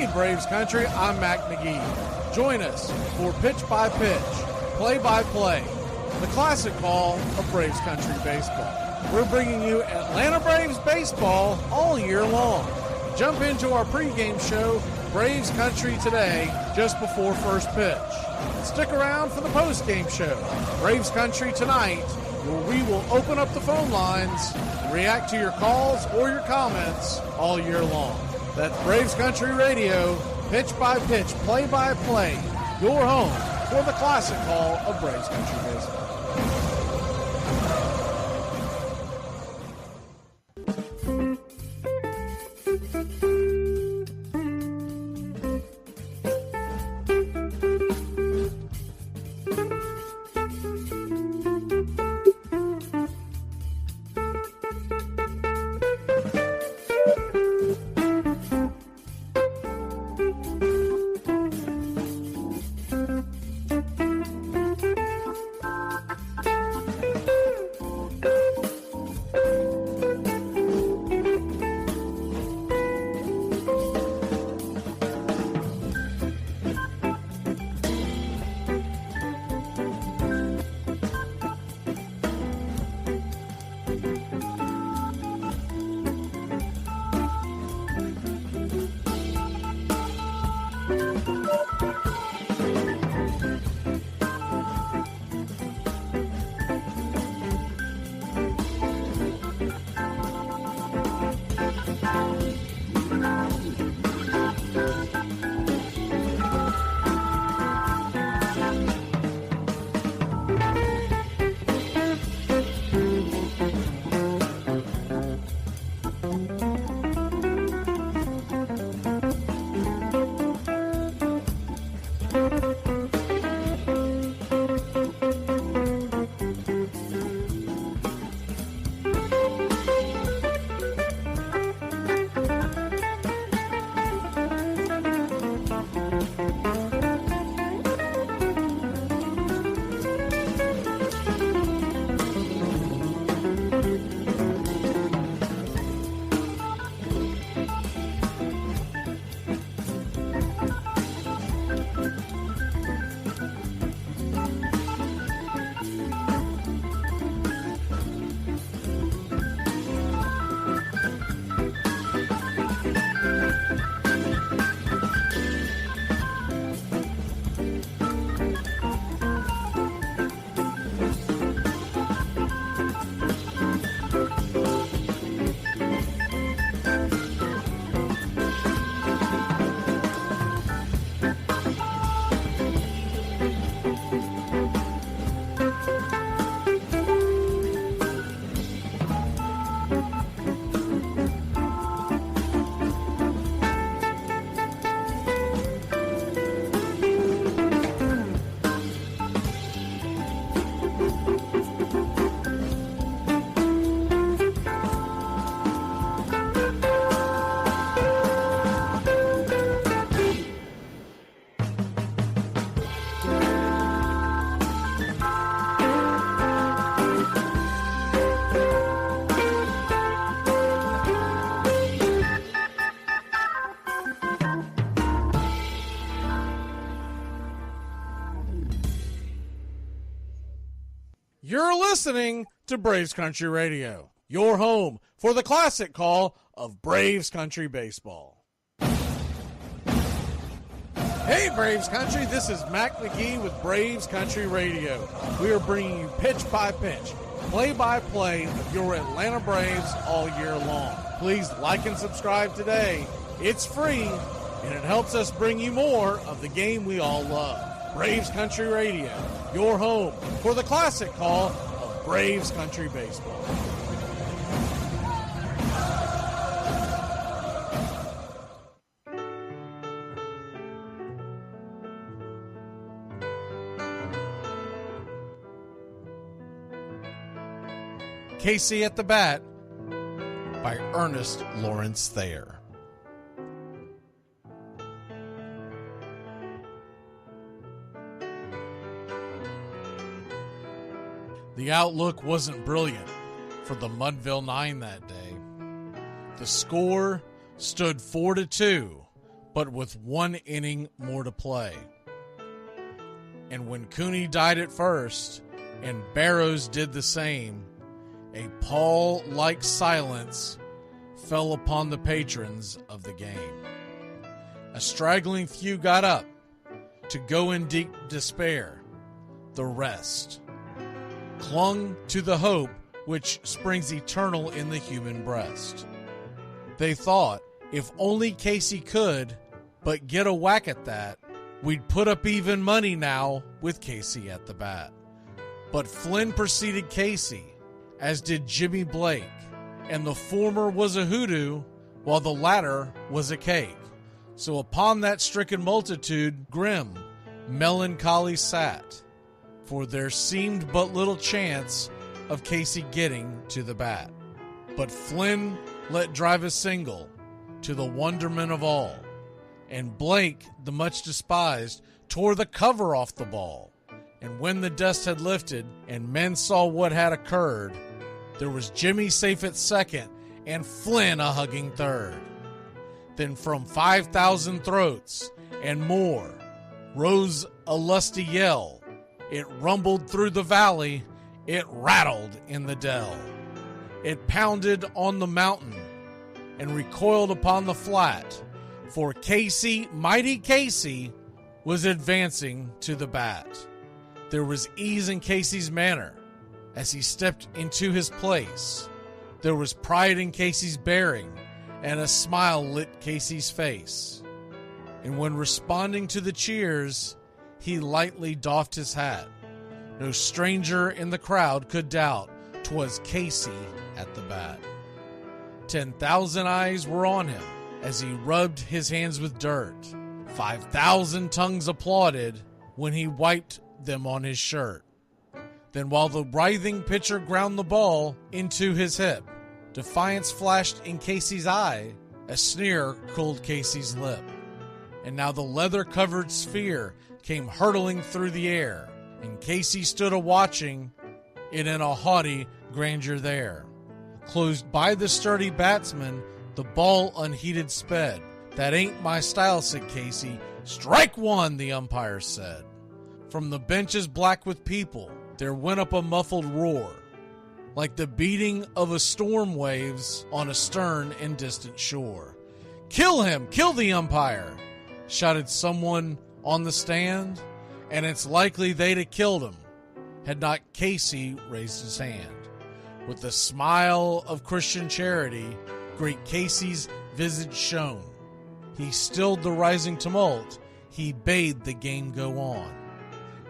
Hey, Braves Country, I'm Mac Magee. Join us for Pitch by Pitch, Play by Play, the classic call of Braves Country Baseball. We're bringing you Atlanta Braves baseball all year long. Jump into our pregame show, Braves Country Today, just before first pitch. Stick around for the postgame show, Braves Country Tonight, where we will open up the phone lines and react to your calls or your comments all year long. That's Braves Country Radio, pitch by pitch, play by play, your home for the classic call of Braves Country Baseball. You're listening to Braves Country Radio, your home for the classic call of Braves Country Baseball. Hey, Braves Country, this is Mac Magee with Braves Country Radio. We are bringing you pitch by pitch, play by play of your Atlanta Braves all year long. Please like and subscribe today. It's free, and it helps us bring you more of the game we all love. Braves Country Radio, your home for the classic call of Braves Country Baseball. Casey at the Bat by Ernest Lawrence Thayer. The outlook wasn't brilliant for the Mudville Nine that day. The score stood 4-2, but with 1 inning more to play. And when Cooney died at first, and Barrows did the same, a pall-like silence fell upon the patrons of the game. A straggling few got up to go in deep despair. The rest clung to the hope which springs eternal in the human breast. They thought, if only Casey could but get a whack at that, we'd put up even money now with Casey at the bat. But Flynn preceded Casey, as did Jimmy Blake, and the former was a hoodoo, while the latter was a cake. So upon that stricken multitude grim, melancholy sat, for there seemed but little chance of Casey getting to the bat. But Flynn let drive a single, to the wonderment of all, and Blake, the much despised, tore the cover off the ball. And when the dust had lifted, and men saw what had occurred, there was Jimmy safe at second, and Flynn a hugging third. Then from 5,000 throats and more rose a lusty yell. It rumbled through the valley, it rattled in the dell. It pounded on the mountain and recoiled upon the flat, for Casey, mighty Casey, was advancing to the bat. There was ease in Casey's manner as he stepped into his place. There was pride in Casey's bearing, and a smile lit Casey's face. And when responding to the cheers, he lightly doffed his hat. No stranger in the crowd could doubt 'twas Casey at the bat. 10,000 eyes were on him as he rubbed his hands with dirt. 5,000 tongues applauded when he wiped them on his shirt. Then while the writhing pitcher ground the ball into his hip, defiance flashed in Casey's eye, a sneer cooled Casey's lip. And now the leather-covered sphere came hurtling through the air, and Casey stood a-watching it in a haughty grandeur there. Closed by the sturdy batsman, the ball unheeded sped. "That ain't my style," said Casey. "Strike one," the umpire said. From the benches black with people, there went up a muffled roar, like the beating of a storm waves on a stern and distant shore. "Kill him! Kill the umpire!" shouted someone on the stand, and it's likely they'd have killed him had not Casey raised his hand. With the smile of Christian charity, great Casey's visage shone. He stilled the rising tumult, he bade the game go on.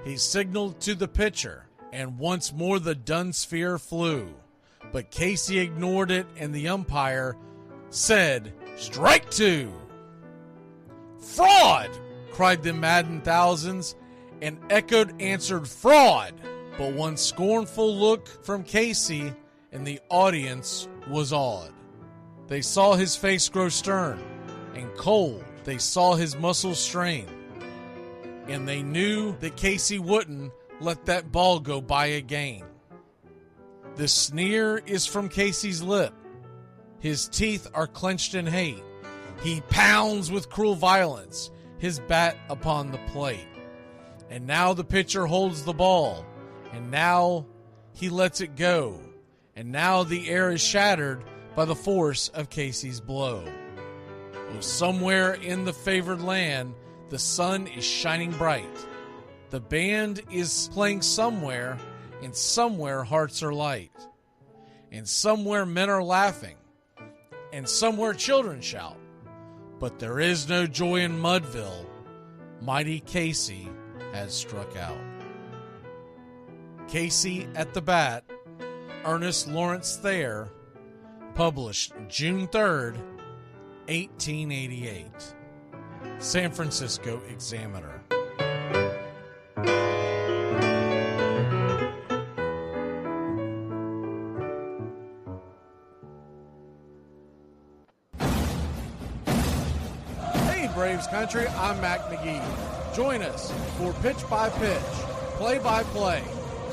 He signaled to the pitcher, and once more the dun sphere flew. But Casey ignored it, and the umpire said, "Strike two!" "Fraud!" cried the maddened thousands, and echoed answered, "Fraud!" But one scornful look from Casey, and the audience was awed. They saw his face grow stern and cold. They saw his muscles strain. And they knew that Casey wouldn't let that ball go by again. The sneer is from Casey's lip. His teeth are clenched in hate. He pounds with cruel violence his bat upon the plate. And now the pitcher holds the ball, and now he lets it go. And now the air is shattered by the force of Casey's blow. Oh, somewhere in the favored land, the sun is shining bright. The band is playing somewhere, and somewhere hearts are light. And somewhere men are laughing, and somewhere children shout. But there is no joy in Mudville. Mighty Casey has struck out. Casey at the Bat, Ernest Lawrence Thayer, published June 3rd, 1888. San Francisco Examiner. Hey Braves Country, I'm Mac Magee. Join us for Pitch by Pitch, Play by Play,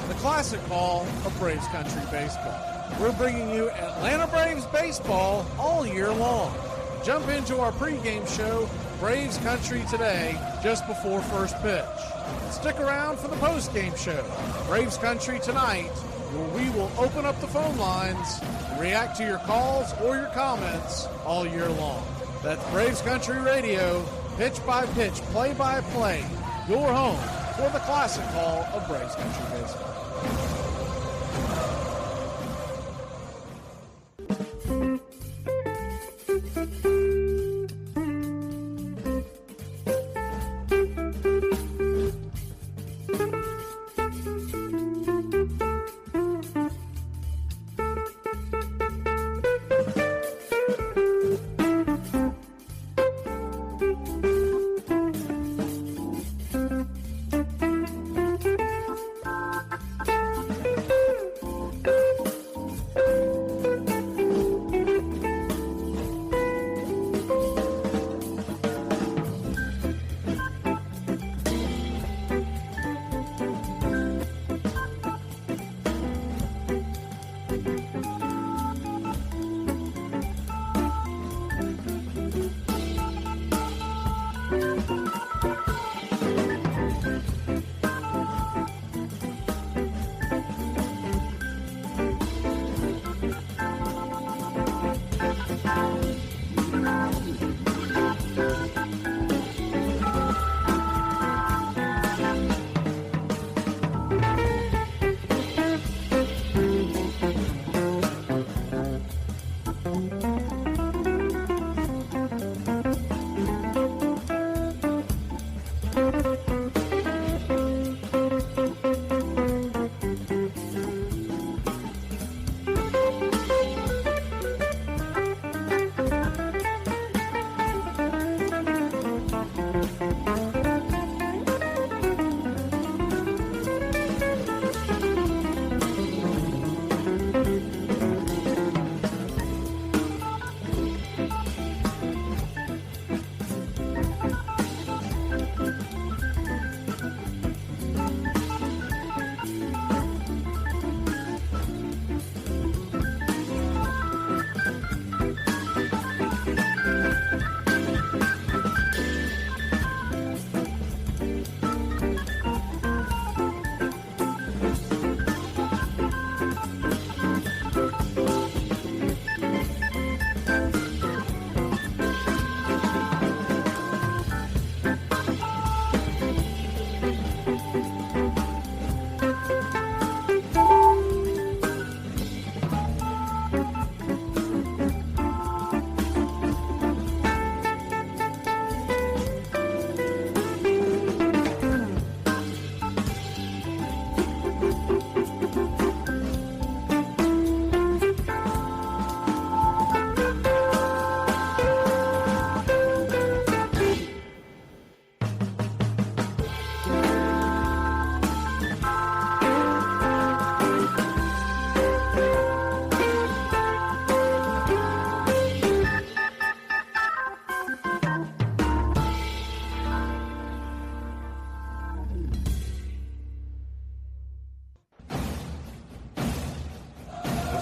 the classic call of Braves Country Baseball. We're bringing you Atlanta Braves baseball all year long. Jump into our pregame show Braves Country Today just before first pitch. Stick around for the postgame show, Braves Country Tonight, where we will open up the phone lines and react to your calls or your comments all year long. That's Braves Country Radio, pitch by pitch, play by play, your home for the classic call of Braves Country Baseball.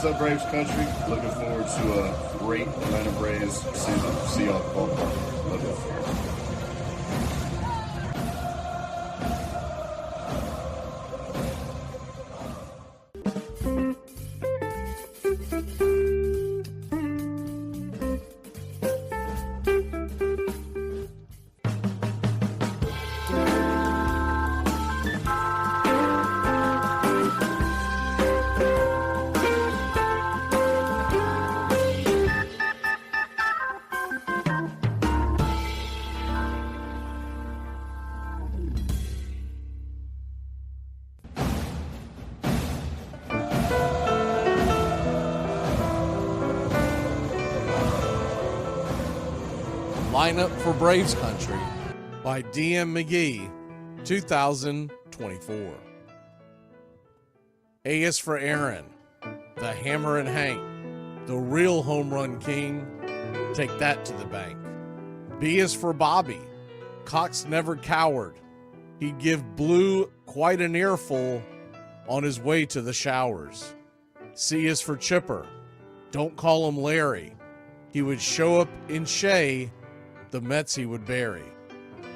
What's up, Braves Country? Looking forward to a great Atlanta Braves season. See y'all at the ballpark. Love y'all. Lineup for Braves Country by DM McGee, 2024. A is for Aaron, the Hammer and Hank, the real home run king. Take that to the bank. B is for Bobby, Cox never cowered. He'd give Blue quite an earful on his way to the showers. C is for Chipper, don't call him Larry. He would show up in Shea the Mets he would bury.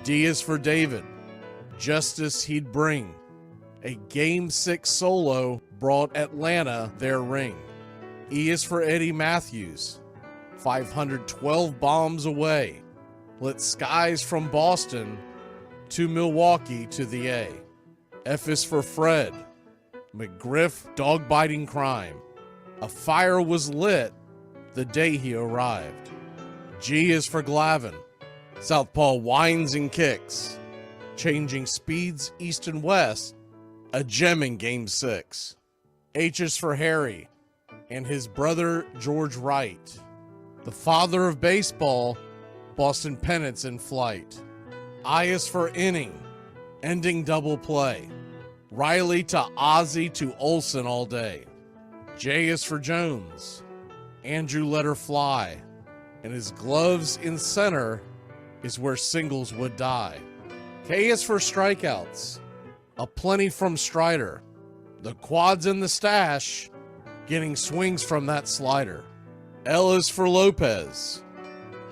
D is for David, justice he'd bring. A Game 6 solo brought Atlanta their ring. E is for Eddie Matthews, 512 bombs away. Lit skies from Boston to Milwaukee to the A. F is for Fred, McGriff dog-biting crime. A fire was lit the day he arrived. G is for Glavine, southpaw winds and kicks, changing speeds east and west, a gem in Game 6. H is for Harry and his brother George Wright, the father of baseball, Boston pennants in flight. I is for inning, ending double play, Riley to Ozzie to Olsen all day. J is for Jones, Andrew let her fly, and his gloves in center is where singles would die. K is for strikeouts, a plenty from Strider, the quads in the stash, getting swings from that slider. L is for Lopez,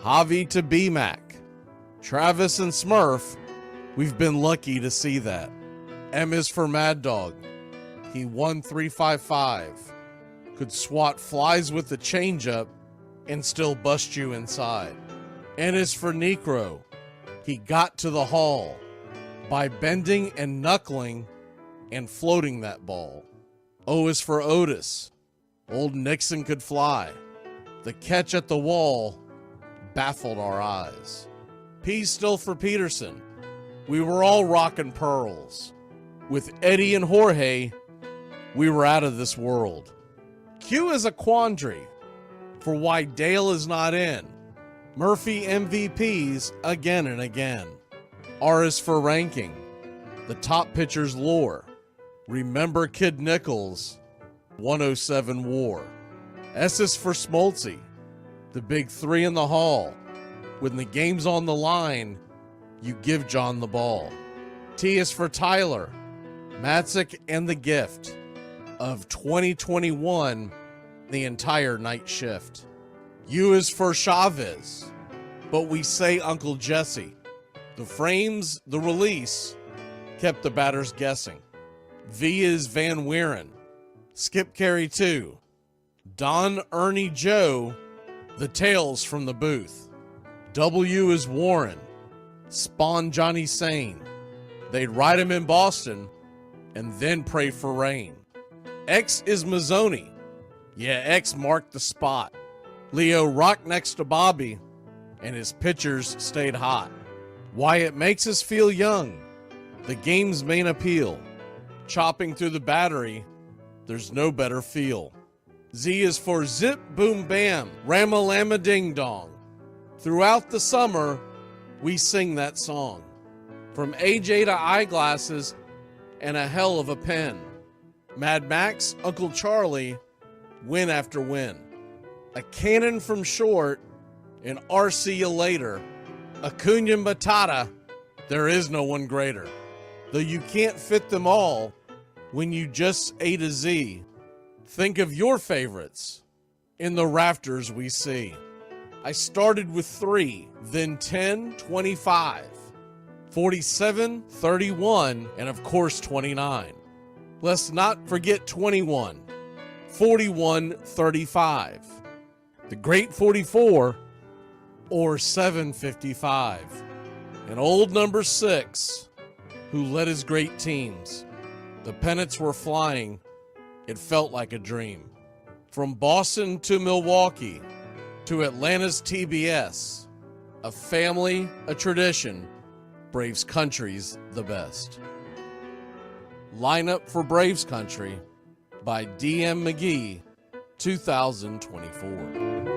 Javi to B-Mac, Travis and Smurf, we've been lucky to see that. M is for Mad Dog, he won 355, could swat flies with the changeup and still bust you inside. N is for Necro, he got to the hall by bending and knuckling and floating that ball. O is for Otis, old Nixon could fly, the catch at the wall baffled our eyes. P's still for Peterson, we were all rockin' pearls. With Eddie and Jorge, we were out of this world. Q is a quandary for why Dale is not in. Murphy MVPs again and again. R is for ranking, the top pitcher's lore. Remember Kid Nichols, 107 WAR. S is for Smoltzy, the big three in the hall. When the game's on the line, you give John the ball. T is for Tyler, Matzik and the gift of 2021, the entire night shift. U is for Chavez, but we say Uncle Jesse. The frames, the release, kept the batters guessing. V is Van Weeren, Skip Carey 2, Don Ernie Joe, the tales from the booth. W is Warren, spawn Johnny Sane. They'd ride him in Boston and then pray for rain. X is Mazzoni, yeah, X marked the spot. Leo rocked next to Bobby and his pitchers stayed hot. Why it makes us feel young, the game's main appeal. Chopping through the battery, there's no better feel. Z is for Zip Boom Bam, Rama-Lama Ding Dong. Throughout the summer, we sing that song. From AJ to eyeglasses and a hell of a pen. Mad Max, Uncle Charlie, win after win. A cannon from short and RC you later. Acuna Matata, there is no one greater. Though you can't fit them all when you just A to Z. Think of your favorites in the rafters we see. I started with 3, then 10, 25, 47, 31, and of course 29. Let's not forget 21, 41, 35, the great 44, or 755, and old number 6, who led his great teams. The pennants were flying, it felt like a dream. From Boston to Milwaukee, to Atlanta's TBS, a family, a tradition, Braves Country's the best. Lineup for Braves Country by DM McGee, 2024.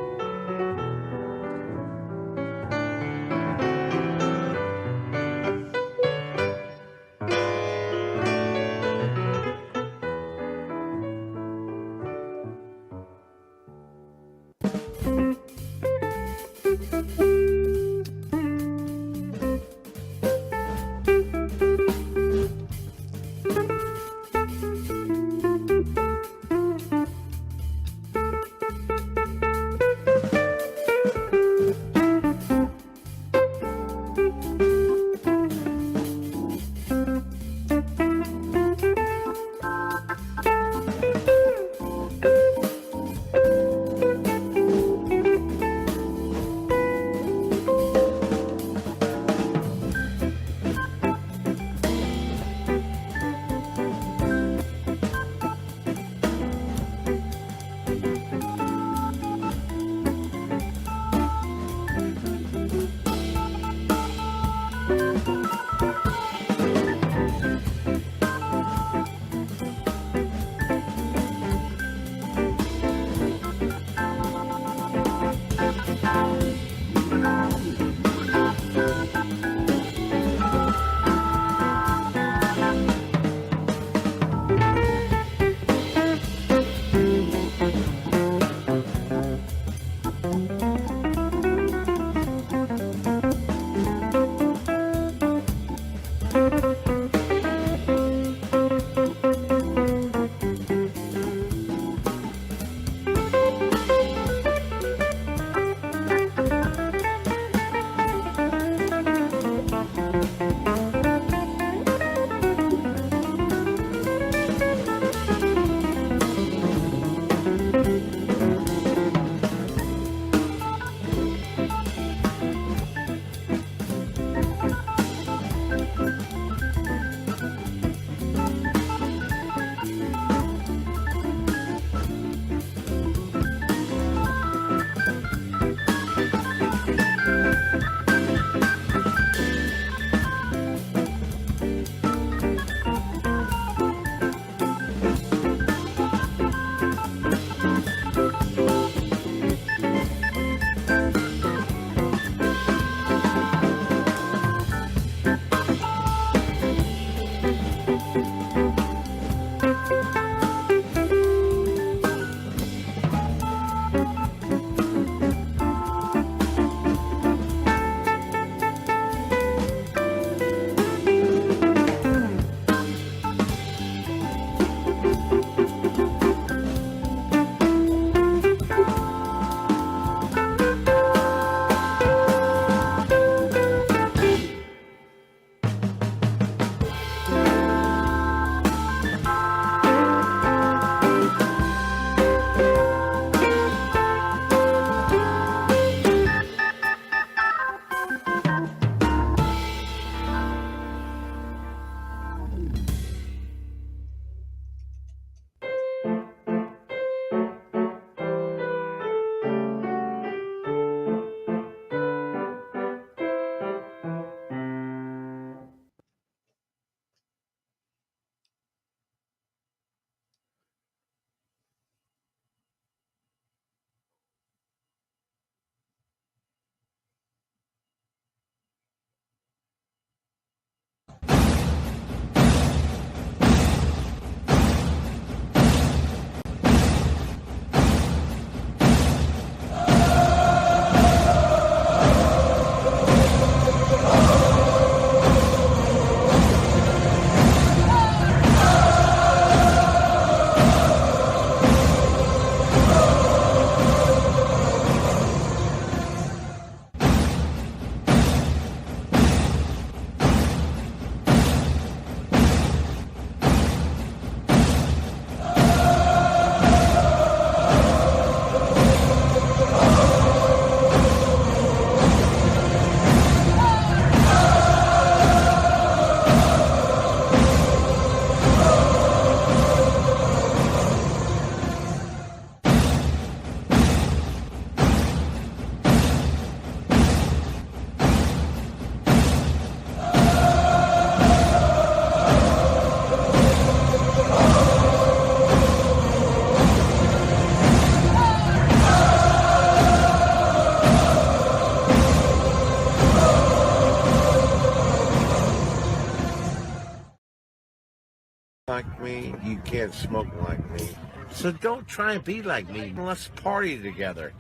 like me, you can't smoke like me. So don't try and be like me. Let's party together.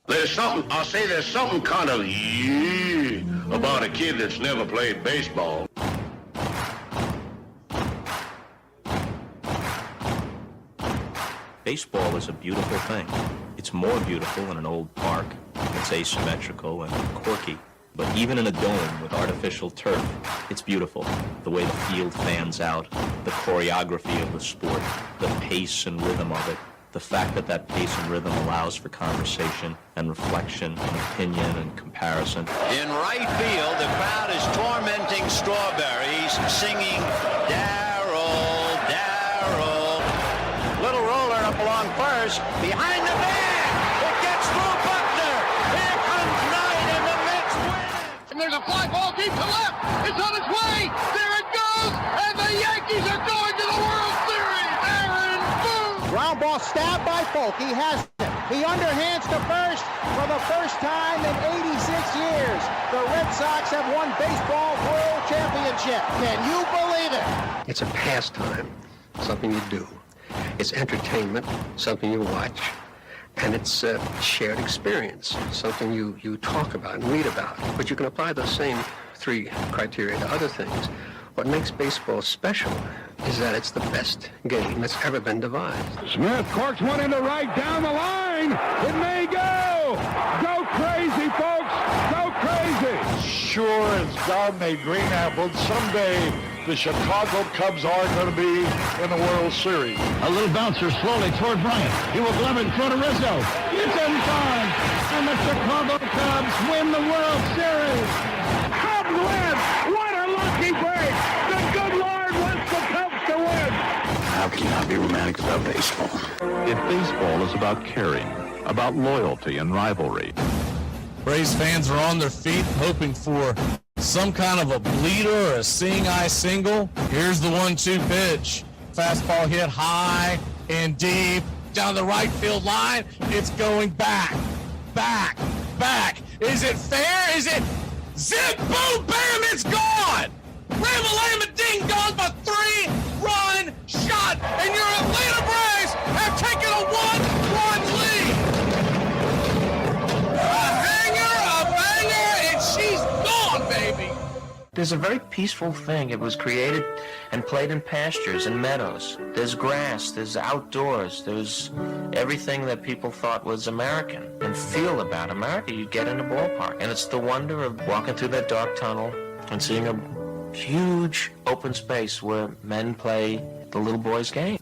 There's something kind of about a kid that's never played baseball. Baseball is a beautiful thing. It's more beautiful in an old park. It's asymmetrical and quirky. But even in a dome with artificial turf, it's beautiful. The way the field fans out, the choreography of the sport, the pace and rhythm of it. The fact that pace and rhythm allows for conversation and reflection and opinion and comparison. In right field, the crowd is tormenting Strawberries, singing Darryl, Darryl. Little roller up along first, behind the man. It gets through Buckner. Here comes Knight in the midst win. And there's a fly ball deep to left. It's on its way. There it goes. And the Yankees are going to the World Series. Aaron Boone. Ground ball stabbed by Folk. He has it. He underhands to first for the first time in 86 years. The Red Sox have won baseball world championship. Can you believe it? It's a pastime, something you do. It's entertainment, something you watch. And it's a shared experience, something you talk about and read about. But you can apply those same three criteria to other things. What makes baseball special is that it's the best game that's ever been devised. Smith corks one into right, down the line. It may go. Go crazy, folks. Go crazy. Sure as God made green apples, someday the Chicago Cubs are going to be in the World Series. A little bouncer slowly toward Bryant. He will glove it in front of Rizzo. It's in time. And the Chicago Cubs win the World Series. Cubs win. What a lucky break. The good Lord wants the Cubs to win. How can you not be romantic about baseball? If baseball is about caring, about loyalty and rivalry. Braves fans are on their feet hoping for some kind of a bleeder or a seeing-eye single. Here's the 1-2 pitch. Fastball hit high and deep down the right field line. It's going back, back, back. Is it fair? Is it zip, boom, bam, it's gone. Ram-a-lam, ding dong, a 3-run shot, and your Atlanta Braves have taken a 1-run lead. A banger, and she's gone, baby. There's a very peaceful thing. It was created and played in pastures and meadows. There's grass, there's outdoors, there's everything that people thought was American and feel about America. You get in a ballpark, and it's the wonder of walking through that dark tunnel and seeing a huge open space where men play the little boy's game.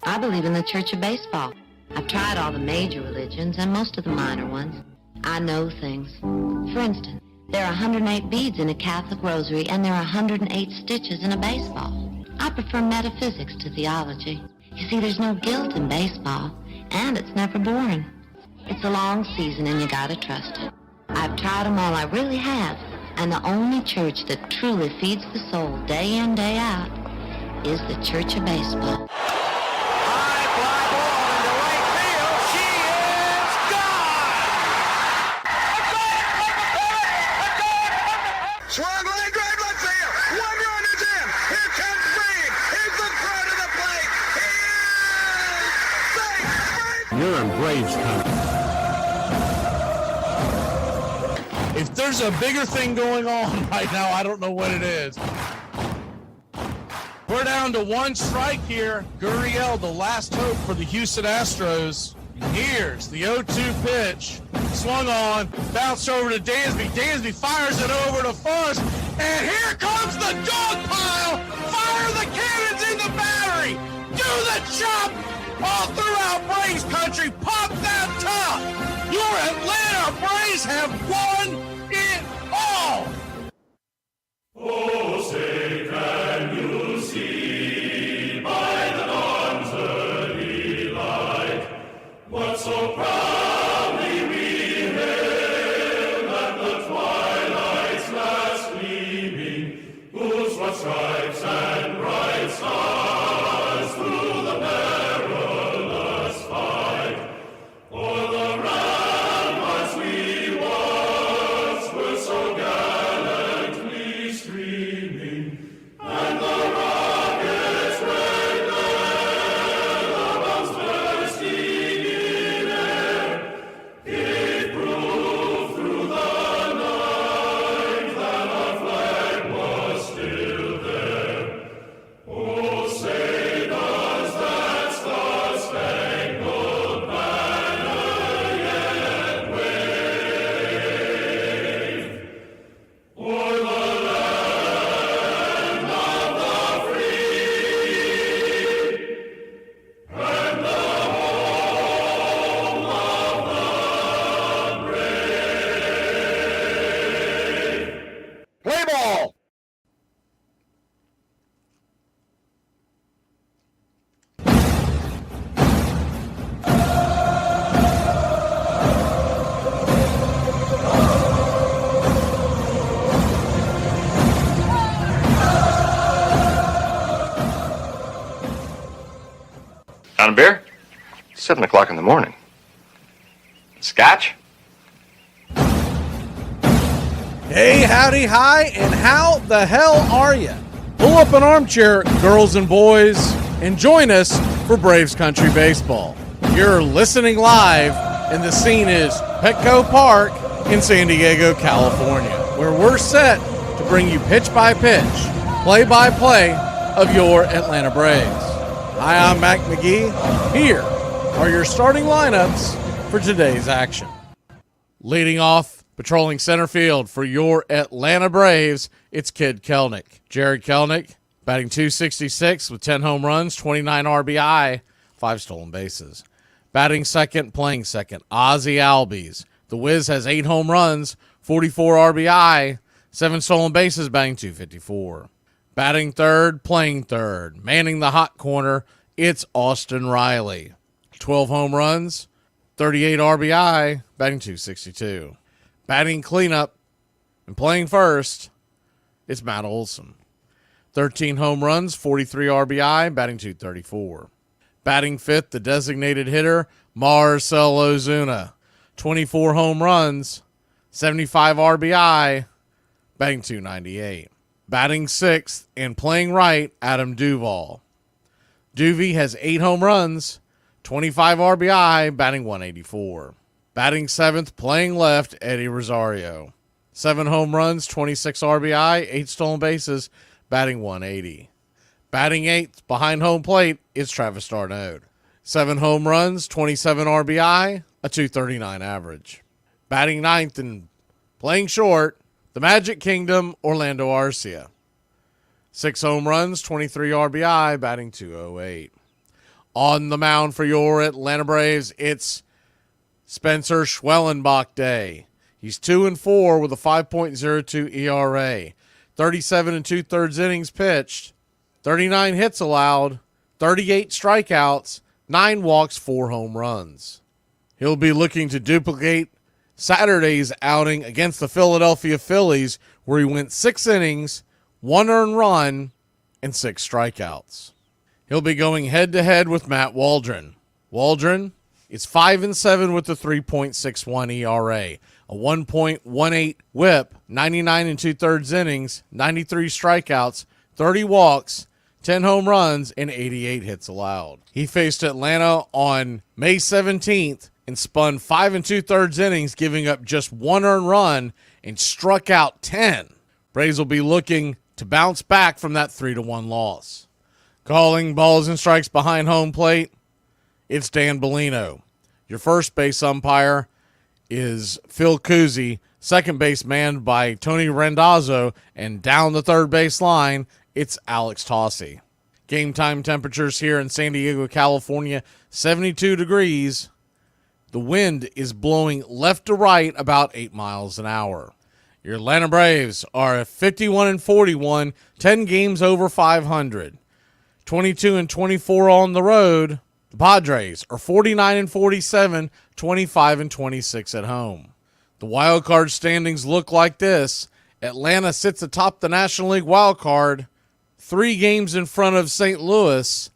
I believe in the Church of Baseball. I've tried all the major religions and most of the minor ones. I know things. For instance, there are 108 beads in a Catholic rosary and there are 108 stitches in a baseball. I prefer metaphysics to theology. You see, there's no guilt in baseball, and it's never boring. It's a long season and you gotta trust it. I've tried them all, I really have. And the only church that truly feeds the soul day in, day out is the Church of Baseball. You're in Braves country. If there's a bigger thing going on right now, I don't know what it is. We're down to one strike here. Gurriel, the last hope for the Houston Astros. And here's the 0-2 pitch. Swung on, bounced over to Dansby. Dansby fires it over to first. And here comes the dog pile. Fire the cannons in the battery. Do the chop. All throughout Braves country, pop that top! Your Atlanta Braves have won it all! Oh, say, can you see by the dawn's early light what so proudly we hailed at the twilight's last gleaming, whose what stripes and bright Pound of beer? 7 o'clock in the morning. Scotch? Hey, howdy, hi, and how the hell are you? Pull up an armchair, girls and boys, and join us for Braves Country Baseball. You're listening live, and the scene is Petco Park in San Diego, California, where we're set to bring you pitch-by-pitch, play-by-play of your Atlanta Braves. Hi, I'm Mac Magee. Here are your starting lineups for today's action. Leading off, patrolling center field for your Atlanta Braves, it's Kid Kelnick. Jared Kelnick, batting .266 with 10 home runs, 29 RBI, 5 stolen bases. Batting second, playing second, Ozzie Albies. The Wiz has 8 home runs, 44 RBI, 7 stolen bases, batting .254. Batting third, playing third, manning the hot corner, it's Austin Riley. 12 home runs, 38 RBI, batting .262. Batting cleanup and playing first, it's Matt Olson. 13 home runs, 43 RBI, batting .234. Batting fifth, the designated hitter, Marcell Ozuna. 24 home runs, 75 RBI, batting .298. Batting sixth and playing right, Adam Duvall. Duvey has 8 home runs, 25 RBI, batting .184. Batting seventh, playing left, Eddie Rosario. 7 home runs, 26 RBI, 8 stolen bases, batting .180. Batting eighth, behind home plate, is Travis d'Arnaud. 7 home runs, 27 RBI, a .239 average. Batting ninth and playing short, the Magic Kingdom, Orlando Arcia. 6 home runs, 23 RBI, batting .208. On the mound for your Atlanta Braves, it's Spencer Schwellenbach Day. He's 2-4 with a 5.02 ERA. 37 2/3 innings pitched. 39 hits allowed. 38 strikeouts. 9 walks, 4 home runs. He'll be looking to duplicate Saturday's outing against the Philadelphia Phillies, where he went 6 innings, 1 earned run, and 6 strikeouts. He'll be going head-to-head with Matt Waldron. Waldron is 5-7 with a 3.61 ERA, a 1.18 whip, 99 2/3 innings, 93 strikeouts, 30 walks, 10 home runs, and 88 hits allowed. He faced Atlanta on May 17th and spun 5 2/3 innings, giving up just 1 earned run and struck out 10. Braves will be looking to bounce back from that 3-1 loss. Calling balls and strikes behind home plate, it's Dan Bellino. Your first base umpire is Phil Cousy. Second base manned by Tony Randazzo. And down the third base line, it's Alex Tossi. Game time temperatures here in San Diego, California, 72 degrees. The wind is blowing left to right about 8 miles an hour. Your Atlanta Braves are 51-41, 10 games over 500. 22-24 on the road. The Padres are 49-47, 25-26 at home. The wild card standings look like this. Atlanta sits atop the National League wild card, 3 games in front of St. Louis,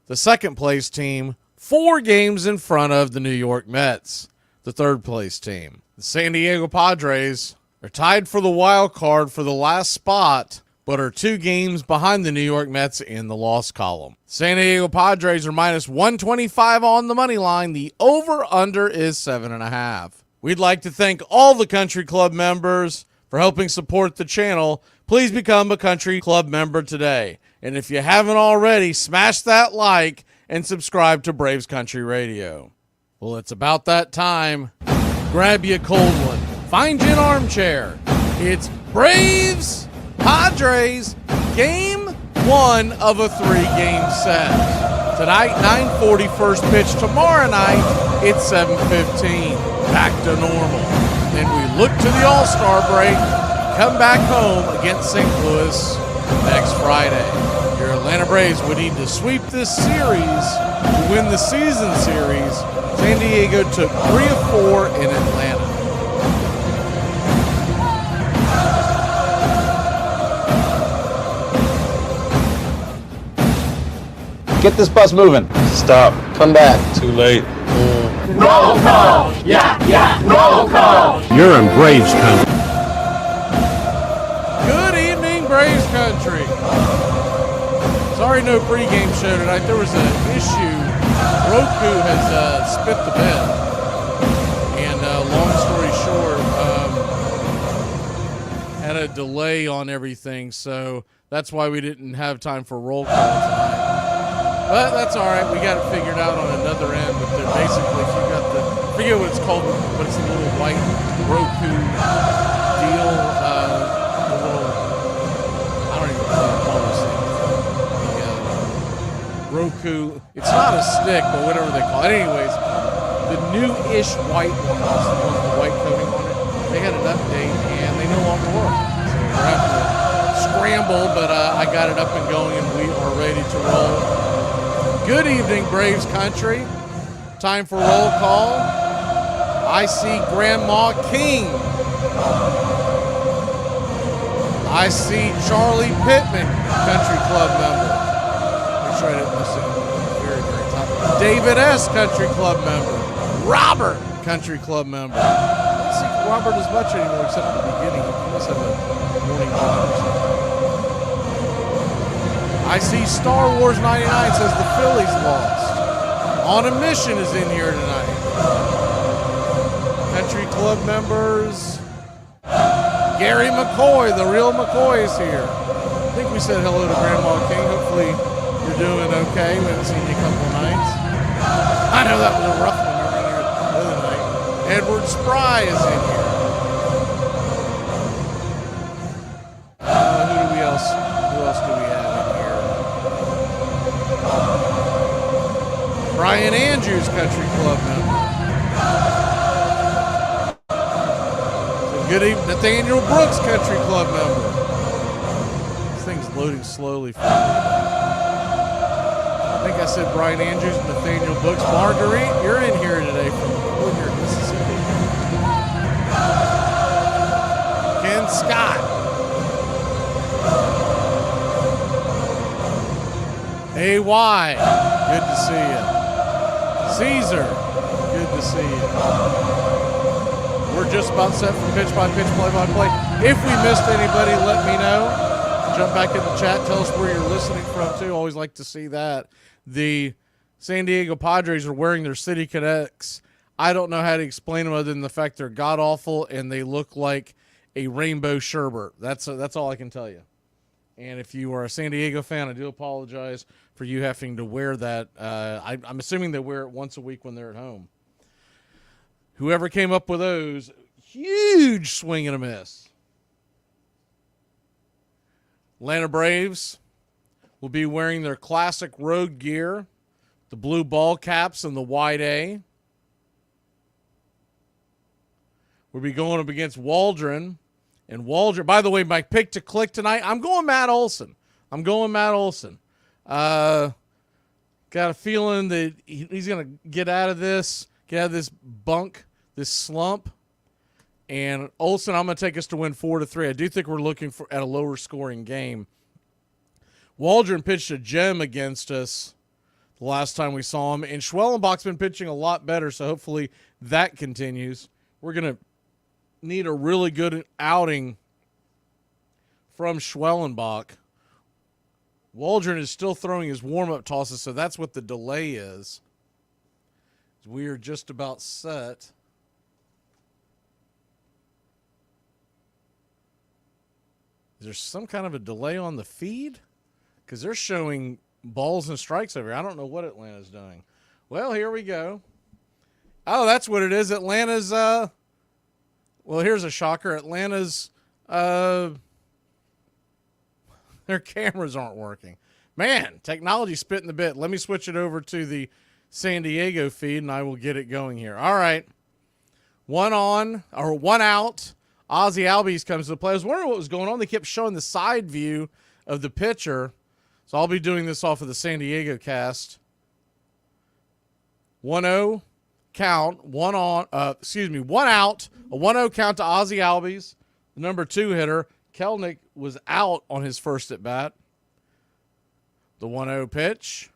the second place team, 4 games in front of the New York Mets, the third place team. The San Diego Padres are tied for the wild card for the last spot, but are 2 games behind the New York Mets in the loss column. San Diego Padres are minus 125 on the money line. The over-under is 7.5. We'd like to thank all the Country Club members for helping support the channel. Please become a Country Club member today. And if you haven't already, smash that like and subscribe to Braves Country Radio. Well, it's about that time. Grab you a cold one. Find you an armchair. It's Braves Padres, game 1 of a 3-game set. Tonight, 9:40 first pitch. Tomorrow night, it's 7:15. Back to normal. Then we look to the All-Star break, come back home against St. Louis next Friday. Your Atlanta Braves would need to sweep this series to win the season series. San Diego took 3 of 4 in Atlanta. Get this bus moving. Stop. Come back. Too late. Roll call! Yeah, roll call! You're in Braves country. Good evening, Braves country. Sorry, no pregame show tonight. There was an issue. Roku has spit the bed. And long story short, had a delay on everything, so that's why we didn't have time for roll call tonight. But that's all right. We got it figured out on another end. But they're basically, if you got I forget what it's called, but it's a little white Roku deal. The little, I don't even know what to call those things. The Roku, it's not a stick, but whatever they call it. Anyways, the new-ish white ones, the ones with the white coating on it, they had an update and they no longer work. So we're having to scramble, but I got it up and going and we are ready to roll. Good evening, Braves country. Time for roll call. I see Grandma King. I see Charlie Pittman, country club member. Make sure I didn't miss it. Very, very top. David S., country club member. Robert, country club member. I don't see Robert as much anymore except at the beginning. He must have a morning job or something. I see Star Wars 99 says the Phillies lost. On a Mission is in here tonight. Country club members. Gary McCoy, the real McCoy, is here. I think we said hello to Grandma King. Hopefully you're doing okay. We haven't seen you a couple of nights. I know that was a rough one around here the other night. Edward Spry is in here. Who else do we have in here? Brian Andrews, country club member. Good evening, Nathaniel Brooks, country club member. This thing's loading slowly for me. I think I said Brian Andrews and Nathaniel Brooks. Marguerite, you're in here today from Woodard, Mississippi. Ken Scott. AY, good to see you. Caesar, good to see you. We're just about set for pitch-by-pitch, play-by-play. If we missed anybody, let me know. Jump back in the chat. Tell us where you're listening from, too. Always like to see that. The San Diego Padres are wearing their City Connects. I don't know how to explain them other than the fact they're god-awful and they look like a rainbow sherbet. That's all I can tell you. And if you are a San Diego fan, I do apologize for you having to wear that. I'm assuming they wear it once a week when they're at home. Whoever came up with those, huge swing and a miss. Atlanta Braves will be wearing their classic road gear, the blue ball caps and the wide A. We'll be going up against Waldron. And Waldron, by the way, my pick to click tonight, I'm going Matt Olson. Got a feeling that he's going to get out of this bunk, this slump. And Olson, I'm going to take us to win 4-3. I do think we're looking at a lower scoring game. Waldron pitched a gem against us the last time we saw him. And Schwellenbach's been pitching a lot better, so hopefully that continues. We're going to need a really good outing from Schwellenbach. Waldron is still throwing his warm-up tosses, so that's what the delay is. We are just about set. Is there some kind of a delay on the feed? Because they're showing balls and strikes over here. I don't know what Atlanta's doing. Well, here we go. Oh, that's what it is. Atlanta's, well, here's a shocker. Atlanta's, their cameras aren't working. Man, technology spitting the bit. Let me switch it over to the San Diego feed, and I will get it going here. All right. One out. Ozzie Albies comes to the play. I was wondering what was going on. They kept showing the side view of the pitcher. So I'll be doing this off of the San Diego cast. 1-0 count. One out. A 1-0 count to Ozzie Albies, the number 2 hitter. Kelnick was out on his first at bat. The 1-0 pitch.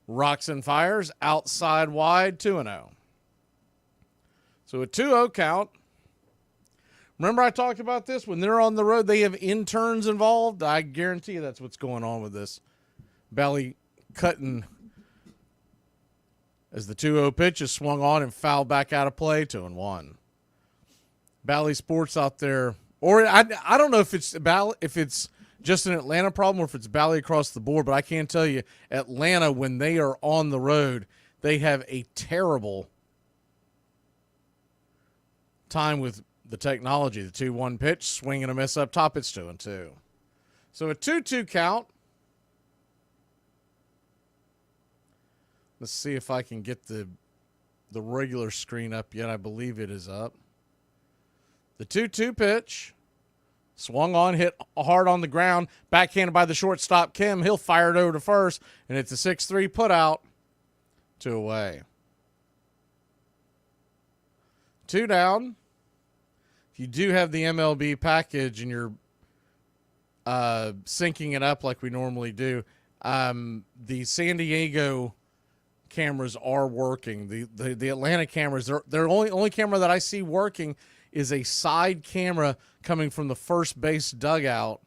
Rocks and fires outside wide, 2-0. So a 2-0 count. Remember I talked about this? When they're on the road, they have interns involved. I guarantee you that's what's going on with this. Belly cutting as the 2-0 pitch is swung on and fouled back out of play, 2-1. Bally Sports out there, or I don't know if it's just an Atlanta problem or if it's Bally across the board, but I can tell you Atlanta, when they are on the road, they have a terrible time with the technology. The 2-1 pitch, swing and a miss up top, it's 2-2. So a 2-2 count. Let's see if I can get the regular screen up yet. I believe it is up. The 2-2 pitch, swung on, hit hard on the ground, backhanded by the shortstop, Kim. He'll fire it over to first, and it's a 6-3 put out, 2 away. 2 down. If you do have the MLB package and you're syncing it up like we normally do, the San Diego cameras are working. The Atlanta cameras, they're only camera that I see working is a side camera coming from the first base dugout.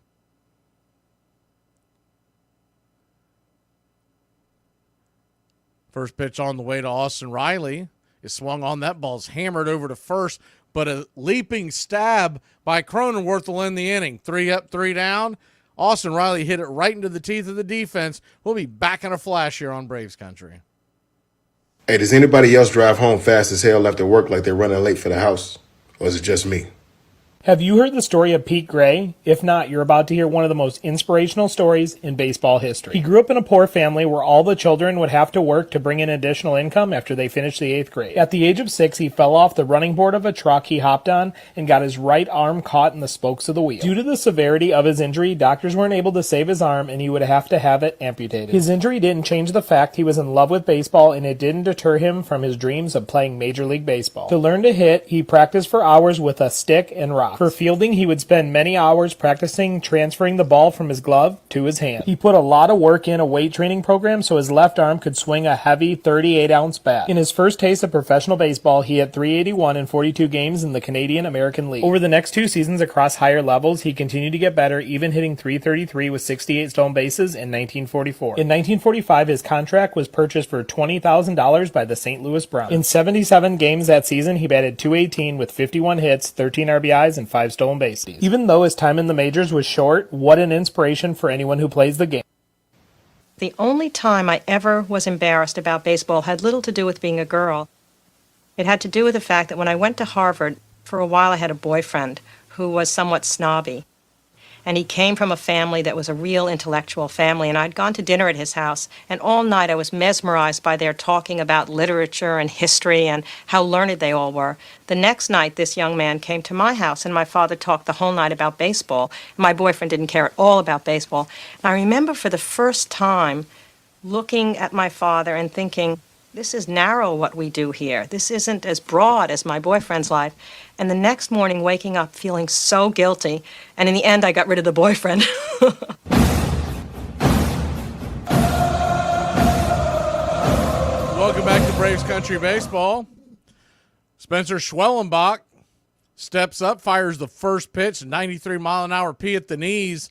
First pitch on the way to Austin Riley is swung on. That ball's hammered over to first, but a leaping stab by Cronenworth will end the inning. 3 up, 3 down. Austin Riley hit it right into the teeth of the defense. We'll be back in a flash here on Braves Country. Hey, does anybody else drive home fast as hell after work like they're running late for the house? Or is it just me? Have you heard the story of Pete Gray? If not, you're about to hear one of the most inspirational stories in baseball history. He grew up in a poor family where all the children would have to work to bring in additional income after they finished the 8th grade. At the age of 6, he fell off the running board of a truck he hopped on and got his right arm caught in the spokes of the wheel. Due to the severity of his injury, doctors weren't able to save his arm and he would have to have it amputated. His injury didn't change the fact he was in love with baseball, and it didn't deter him from his dreams of playing Major League Baseball. To learn to hit, he practiced for hours with a stick and rock. For fielding, he would spend many hours practicing transferring the ball from his glove to his hand. He put a lot of work in a weight training program so his left arm could swing a heavy 38-ounce bat. In his first taste of professional baseball, he hit .381 in 42 games in the Canadian American League. Over the next 2 seasons across higher levels, he continued to get better, even hitting .333 with 68 stolen bases in 1944. In 1945, his contract was purchased for $20,000 by the St. Louis Browns. In 77 games that season, he batted .218 with 51 hits, 13 RBIs, and 5 stolen bases. Even though his time in the majors was short, what an inspiration for anyone who plays the game. The only time I ever was embarrassed about baseball had little to do with being a girl. It had to do with the fact that when I went to Harvard, for a while I had a boyfriend who was somewhat snobby. And he came from a family that was a real intellectual family, and I'd gone to dinner at his house, and all night I was mesmerized by their talking about literature and history and how learned they all were. The next night, this young man came to my house, and my father talked the whole night about baseball. My boyfriend didn't care at all about baseball. And I remember for the first time looking at my father and thinking, this is narrow what we do here. This isn't as broad as my boyfriend's life. And the next morning, waking up feeling so guilty, and in the end, I got rid of the boyfriend. Welcome back to Braves Country Baseball. Spencer Schwellenbach steps up, fires the first pitch, 93-mile-an-hour P at the knees,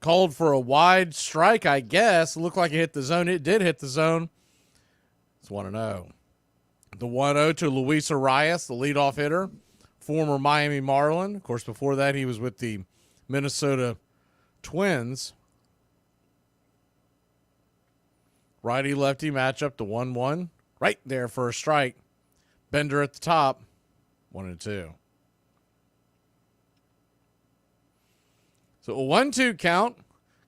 called for a wide strike, I guess. It looked like it hit the zone. It did hit the zone. It's 1-0. The 1-0 to Luis Arias, the leadoff hitter, former Miami Marlin. Of course, before that, he was with the Minnesota Twins. Righty-lefty matchup, the 1-1. Right there for a strike. Bender at the top, 1-2. So a 1-2 count.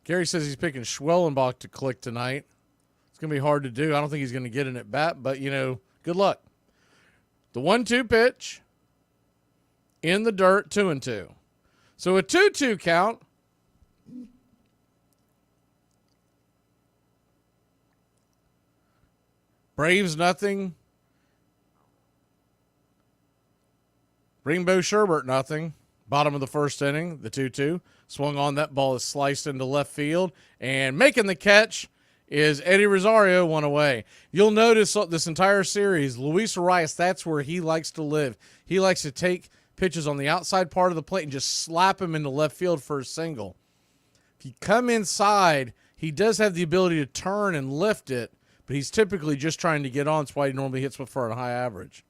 Gary says he's picking Schwellenbach to click tonight. It's going to be hard to do. I don't think he's going to get an at bat, but, good luck. The 1-2 pitch in the dirt, 2-2. So a 2-2 count. Braves nothing. Rainbow Sherbert nothing. Bottom of the first inning, the 2-2. Swung on, that ball is sliced into left field. And making the catch is Eddie Rosario, one away. You'll notice this entire series, Luis Arias, that's where he likes to live. He likes to take pitches on the outside part of the plate and just slap him into left field for a single. If you come inside, he does have the ability to turn and lift it, but he's typically just trying to get on. That's why he normally hits for a high average.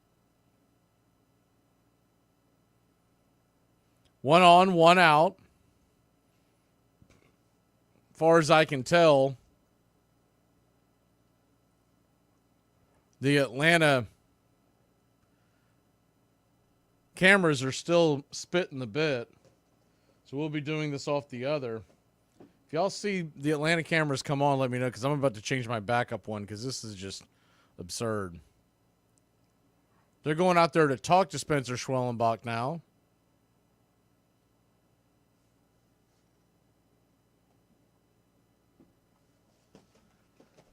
1 on, 1 out. Far as I can tell, the Atlanta cameras are still spitting the bit, so we'll be doing this off the other. If y'all see the Atlanta cameras come on, let me know, because I'm about to change my backup one, because this is just absurd. They're going out there to talk to Spencer Schwellenbach now.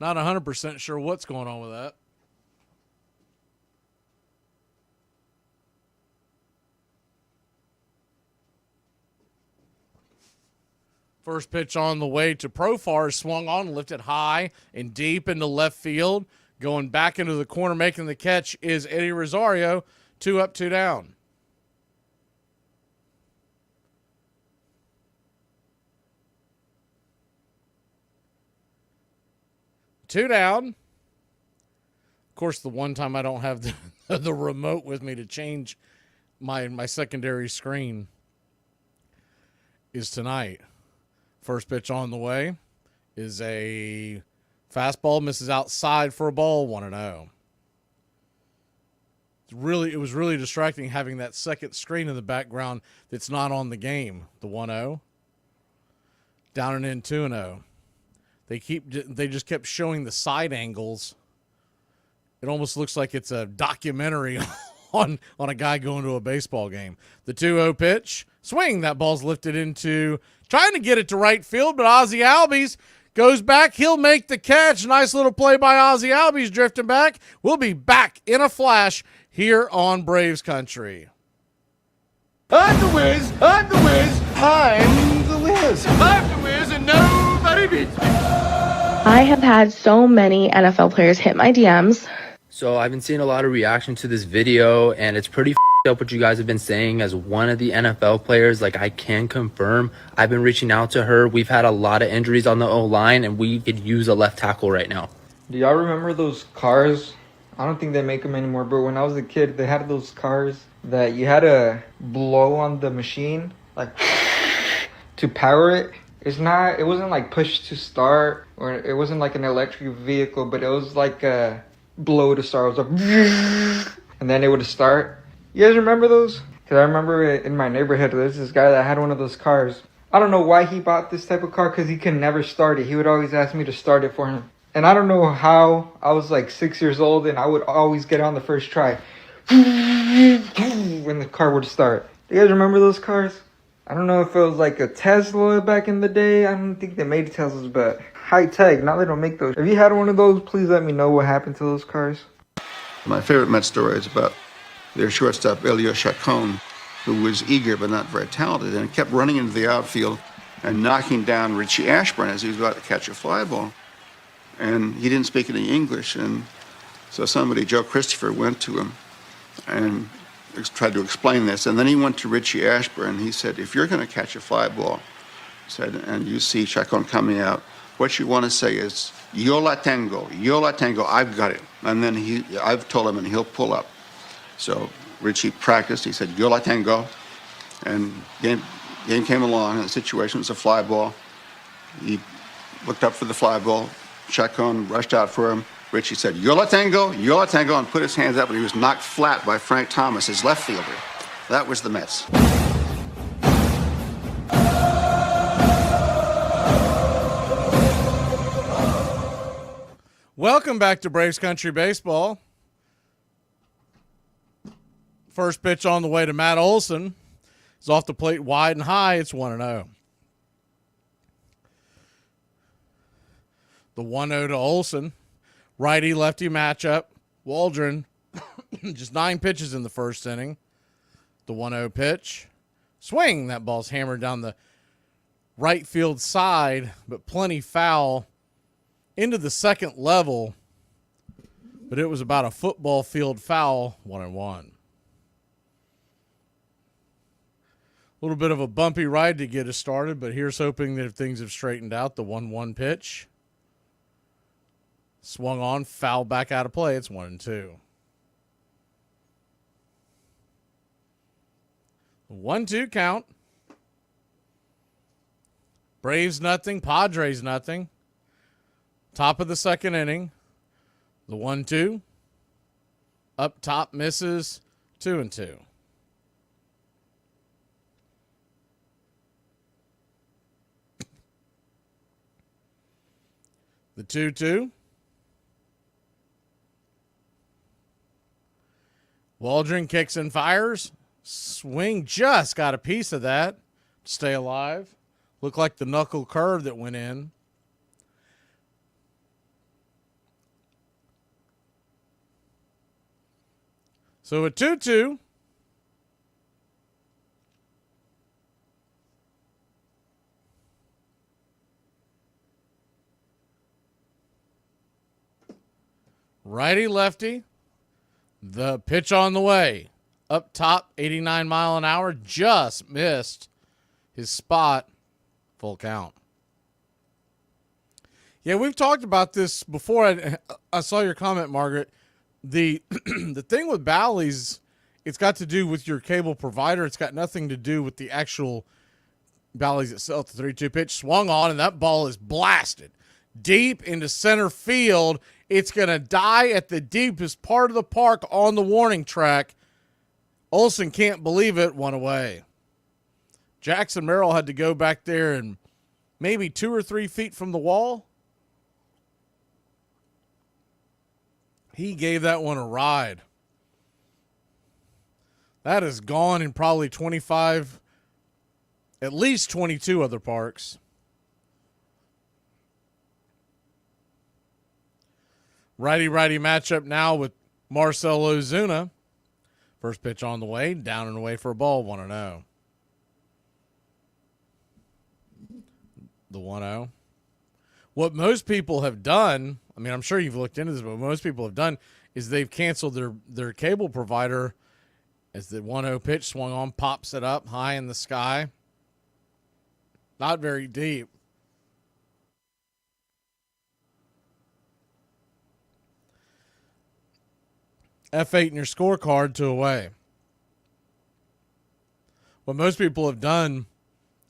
Not 100% sure what's going on with that. First pitch on the way to Profar is swung on, lifted high and deep into left field. Going back into the corner, making the catch is Eddie Rosario. 2 up, 2 down. Two down. Of course, the one time I don't have the remote with me to change my secondary screen is tonight. First pitch on the way is a fastball, misses outside for a ball, 1-0. It was really distracting having that second screen in the background that's not on the game. The 1-0. Down and in, 2-0. They just kept showing the side angles. It almost looks like it's a documentary on a guy going to a baseball game. The 2-0 pitch, swing. That ball's lifted into, trying to get it to right field, but Ozzie Albies goes back. He'll make the catch. Nice little play by Ozzie Albies drifting back. We'll be back in a flash here on Braves Country. I'm the Wiz, I'm the Wiz, I'm the Wiz. I'm the Wiz and nobody beats me. I have had so many NFL players hit my DMs. So I've been seeing a lot of reaction to this video, and it's pretty up what you guys have been saying. As one of the NFL players, like, I can confirm, I've been reaching out to her. We've had a lot of injuries on the O-line, and we could use a left tackle right now. Do y'all remember those cars? I don't think they make them anymore, but when I was a kid, they had those cars that you had to blow on the machine, like, to power it. It wasn't like push to start, or it wasn't like an electric vehicle, but it was like a blow to start. It was like, and then it would start. You guys remember those? Because I remember in my neighborhood, there's this guy that had one of those cars. I don't know why he bought this type of car, because he could never start it. He would always ask me to start it for him. And I don't know how. I was like 6 years old, and I would always get on the first try when the car would start. Do you guys remember those cars? I don't know if it was like a Tesla back in the day. I don't think they made Teslas, but high tech. Now they don't make those. If you had one of those, please let me know what happened to those cars. My favorite Met story is about their shortstop, Elio Chacon, who was eager but not very talented, and kept running into the outfield and knocking down Richie Ashburn as he was about to catch a fly ball. And he didn't speak any English, and so somebody, Joe Christopher, went to him and tried to explain this. And then he went to Richie Ashburn. He said, if you're going to catch a fly ball, he said, and you see Chacon coming out, what you want to say is, yo la tengo, I've got it. And then I've told him, and he'll pull up. So Richie practiced. He said, yo la tengo. And game came along, and the situation was a fly ball. He looked up for the fly ball. Chacon rushed out for him. Richie said, yo la tengo, and put his hands up, and he was knocked flat by Frank Thomas, his left fielder. That was the Mets. Welcome back to Braves Country Baseball. First pitch on the way to Matt Olson. It's off the plate wide and high. It's 1-0. The 1-0 to Olson. Righty-lefty matchup. Waldron, just 9 pitches in the first inning. The 1-0 pitch. Swing. That ball's hammered down the right field side, but plenty foul into the second level, but it was about a football field foul, 1-1. A little bit of a bumpy ride to get us started, but here's hoping that if things have straightened out. The 1-1 pitch. Swung on, foul back out of play. It's 1-2. 1-2 count. Braves nothing, Padres nothing. Top of the second inning. The 1-2. Up top misses, 2-2. The 2-2. Waldron kicks and fires. Swing just got a piece of that to stay alive. Looked like the knuckle curve that went in. So a 2-2. Righty lefty. The pitch on the way. Up top, 89 mile an hour. Just missed his spot. Full count. Yeah, we've talked about this before. I saw your comment, Margaret. The thing with Bally's, it's got to do with your cable provider. It's got nothing to do with the actual Bally's itself. The 3-2 pitch swung on, and that ball is blasted deep into center field. It's going to die at the deepest part of the park on the warning track. Olsen can't believe it. 1 away. Jackson Merrill had to go back there and maybe 2 or 3 feet from the wall. He gave that one a ride. That is gone in probably 25, at least 22 other parks. Righty-righty matchup now with Marcell Ozuna. First pitch on the way, down and away for a ball, 1-0. The 1-0. What most people have done, I mean, I'm sure you've looked into this, but what most people have done is they've canceled their cable provider as the 1-0 pitch swung on, pops it up high in the sky. Not very deep. F8 in your scorecard, 2 away. What most people have done,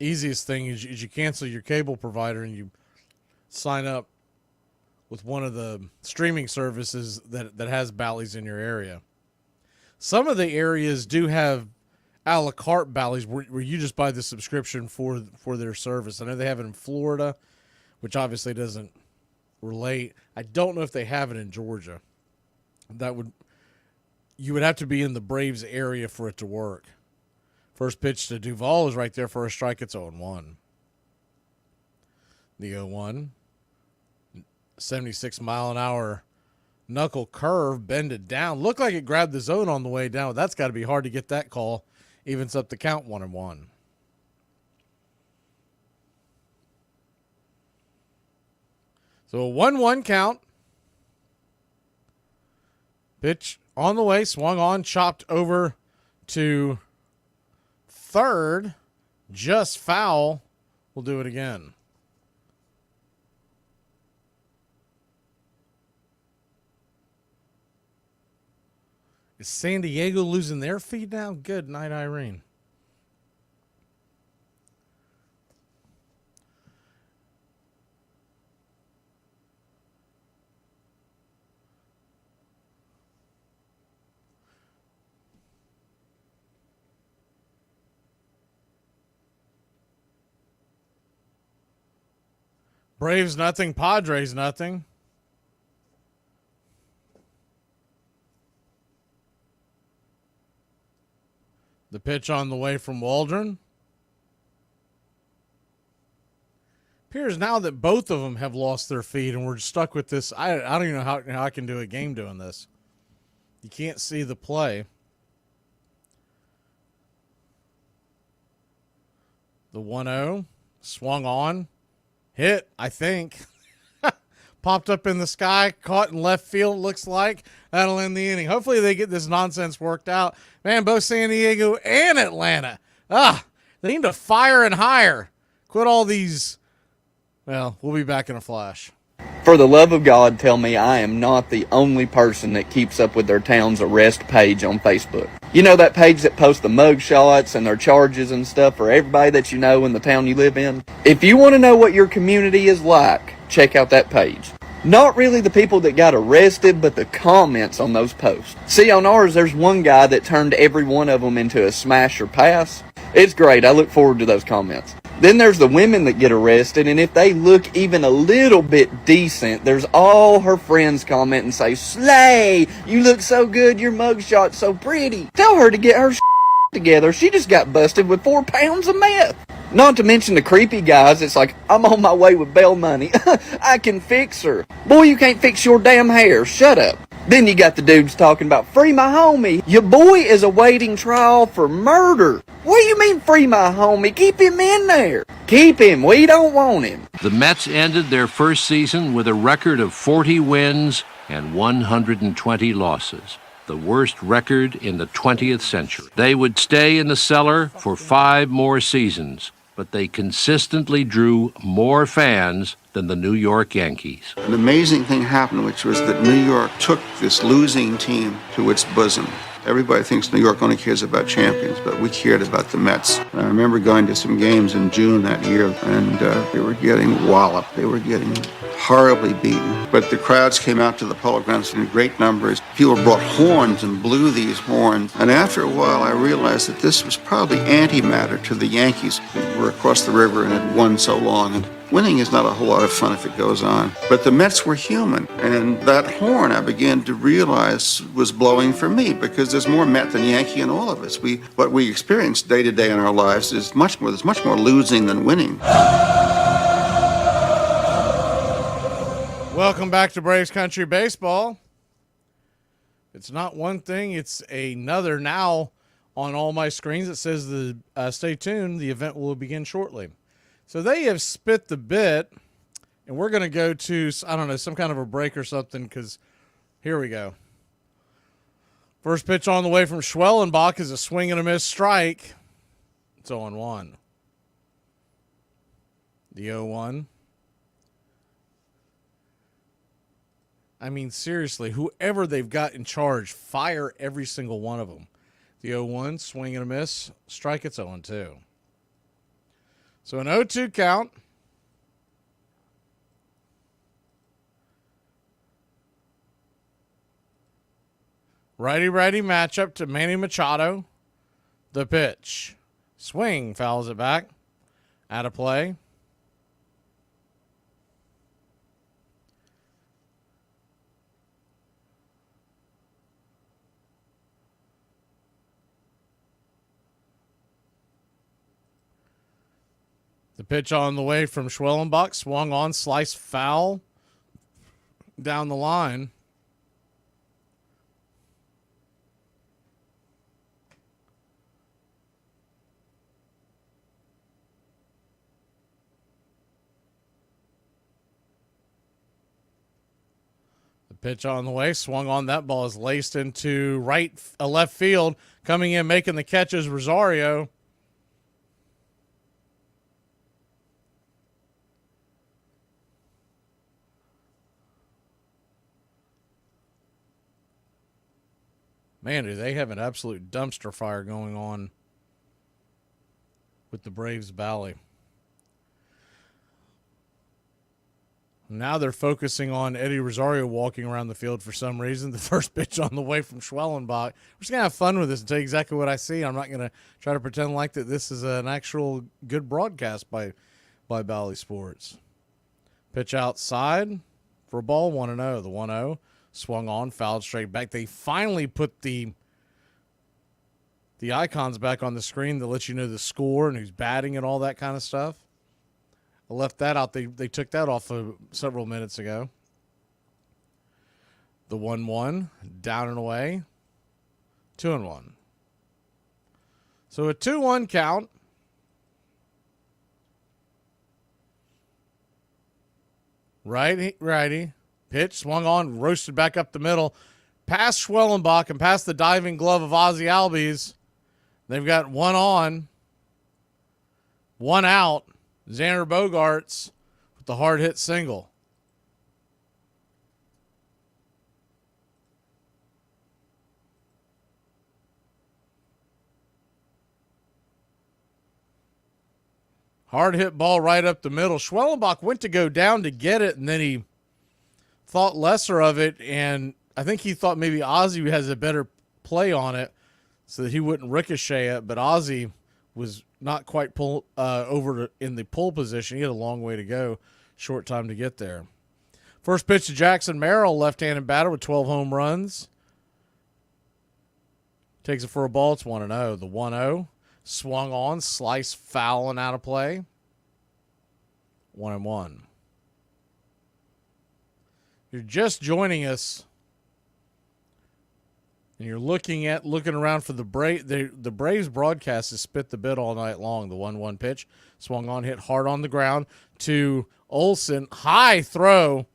easiest thing is you cancel your cable provider and you sign up with one of the streaming services that has Bally's in your area. Some of the areas do have a la carte Bally's where you just buy the subscription for their service. I know they have it in Florida, which obviously doesn't relate. I don't know if they have it in Georgia. You would have to be in the Braves area for it to work. First pitch to Duvall is right there for a strike. It's 0-1. The 0-1. 76 mile an hour knuckle curve, bended down. Looked like it grabbed the zone on the way down. That's got to be hard to get that call. Evens up the count, 1-1. So a 1-1 count. Pitch on the way, swung on, chopped over to third. Just foul. We'll do it again. Is San Diego losing their feed now? Good night, Irene. Braves nothing, Padres nothing. The pitch on the way from Waldron. Appears now that both of them have lost their feed and we're stuck with this. I don't even know how I can do a game doing this. You can't see the play. The 1-0 swung on. Hit, I think. popped up in the sky, caught in left field, looks like. That'll end the inning. Hopefully they get this nonsense worked out. Man, both San Diego and Atlanta. They need to fire and hire. Quit all these. Well, we'll be back in a flash. For the love of God, tell me I am not the only person that keeps up with their town's arrest page on Facebook. You know that page that posts the mug shots and their charges and stuff for everybody that you know in the town you live in? If you want to know what your community is like, check out that page. Not really the people that got arrested, but the comments on those posts. See, on ours, there's one guy that turned every one of them into a smash or pass. It's great. I look forward to those comments. Then there's the women that get arrested, and if they look even a little bit decent, there's all her friends comment and say, "Slay! You look so good, your mugshot's so pretty." Tell her to get her together. She just got busted with 4 pounds of meth. Not to mention the creepy guys. It's like, "I'm on my way with bail money. I can fix her." Boy, you can't fix your damn hair. Shut up. Then you got the dudes talking about, "Free my homie. Your boy is awaiting trial for murder." What do you mean, free my homie? Keep him in there. Keep him. We don't want him. The Mets ended their first season with a record of 40 wins and 120 losses, the worst record in the 20th century. They would stay in the cellar for 5 more seasons, but they consistently drew more fans than the New York Yankees. An amazing thing happened, which was that New York took this losing team to its bosom. Everybody thinks New York only cares about champions, but we cared about the Mets. And I remember going to some games in June that year, and they were getting walloped. They were getting horribly beaten. But the crowds came out to the Polo Grounds in great numbers. People brought horns and blew these horns. And after a while, I realized that this was probably antimatter to the Yankees, who were across the river and had won so long. And winning is not a whole lot of fun if it goes on. But the Mets were human. And that horn, I began to realize, was blowing for me, because there's more Met than Yankee in all of us. What we experience day to day in our lives is there's much more losing than winning. Welcome back to Braves Country Baseball. It's not one thing, it's another. Now on all my screens it says stay tuned, the event will begin shortly. So they have spit the bit, and we're going to go to, I don't know, some kind of a break or something, because here we go. First pitch on the way from Schwellenbach is a swing and a miss strike. It's 0-1. The 0-1. I mean, seriously, whoever they've got in charge, fire every single one of them. The 0-1, swing and a miss, strike, it's 0-2. So an 0-2 count. Righty-righty matchup to Manny Machado. The pitch. Swing, fouls it back. Out of play. The pitch on the way from Schwellenbach, swung on, sliced foul down the line. The pitch on the way, swung on, that ball is laced into left field. Coming in, making the catch is Rosario. Man, do they have an absolute dumpster fire going on with the Braves Valley. Now they're focusing on Eddie Rosario walking around the field for some reason. The first pitch on the way from Schwellenbach. We're just going to have fun with this and tell you exactly what I see. I'm not going to try to pretend like that this is an actual good broadcast by Valley Sports. Pitch outside for a ball, 1-0. The 1-0. Swung on, fouled straight back. They finally put the icons back on the screen that lets you know the score and who's batting and all that kind of stuff. I left that out. They took that off several minutes ago. The 1-1, down and away, 2-1. So a 2-1 count. Righty. Pitch, swung on, roasted back up the middle. Past Schwellenbach and past the diving glove of Ozzie Albies. They've got one on, one out. Xander Bogaerts with the hard hit single. Hard hit ball right up the middle. Schwellenbach went to go down to get it, and then he thought lesser of it, and I think he thought maybe Ozzie has a better play on it so that he wouldn't ricochet it, but Ozzie was not quite over in the pull position. He had a long way to go, short time to get there. First pitch to Jackson Merrill, left-handed batter with 12 home runs. Takes it for a ball. It's 1-0. The 1-0. Swung on, slice, foul, and out of play. 1-1. You're just joining us, and you're looking around for the Braves. The Braves broadcast has spit the bit all night long. The 1-1 pitch, swung on, hit hard on the ground to Olson. High throw.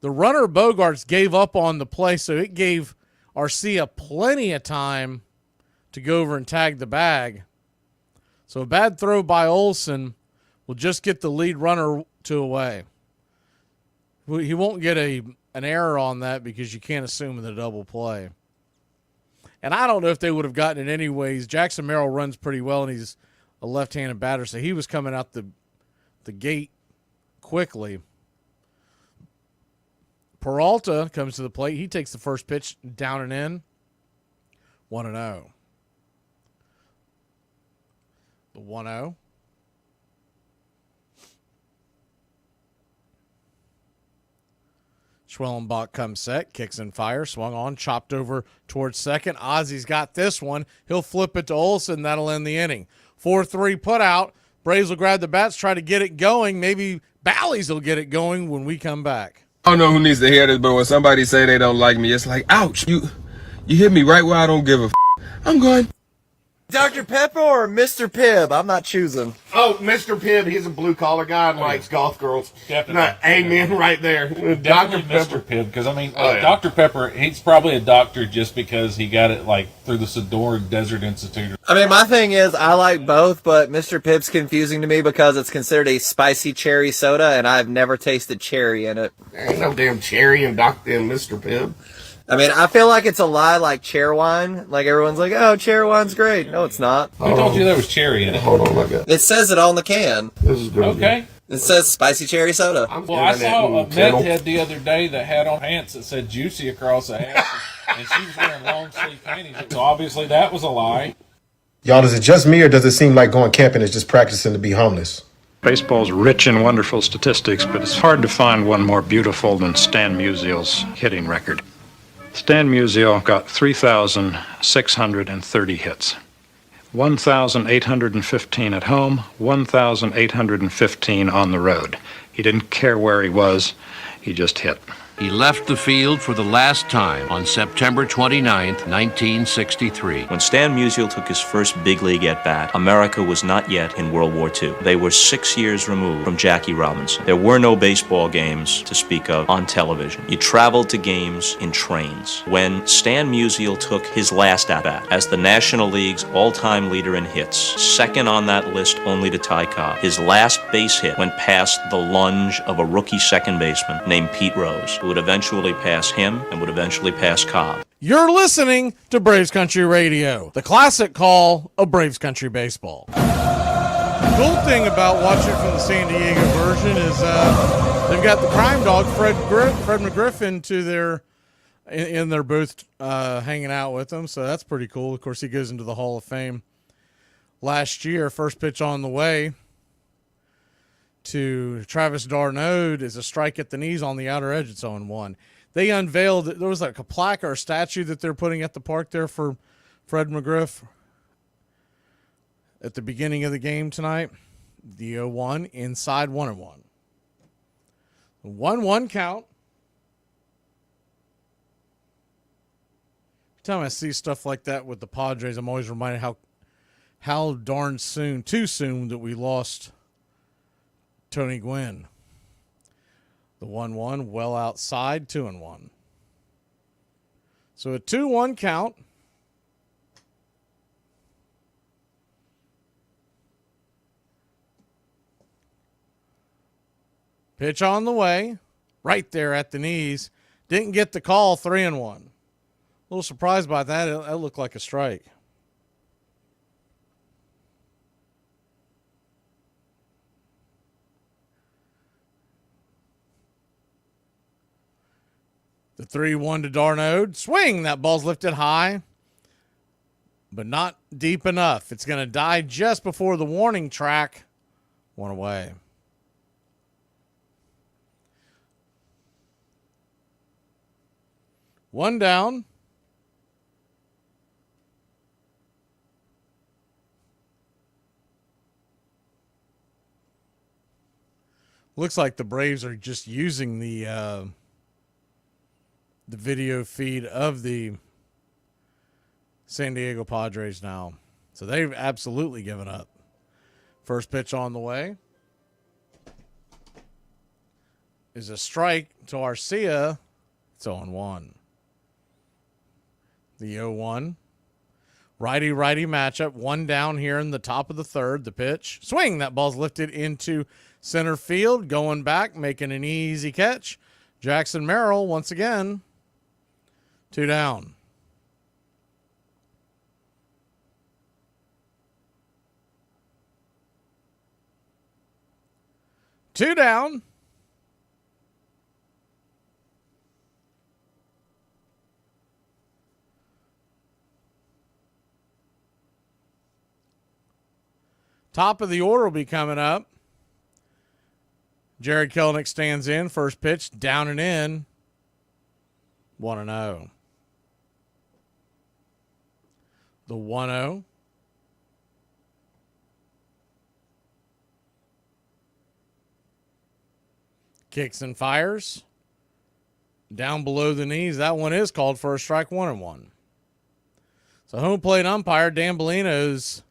The runner Bogaerts gave up on the play, so it gave Arcia plenty of time to go over and tag the bag. So a bad throw by Olson will just get the lead runner 2 away. He won't get an error on that because you can't assume in the double play. And I don't know if they would have gotten it anyways. Jackson Merrill runs pretty well, and he's a left-handed batter, so he was coming out the gate quickly. Peralta comes to the plate. He takes the first pitch down and in. 1-0. The 1-0. Schwellenbach comes set, kicks and fire, swung on, chopped over towards second. Ozzie's got this one. He'll flip it to Olson. That'll end the inning. 4-3 put out. Braves will grab the bats, try to get it going. Maybe Bally's will get it going when we come back. I don't know who needs to hear this, but when somebody say they don't like me, it's like, ouch, you hit me right where I don't give a f. I'm going. Dr. Pepper or Mr. Pibb? I'm not choosing. Oh, Mr. Pibb, he's a blue-collar guy and likes golf girls. Definitely. Amen right there. Definitely Mr. Pibb, because, I mean, Dr. Pepper, he's probably a doctor just because he got it, like, through the Sedora Desert Institute. I mean, my thing is, I like both, but Mr. Pibb's confusing to me because it's considered a spicy cherry soda, and I've never tasted cherry in it. There ain't no damn cherry in Mr. Pibb. I mean, I feel like it's a lie like chair wine. Like, everyone's like, oh, chair wine's great. No, it's not. Who told you there was cherry in it? Hold on, look at it. It says it on the can. This is good. Okay. It says spicy cherry soda. Well, I saw a meth head the other day that had on pants that said juicy across the ass, and she was wearing long sleeve panties. So obviously that was a lie. Y'all, is it just me or does it seem like going camping is just practicing to be homeless? Baseball's rich in wonderful statistics, but it's hard to find one more beautiful than Stan Musial's hitting record. Stan Musial got 3,630 hits. 1,815 at home, 1,815 on the road. He didn't care where he was, he just hit. He left the field for the last time on September 29th, 1963. When Stan Musial took his first big league at-bat, America was not yet in World War II. They were 6 years removed from Jackie Robinson. There were no baseball games to speak of on television. You traveled to games in trains. When Stan Musial took his last at-bat as the National League's all-time leader in hits, second on that list only to Ty Cobb, his last base hit went past the lunge of a rookie second baseman named Pete Rose, who would eventually pass him and would eventually pass Cobb. You're listening to Braves Country Radio, the classic call of Braves Country baseball. The cool thing about watching from the San Diego version is they've got the crime dog, Fred McGriffin, in their booth hanging out with them, so that's pretty cool. Of course, he goes into the Hall of Fame last year. First pitch on the way to Travis d'Arnaud is a strike at the knees on the outer edge. It's 0-1. They unveiled, there was like a plaque or a statue that they're putting at the park there for Fred McGriff at the beginning of the game tonight. The 0-1 inside 1-1. 1-1 count. Every time I see stuff like that with the Padres, I'm always reminded how darn too soon that we lost Tony Gwynn. The 1-1 well outside, 2-1. So a 2-1 count. Pitch on the way, right there at the knees. Didn't get the call, 3-1. A little surprised by that. It looked like a strike. The 3-1 to Darnode. Swing. That ball's lifted high, but not deep enough. It's going to die just before the warning track. One away. One down. Looks like the Braves are just using the video feed of the San Diego Padres now. So they've absolutely given up. First pitch on the way is a strike to Arcia. It's 0-1. The 0-1. Righty-righty matchup. One down here in the top of the third. The pitch. Swing. That ball's lifted into center field. Going back. Making an easy catch. Jackson Merrill once again. 2 down. Two down. Top of the order will be coming up. Jared Kelenic stands in. First pitch, down and in. 1-0. The 1-0. Kicks and fires. Down below the knees. That one is called for a strike, 1-1. So home plate umpire Dan Bellino's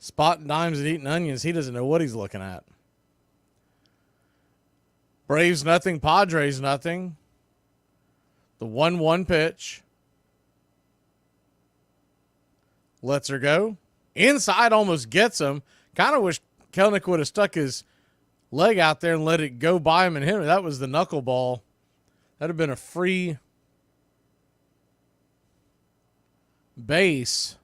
spotting dimes and eating onions. He doesn't know what he's looking at. Braves nothing, Padres nothing. The 1-1 pitch. Lets her go. Inside, almost gets him. Kind of wish Kelenic would have stuck his leg out there and let it go by him and hit him. That was the knuckleball. That would have been a free base.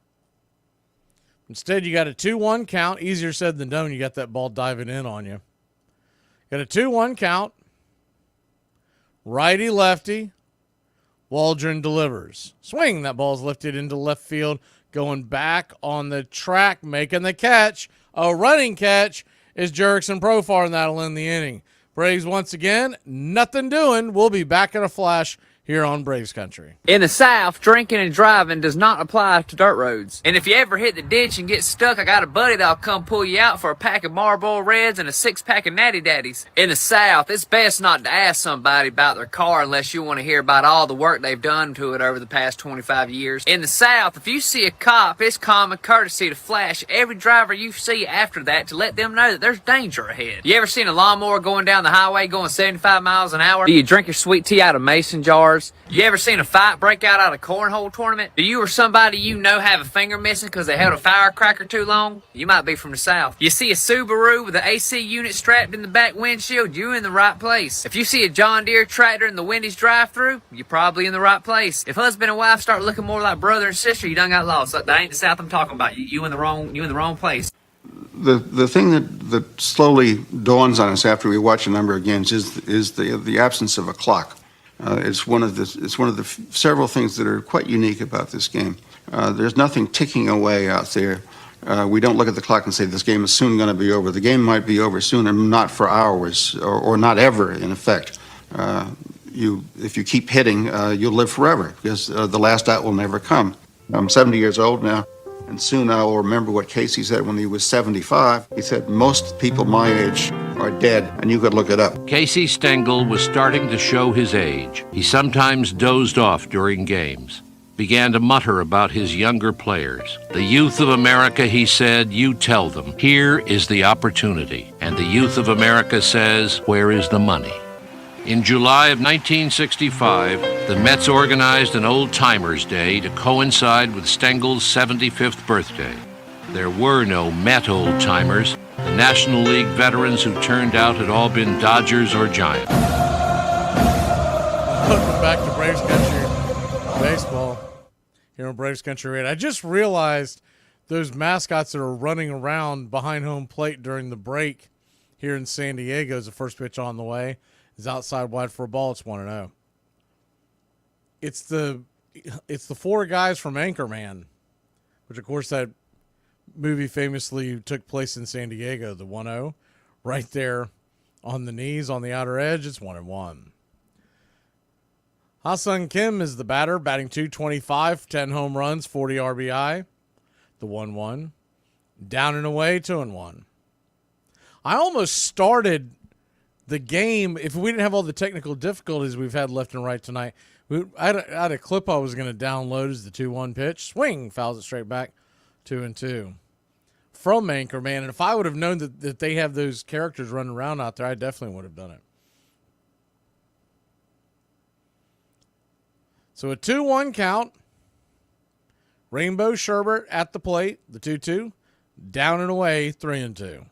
Instead, you got a 2-1 count. Easier said than done. You got that ball diving in on you. Got a 2-1 count. Righty-lefty. Waldron delivers. Swing. That ball's lifted into left field. Going back on the track, making the catch. A running catch is Jerickson Profar, and that'll end the inning. Braves once again, nothing doing. We'll be back in a flash here on Braves Country. In the South, drinking and driving does not apply to dirt roads. And if you ever hit the ditch and get stuck, I got a buddy that'll come pull you out for a pack of Marlboro Reds and a 6-pack of Natty Daddies. In the South, it's best not to ask somebody about their car unless you want to hear about all the work they've done to it over the past 25 years. In the South, if you see a cop, it's common courtesy to flash every driver you see after that to let them know that there's danger ahead. You ever seen a lawnmower going down the highway going 75 miles an hour? Do you drink your sweet tea out of mason jars? You ever seen a fight break out at a cornhole tournament? Do you or somebody you know have a finger missing because they held a firecracker too long? You might be from the South. You see a Subaru with an AC unit strapped in the back windshield, you're in the right place. If you see a John Deere tractor in the Wendy's drive-thru, you're probably in the right place. If husband and wife start looking more like brother and sister, you done got lost. That ain't the South I'm talking about. You in the wrong place. The thing that slowly dawns on us after we watch a number of games is the absence of a clock. It's one of the several things that are quite unique about this game. There's nothing ticking away out there. We don't look at the clock and say this game is soon going to be over. The game might be over soon and not for hours or not ever, in effect. If you keep hitting, you'll live forever because the last out will never come. I'm 70 years old now, and soon I will remember what Casey said when he was 75. He said, most people my age are dead, and you could look it up. Casey Stengel was starting to show his age. He sometimes dozed off during games, began to mutter about his younger players. The youth of America, he said, you tell them. Here is the opportunity. And the youth of America says, where is the money? In July of 1965, the Mets organized an Old Timers Day to coincide with Stengel's 75th birthday. There were no Met Old Timers. The National League veterans who turned out had all been Dodgers or Giants. Welcome back to Braves Country Baseball here on Braves Country Radio. I just realized those mascots that are running around behind home plate during the break here in San Diego as the first pitch on the way is outside wide for a ball. It's 1-0. It's the four guys from Anchorman, which of course that movie famously took place in San Diego. The 1-0 right there on the knees on the outer edge. It's 1-1. Ha-Sung Kim is the batter, batting .225, 10 home runs, 40 RBI. The 1-1. Down and away, 2-1. I almost started the game, if we didn't have all the technical difficulties we've had left and right tonight, I had a clip I was going to download as the 2-1 pitch. Swing, fouls it straight back, 2-2. From Anchorman, and if I would have known that they have those characters running around out there, I definitely would have done it. So a 2-1 count. Rainbow Sherbert at the plate, the 2-2. Down and away, 3-2.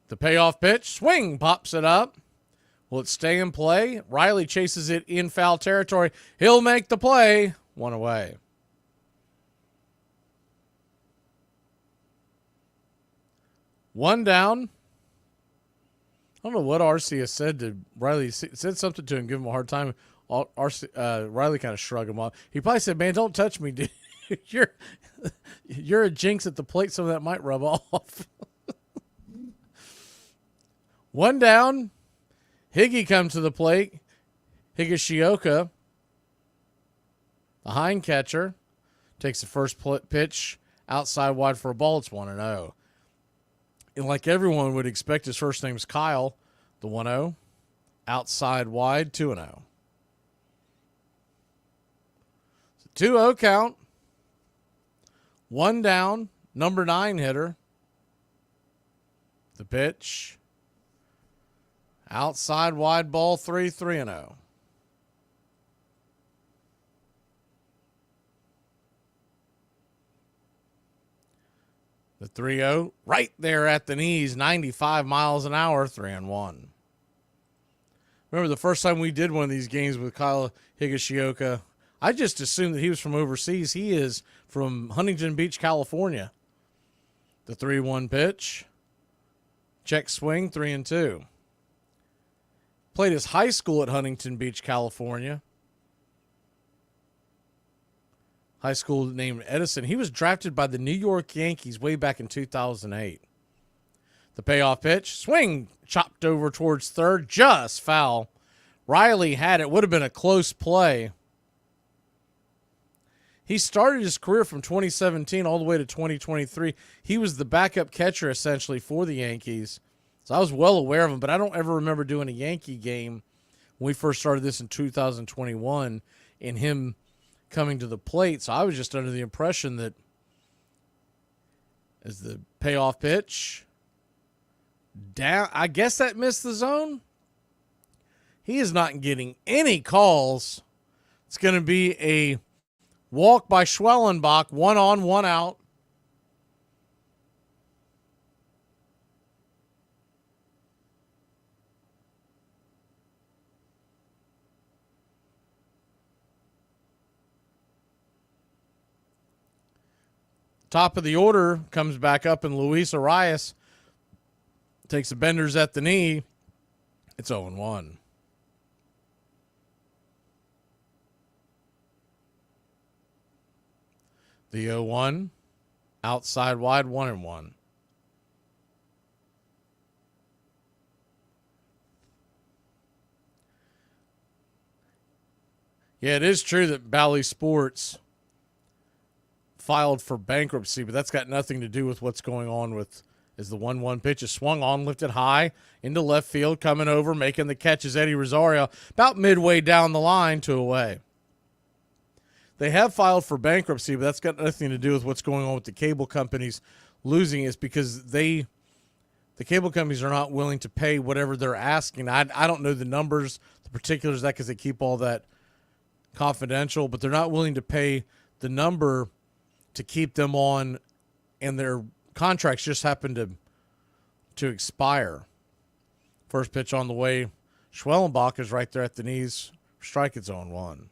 The payoff pitch, swing, pops it up. Will it stay in play? Riley chases it in foul territory. He'll make the play. 1 away. One down. I don't know what Arcia said to Riley. He said something to him, give him a hard time. Riley kind of shrugged him off. He probably said, "Man, don't touch me, dude. You're a jinx at the plate. Some of that might rub off." One down. Higgy comes to the plate. Higashioka, the hind catcher, takes the first pitch outside wide for a ball. It's 1-0. And like everyone would expect, his first name's Kyle. The 1-0. Outside wide, 2-0. 2-0 count. One down. Number 9 hitter. The pitch. Outside wide ball, 3-0. The 3-0 right there at the knees, 95 miles an hour, 3-1. Remember the first time we did one of these games with Kyle Higashioka, I just assumed that he was from overseas. He is from Huntington Beach, California. The 3-1 pitch. Check swing, 3-2. Played his high school at Huntington Beach, California. High school named Edison. He was drafted by the New York Yankees way back in 2008. The payoff pitch. Swing. Chopped over towards third. Just foul. Riley had it. Would have been a close play. He started his career from 2017 all the way to 2023. He was the backup catcher essentially for the Yankees. So I was well aware of him, but I don't ever remember doing a Yankee game when we first started this in 2021 and him coming to the plate. So I was just under the impression that as the payoff pitch down, I guess that missed the zone. He is not getting any calls. It's going to be a walk by Schwellenbach, 1 on, 1 out. Top of the order comes back up, and Luis Arias takes the benders at the knee. It's 0-1. The 0-1, outside wide, 1-1. Yeah, it is true that Bally Sports filed for bankruptcy, but that's got nothing to do with what's going on with as the 1-1 pitch is swung on, lifted high into left field, coming over, making the catch is Eddie Rosario, about midway down the line, 2 away. They have filed for bankruptcy, but that's got nothing to do with what's going on with the cable companies losing. It's because the cable companies are not willing to pay whatever they're asking. I don't know the numbers, the particulars of that, because they keep all that confidential, but they're not willing to pay the number to keep them on, and their contracts just happen to expire. First pitch on the way. Schwellenbach is right there at the knees. Strike, it's 0-1.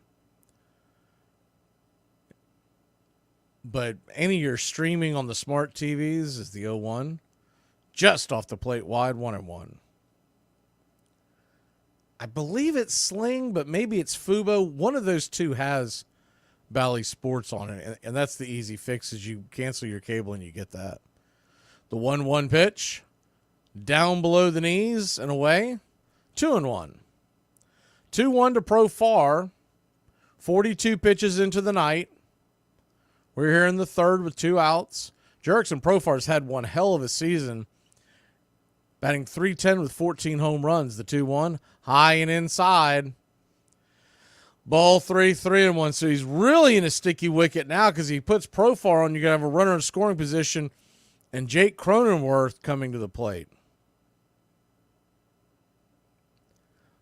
But any of your streaming on the smart TVs is the 0-1. Just off the plate wide, 1-1. I believe it's Sling, but maybe it's Fubo. One of those two has Bally Sports on it, and that's the easy fix, is you cancel your cable and you get that. The 1-1 pitch, down below the knees and away, 2-1. 2-1 to Profar, 42 pitches into the night. We're here in the third with 2 outs. Jurickson Profar's had one hell of a season, batting .310 with 14 home runs. The 2-1, high and inside. Ball 3-1. So he's really in a sticky wicket now because he puts Profar on. You're going to have a runner in scoring position, and Jake Cronenworth coming to the plate.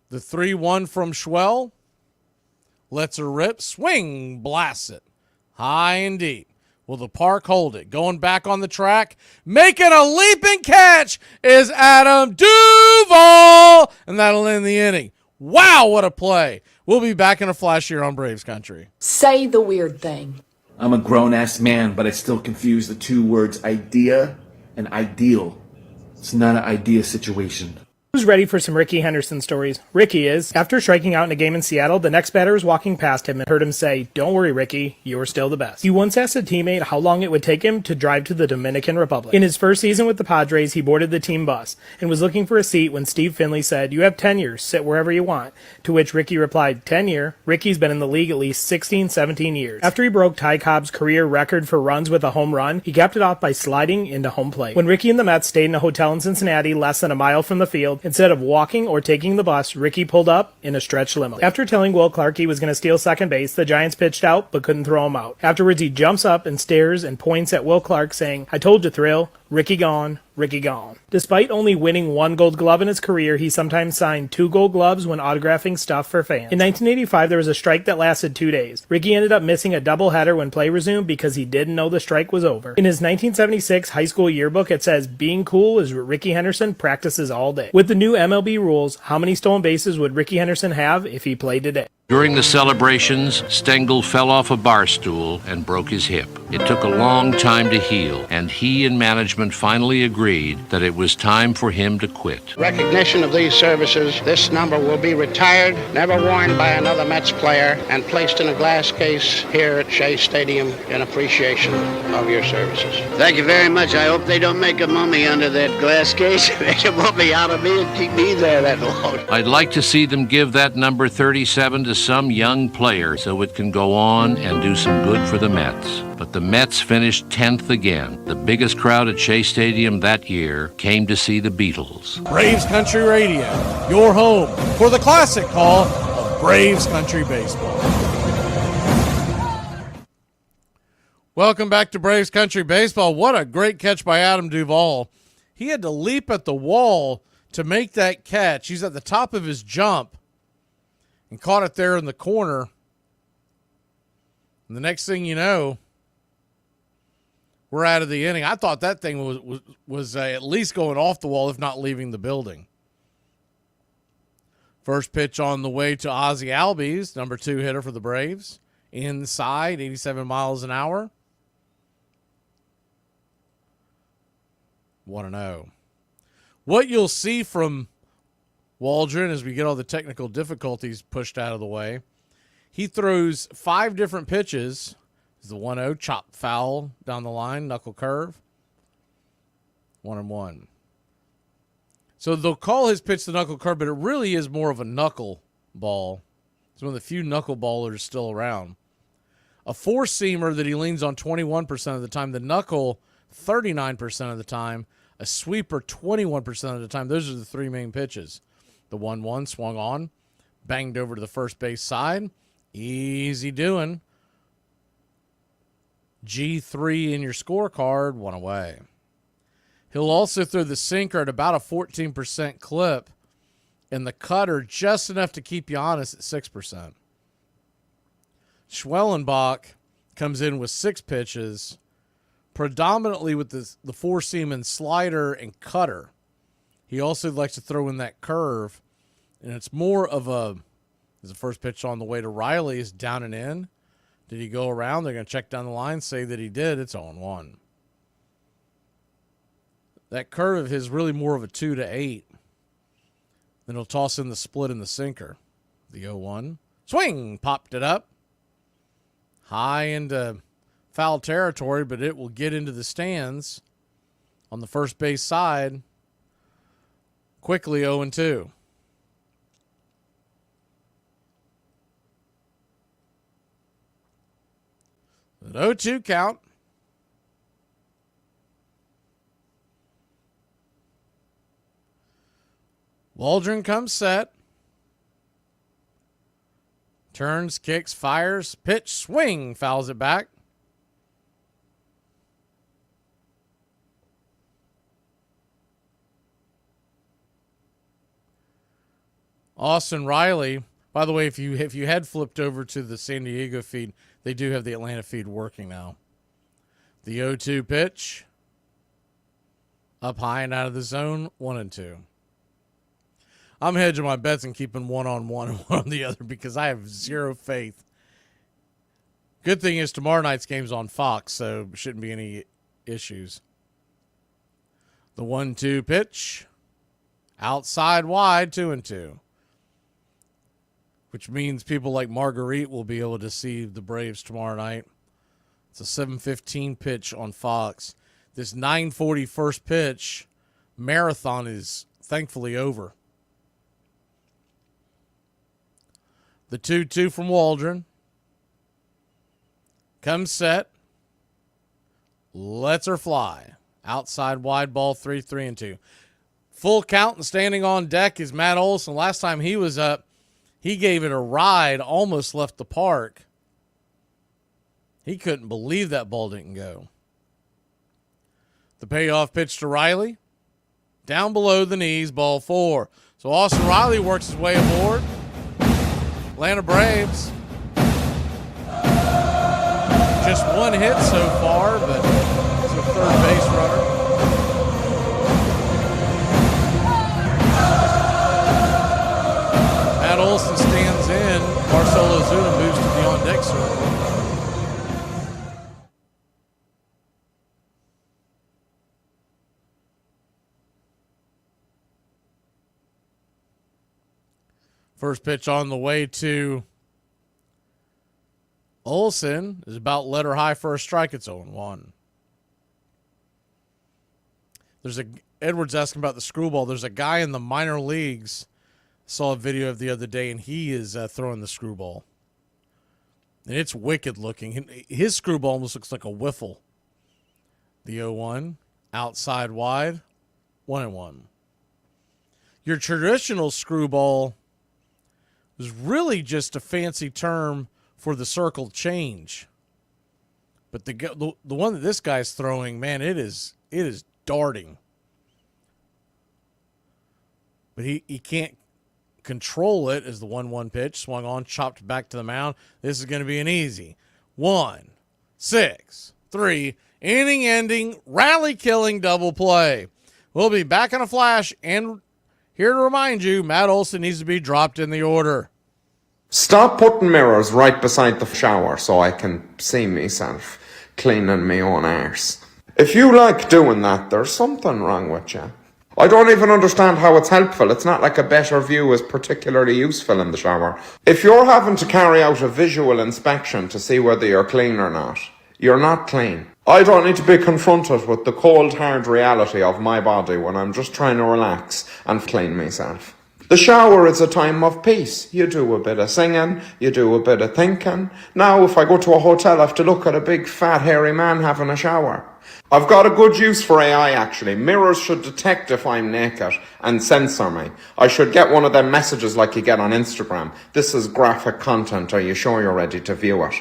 The 3-1 from Schwell. Lets her rip. Swing. Blasts it. High and deep. Will the park hold it? Going back on the track. Making a leaping catch is Adam Duvall. And that'll end the inning. Wow, what a play. We'll be back in a flash here on Braves Country. Say the weird thing. I'm a grown-ass man, but I still confuse the two words idea and ideal. It's not an idea situation. Who's ready for some Ricky Henderson stories? Ricky is. After striking out in a game in Seattle, the next batter was walking past him and heard him say, "Don't worry, Ricky, you're still the best." He once asked a teammate how long it would take him to drive to the Dominican Republic. In his first season with the Padres, he boarded the team bus and was looking for a seat when Steve Finley said, "You have 10 years, sit wherever you want." To which Ricky replied, 10 year? Ricky's been in the league at least 16, 17 years. After he broke Ty Cobb's career record for runs with a home run, he capped it off by sliding into home plate. When Ricky and the Mets stayed in a hotel in Cincinnati less than a mile from the field, instead of walking or taking the bus, Ricky pulled up in a stretch limo. After telling Will Clark he was going to steal second base, the Giants pitched out but couldn't throw him out. Afterwards, he jumps up and stares and points at Will Clark saying, "I told you, Thrill, Ricky gone, Ricky gone." Despite only winning 1 gold glove in his career, he sometimes signed 2 gold gloves when autographing stuff for fans. In 1985, there was a strike that lasted 2 days. Ricky ended up missing a doubleheader when play resumed because he didn't know the strike was over. In his 1976 high school yearbook, it says, "Being cool is what Ricky Henderson practices all day." With the new MLB rules, how many stolen bases would Ricky Henderson have if he played today? During the celebrations, Stengel fell off a bar stool and broke his hip. It took a long time to heal, and he and management finally agreed that it was time for him to quit. Recognition of these services, this number will be retired, never worn by another Mets player, and placed in a glass case here at Shea Stadium in appreciation of your services. Thank you very much. I hope they don't make a mummy under that glass case. Make a mummy out of me and keep me there that long. I'd like to see them give that number 37 to some young player so it can go on and do some good for the Mets. But the Mets finished 10th again. The biggest crowd at Shea Stadium that year came to see the Beatles. Braves Country Radio, your home for the classic call of Braves Country Baseball. Welcome back to Braves Country Baseball. What a great catch by Adam Duvall. He had to leap at the wall to make that catch. He's at the top of his jump and caught it there in the corner. And the next thing you know, we're out of the inning. I thought that thing was at least going off the wall, if not leaving the building. First pitch on the way to Ozzie Albies, number 2 hitter for the Braves. Inside, 87 miles an hour. 1-0. What you'll see from Waldron, as we get all the technical difficulties pushed out of the way, he throws 5 different pitches. The 1-0, chop foul down the line, knuckle curve. 1-1. So they'll call his pitch the knuckle curve, but it really is more of a knuckle ball. It's one of the few knuckle ballers still around. A 4-seamer that he leans on 21% of the time. The knuckle, 39% of the time. A sweeper, 21% of the time. Those are the 3 main pitches. The 1-1 swung on, banged over to the first base side. Easy doing. G3 in your scorecard, 1 away. He'll also throw the sinker at about a 14% clip and the cutter just enough to keep you honest at 6%. Schwellenbach comes in with 6 pitches, predominantly with the four-seam and slider and cutter. He also likes to throw in that curve, and it's more of a, as the first pitch on the way to Riley is down and in. Did he go around? They're going to check down the line, say that he did. It's 0-1. That curve of his really more of a 2 to 8. Then he'll toss in the split and the sinker. The 0-1. Swing! Popped it up. High into foul territory, but it will get into the stands on the first base side. Quickly 0-2. An 0-2 count. Waldron comes set. Turns, kicks, fires, pitch, swing, fouls it back. Austin Riley, by the way, if you had flipped over to the San Diego feed, they do have the Atlanta feed working now. The 0-2 pitch. Up high and out of the zone, 1-2. I'm hedging my bets and keeping one on one and one on the other because I have zero faith. Good thing is tomorrow night's game's on Fox, so shouldn't be any issues. The 1-2 pitch. Outside wide, 2-2. Which means people like Marguerite will be able to see the Braves tomorrow night. It's a 7:15 pitch on Fox. This 9:40 first pitch marathon is thankfully over. The 2-2 from Waldron. Comes set. Lets her fly. Outside wide ball, 3-2. Full count and standing on deck is Matt Olson. Last time he was up, he gave it a ride, almost left the park. He couldn't believe that ball didn't go. The payoff pitch to Riley. Down below the knees, ball 4. So Austin Riley works his way aboard. Atlanta Braves. Just one hit so far, but it's a third base runner. Matt Olson stands in. Marcelo Zuna moves to the on-deck circle. First pitch on the way to Olson is about letter high for a strike. It's 0-1. Edwards asking about the screwball. There's a guy in the minor leagues. Saw a video of the other day, and he is throwing the screwball. And it's wicked looking. His screwball almost looks like a wiffle. The 0-1. Outside wide. 1-1. Your traditional screwball is really just a fancy term for the circle change. But the one that this guy's throwing, man, it is darting. But he can't control it as the 1-1 pitch. Swung on, chopped back to the mound. This is going to be an easy 1-6-3 inning-ending, rally-killing double play. We'll be back in a flash, and here to remind you, Matt Olson needs to be dropped in the order. Stop putting mirrors right beside the shower so I can see myself cleaning my own arse. If you like doing that, there's something wrong with you. I don't even understand how it's helpful. It's not like a better view is particularly useful in the shower. If you're having to carry out a visual inspection to see whether you're clean or not, you're not clean. I don't need to be confronted with the cold, hard reality of my body when I'm just trying to relax and clean myself. The shower is a time of peace. You do a bit of singing, you do a bit of thinking. Now, if I go to a hotel, I have to look at a big, fat, hairy man having a shower. I've got a good use for AI, actually. Mirrors should detect if I'm naked and censor me. I should get one of them messages like you get on Instagram. This is graphic content. Are you sure you're ready to view it?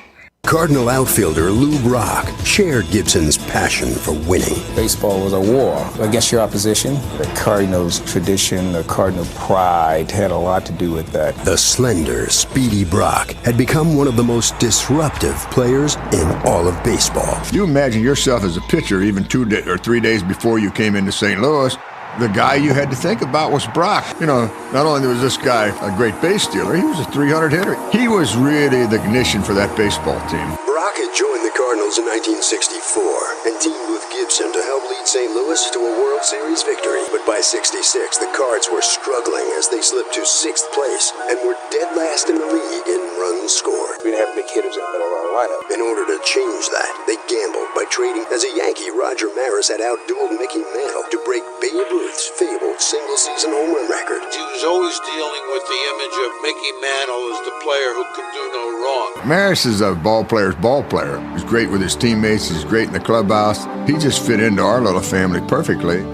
Cardinal outfielder Lou Brock shared Gibson's passion for winning. Baseball was a war against your opposition. The Cardinals' tradition, the Cardinal pride had a lot to do with that. The slender, speedy Brock had become one of the most disruptive players in all of baseball. You imagine yourself as a pitcher even 2 or 3 days before you came into St. Louis. The guy you had to think about was Brock. You know, not only was this guy a great base stealer, he was a 300 hitter. He was really the ignition for that baseball team. Brock had joined the Cardinals in 1964 and teamed with Gibson to help lead St. Louis to a World Series victory. But by '66, the Cards were struggling as they slipped to 6th place and were dead last in the league in runs scored. We didn't have big hitters in the middle of our lineup. In order to change that, they gambled by trading as a Yankee. Roger Maris had outdueled Mickey Mantle to break Babe Ruth's fabled single-season home run record. He was always dealing with the image of Mickey Mantle as the player who could do no wrong. Maris is a ball player's ball player. He's great with his teammates. He's great in the clubhouse. He just fit into our little family perfectly.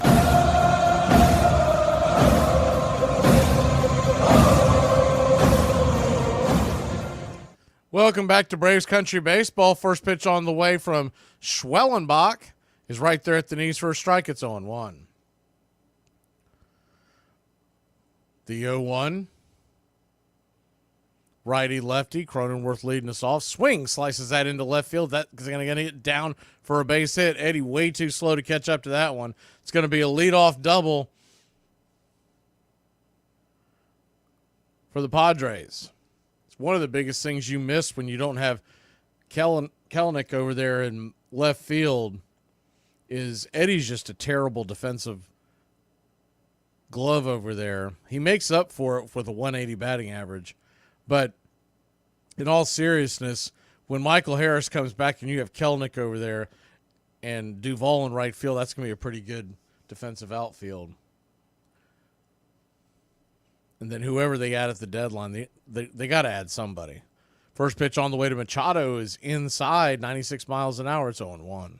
Welcome back to Braves Country Baseball. First pitch on the way from Schwellenbach is right there at the knees for a strike. It's 0-1. The 0-1. Righty-lefty. Cronenworth leading us off. Swing slices that into left field. That's going to get down for a base hit. Eddie way too slow to catch up to that one. It's going to be a leadoff double for the Padres. It's one of the biggest things you miss when you don't have Kelenic over there in left field is Eddie's just a terrible defensive glove over there. He makes up for it with a 180 batting average. But in all seriousness, when Michael Harris comes back and you have Kelenic over there and Duvall in right field, that's going to be a pretty good defensive outfield. And then whoever they add at the deadline, they got to add somebody. First pitch on the way to Machado is inside, 96 miles an hour. It's 0-1.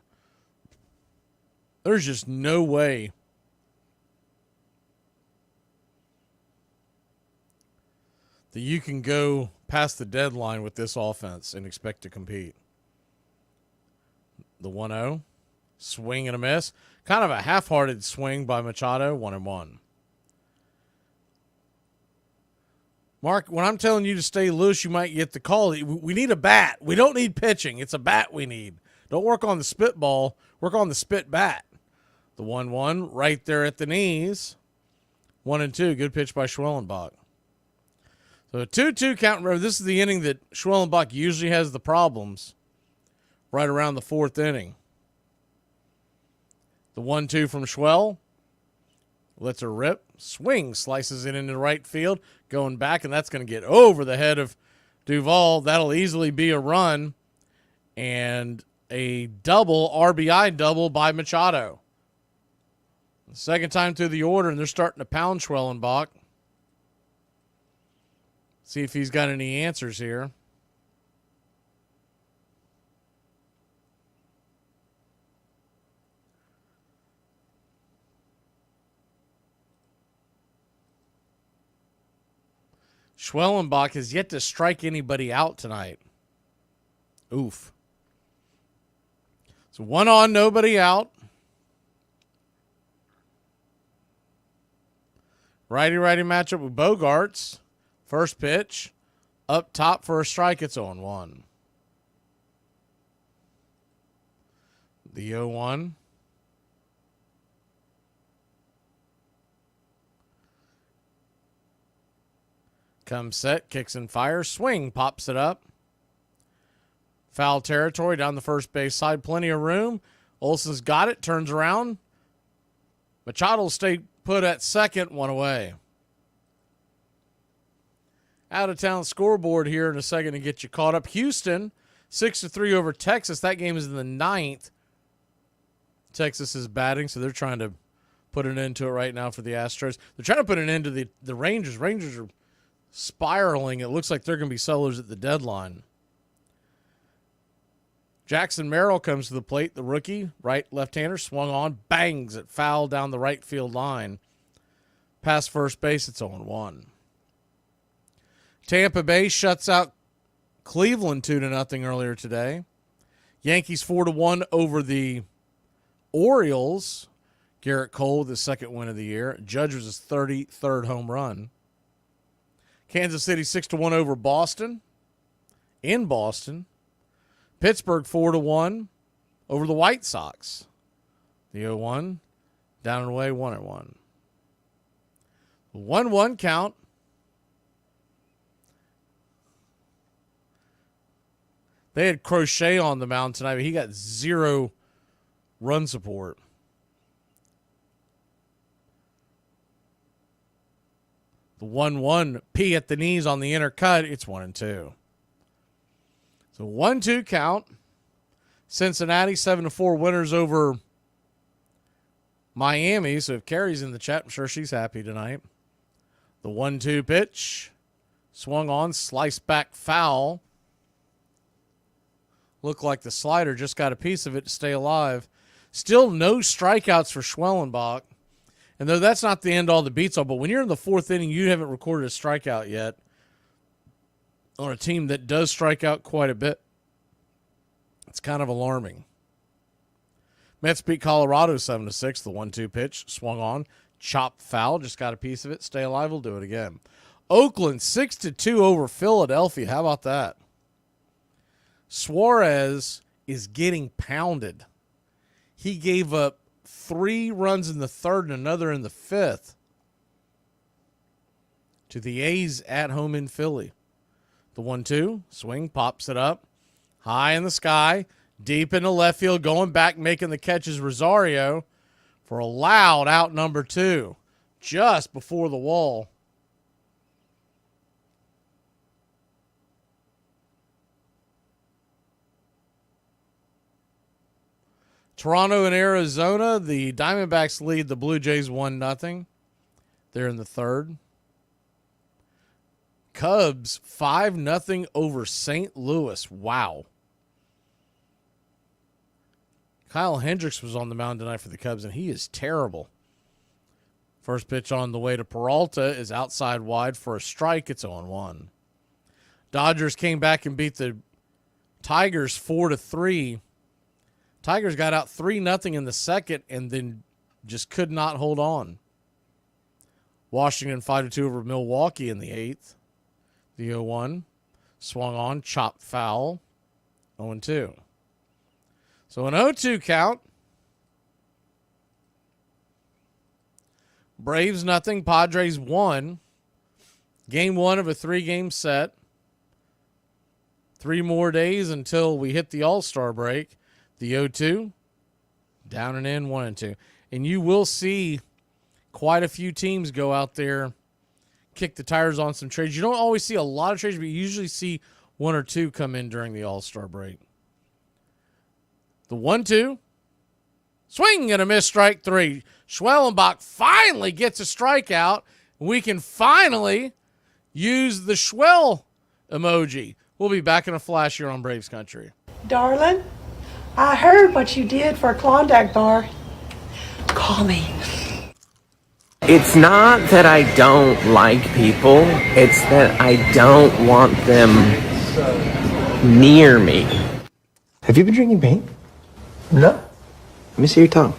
There's just no way that you can go past the deadline with this offense and expect to compete. The 1-0, swing and a miss. Kind of a half-hearted swing by Machado, 1-1. Mark, when I'm telling you to stay loose, you might get the call. We need a bat. We don't need pitching. It's a bat we need. Don't work on the spitball. Work on the spit bat. The 1-1 right there at the knees. 1-2. Good pitch by Schwellenbach. So a 2-2 count. Remember, this is the inning that Schwellenbach usually has the problems. Right around the 4th inning. The 1-2 from Schwell. Lets her rip. Swing. Slices it into right field. Going back, and that's going to get over the head of Duvall. That'll easily be a run. And a double, RBI double by Machado. The second time through the order, and they're starting to pound Schwellenbach. See if he's got any answers here. Schwellenbach has yet to strike anybody out tonight. Oof. So 1 on, nobody out. Righty-righty matchup with Bogarts. First pitch. Up top for a strike. It's 0-1. The 0-1. Comes set, kicks and fires, swing, pops it up. Foul territory down the first base side, plenty of room. Olson's got it, turns around. Machado will stay put at second, 1 away. Out of town scoreboard here in a second to get you caught up. Houston, 6-3 over Texas. That game is in the 9th. Texas is batting, so they're trying to put an end to it right now for the Astros. They're trying to put an end to the Rangers. Rangers are spiraling. It looks like they're going to be sellers at the deadline. Jackson Merrill comes to the plate, the rookie, left-hander, swung on, bangs it, foul down the right field line. Past first base, it's 0-1. Tampa Bay shuts out Cleveland 2-0 earlier today. Yankees 4-1 over the Orioles. Garrett Cole, the second win of the year. Judge was his 33rd home run. Kansas City 6-1 over Boston. In Boston. Pittsburgh 4-1 over the White Sox. The 0-1 down and away 1-1. 1-1 count. They had Crochet on the mound tonight, but he got 0 run support. The 1-1 P at the knees on the inner cut. It's 1-2. So 1-2 count. Cincinnati 7-4 winners over Miami. So if Carrie's in the chat, I'm sure she's happy tonight. The 1-2 pitch. Swung on, sliced back foul. Looked like the slider just got a piece of it to stay alive. Still no strikeouts for Schwellenbach. And though that's not the end all the beats all, but when you're in the 4th inning, you haven't recorded a strikeout yet on a team that does strike out quite a bit. It's kind of alarming. Mets beat Colorado 7-6. The 1-2 pitch swung on, chopped foul, just got a piece of it. Stay alive, we'll do it again. Oakland 6-2 over Philadelphia. How about that? Suarez is getting pounded. He gave up 3 runs in the 3rd and another in the 5th to the A's at home in Philly. The 1-2 swing, pops it up high in the sky, deep into left field, going back, making the catch is Rosario for a loud out number 2 just before the wall. Toronto and Arizona, the Diamondbacks lead the Blue Jays 1-0. They're in the 3rd. Cubs 5-0 over St. Louis. Wow. Kyle Hendricks was on the mound tonight for the Cubs, and he is terrible. First pitch on the way to Peralta is outside wide for a strike. It's 0-1. Dodgers came back and beat the Tigers 4-3. Tigers got out 3-0 in the 2nd and then just could not hold on. Washington 5-2 over Milwaukee in the 8th. The 0-1 swung on, chopped foul, 0-2. So an 0-2 count. Braves 0, Padres 1. Game 1 of a 3-game set. 3 more days until we hit the All-Star break. The 0-2, down and in, 1-2. And you will see quite a few teams go out there, kick the tires on some trades. You don't always see a lot of trades, but you usually see 1 or 2 come in during the All-Star break. The 1-2, swing and a miss, strike 3. Schwellenbach finally gets a strikeout. We can finally use the Schwell emoji. We'll be back in a flash here on Braves Country. Darling, I heard what you did for a Klondike bar. Call me. It's not that I don't like people. It's that I don't want them near me. Have you been drinking paint? No. Let me see your tongue.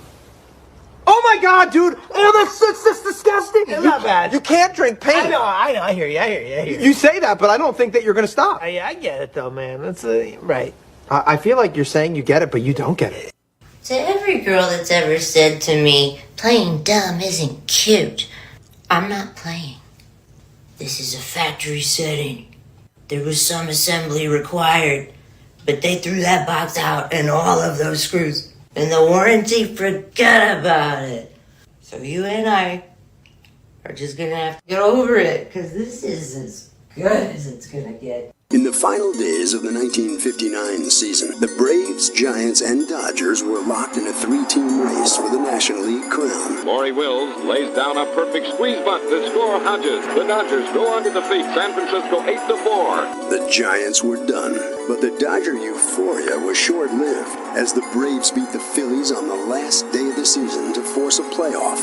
Oh my God, dude! Oh, that's disgusting. It's not bad. You can't drink paint. I know. I hear you. You say that, but I don't think that you're gonna stop. I get it though, man. That's right. I feel like you're saying you get it, but you don't get it. To every girl that's ever said to me, playing dumb isn't cute, I'm not playing. This is a factory setting. There was some assembly required, but they threw that box out and all of those screws. And the warranty forgot about it. So you and I are just gonna have to get over it, because this is as good as it's gonna get. In the final days of the 1959 season, the Braves, Giants, and Dodgers were locked in a 3-team race for the National League crown. Maury Wills lays down a perfect squeeze bunt to score Hodges. The Dodgers go on to defeat San Francisco 8-4. The Giants were done, but the Dodger euphoria was short-lived as the Braves beat the Phillies on the last day of the season to force a playoff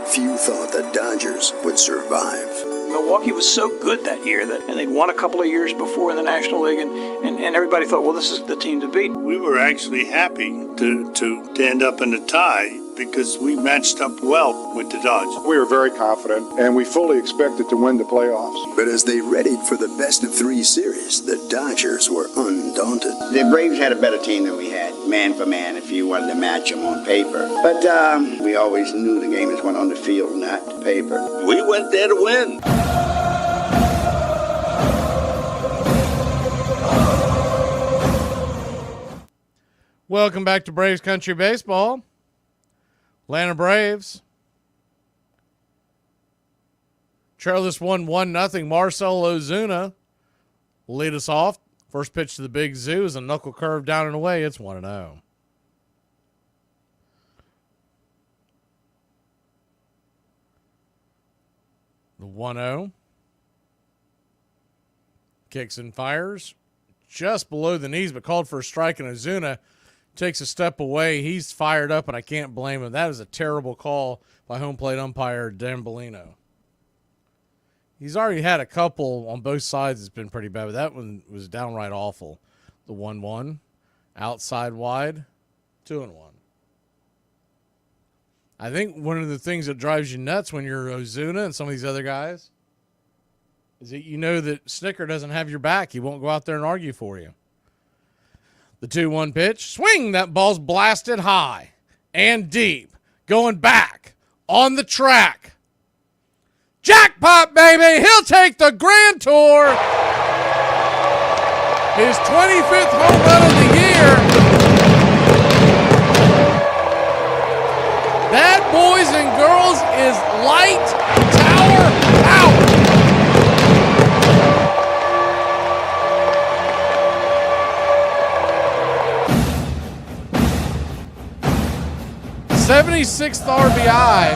few thought the Dodgers would survive. Milwaukee was so good that year and they'd won a couple of years before in the National League, and everybody thought, well, this is the team to beat. We were actually happy to end up in a tie because we matched up well with the Dodgers. We were very confident, and we fully expected to win the playoffs. But as they readied for the best-of-3 series, the Dodgers were undaunted. The Braves had a better team than we had, man for man, if you wanted to match them on paper. But we always knew the game was won on the field, not the paper. We went there to win. Welcome back to Braves Country Baseball. Atlanta Braves trail this 1-0. Marcell Ozuna will lead us off. First pitch to the Big Zoo is a knuckle curve down and away. It's 1-0. The 1-0. Kicks and fires. Just below the knees, but called for a strike, and Ozuna takes a step away. He's fired up, and I can't blame him. That is a terrible call by home plate umpire Dan Bellino. He's already had a couple on both sides. It's been pretty bad, but that one was downright awful. The 1-1, outside wide, 2-1. I think one of the things that drives you nuts when you're Ozuna and some of these other guys is that you know that Snicker doesn't have your back. He won't go out there and argue for you. The 2-1 pitch. Swing. That ball's blasted high and deep. Going back on the track. Jackpot, baby. He'll take the Grand Tour. His 25th home run of the year. That, boys and girls, is light tower out. 76th RBI,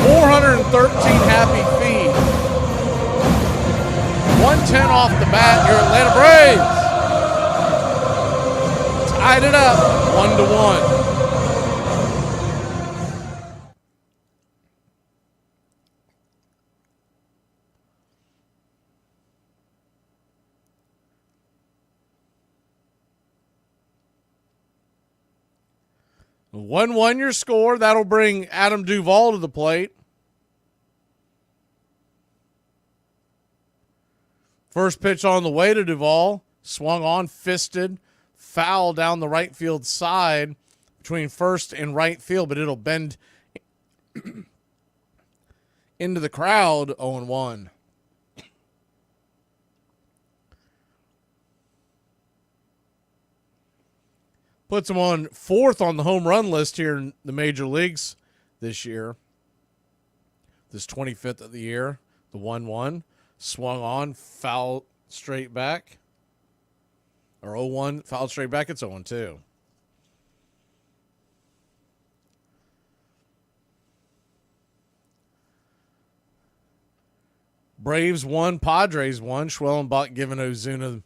413 happy feet, 110 off the bat. Your Atlanta Braves tied it up 1-1. The 1-1 your score. That'll bring Adam Duvall to the plate. First pitch on the way to Duvall. Swung on, fisted, foul down the right field side between first and right field, but it'll bend into the crowd. 0-1. Puts him on fourth on the home run list here in the major leagues this year. This 25th of the year. The 1-1. Swung on, foul straight back. Or 0-1, foul straight back. It's 0-2. Braves won, Padres won. Schwellenbach giving Ozuna a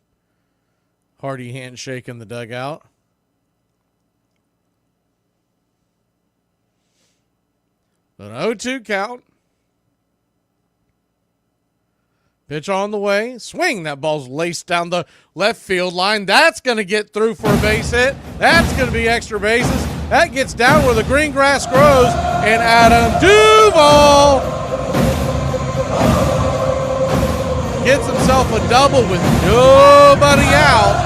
hearty handshake in the dugout. An 0-2 count. Pitch on the way. Swing. That ball's laced down the left field line. That's going to get through for a base hit. That's going to be extra bases. That gets down where the green grass grows. And Adam Duvall gets himself a double with nobody out.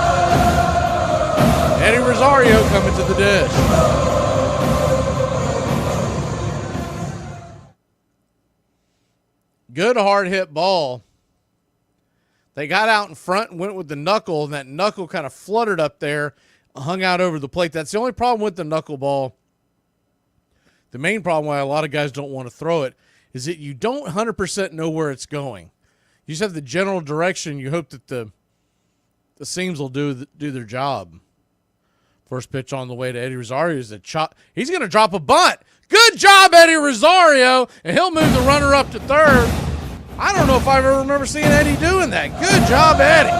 Eddie Rosario coming to the dish. Good hard hit ball. They got out in front and went with the knuckle, and that knuckle kind of fluttered up there, hung out over the plate. That's the only problem with the knuckleball. The main problem why a lot of guys don't want to throw it is that you don't 100% know where it's going. You just have the general direction. You hope that the seams will do their job. First pitch on the way to Eddie Rosario is a chop. He's going to drop a bunt. Good job, Eddie Rosario, and he'll move the runner up to third. I don't know if I've ever remember seeing Eddie doing that. Good job, Eddie.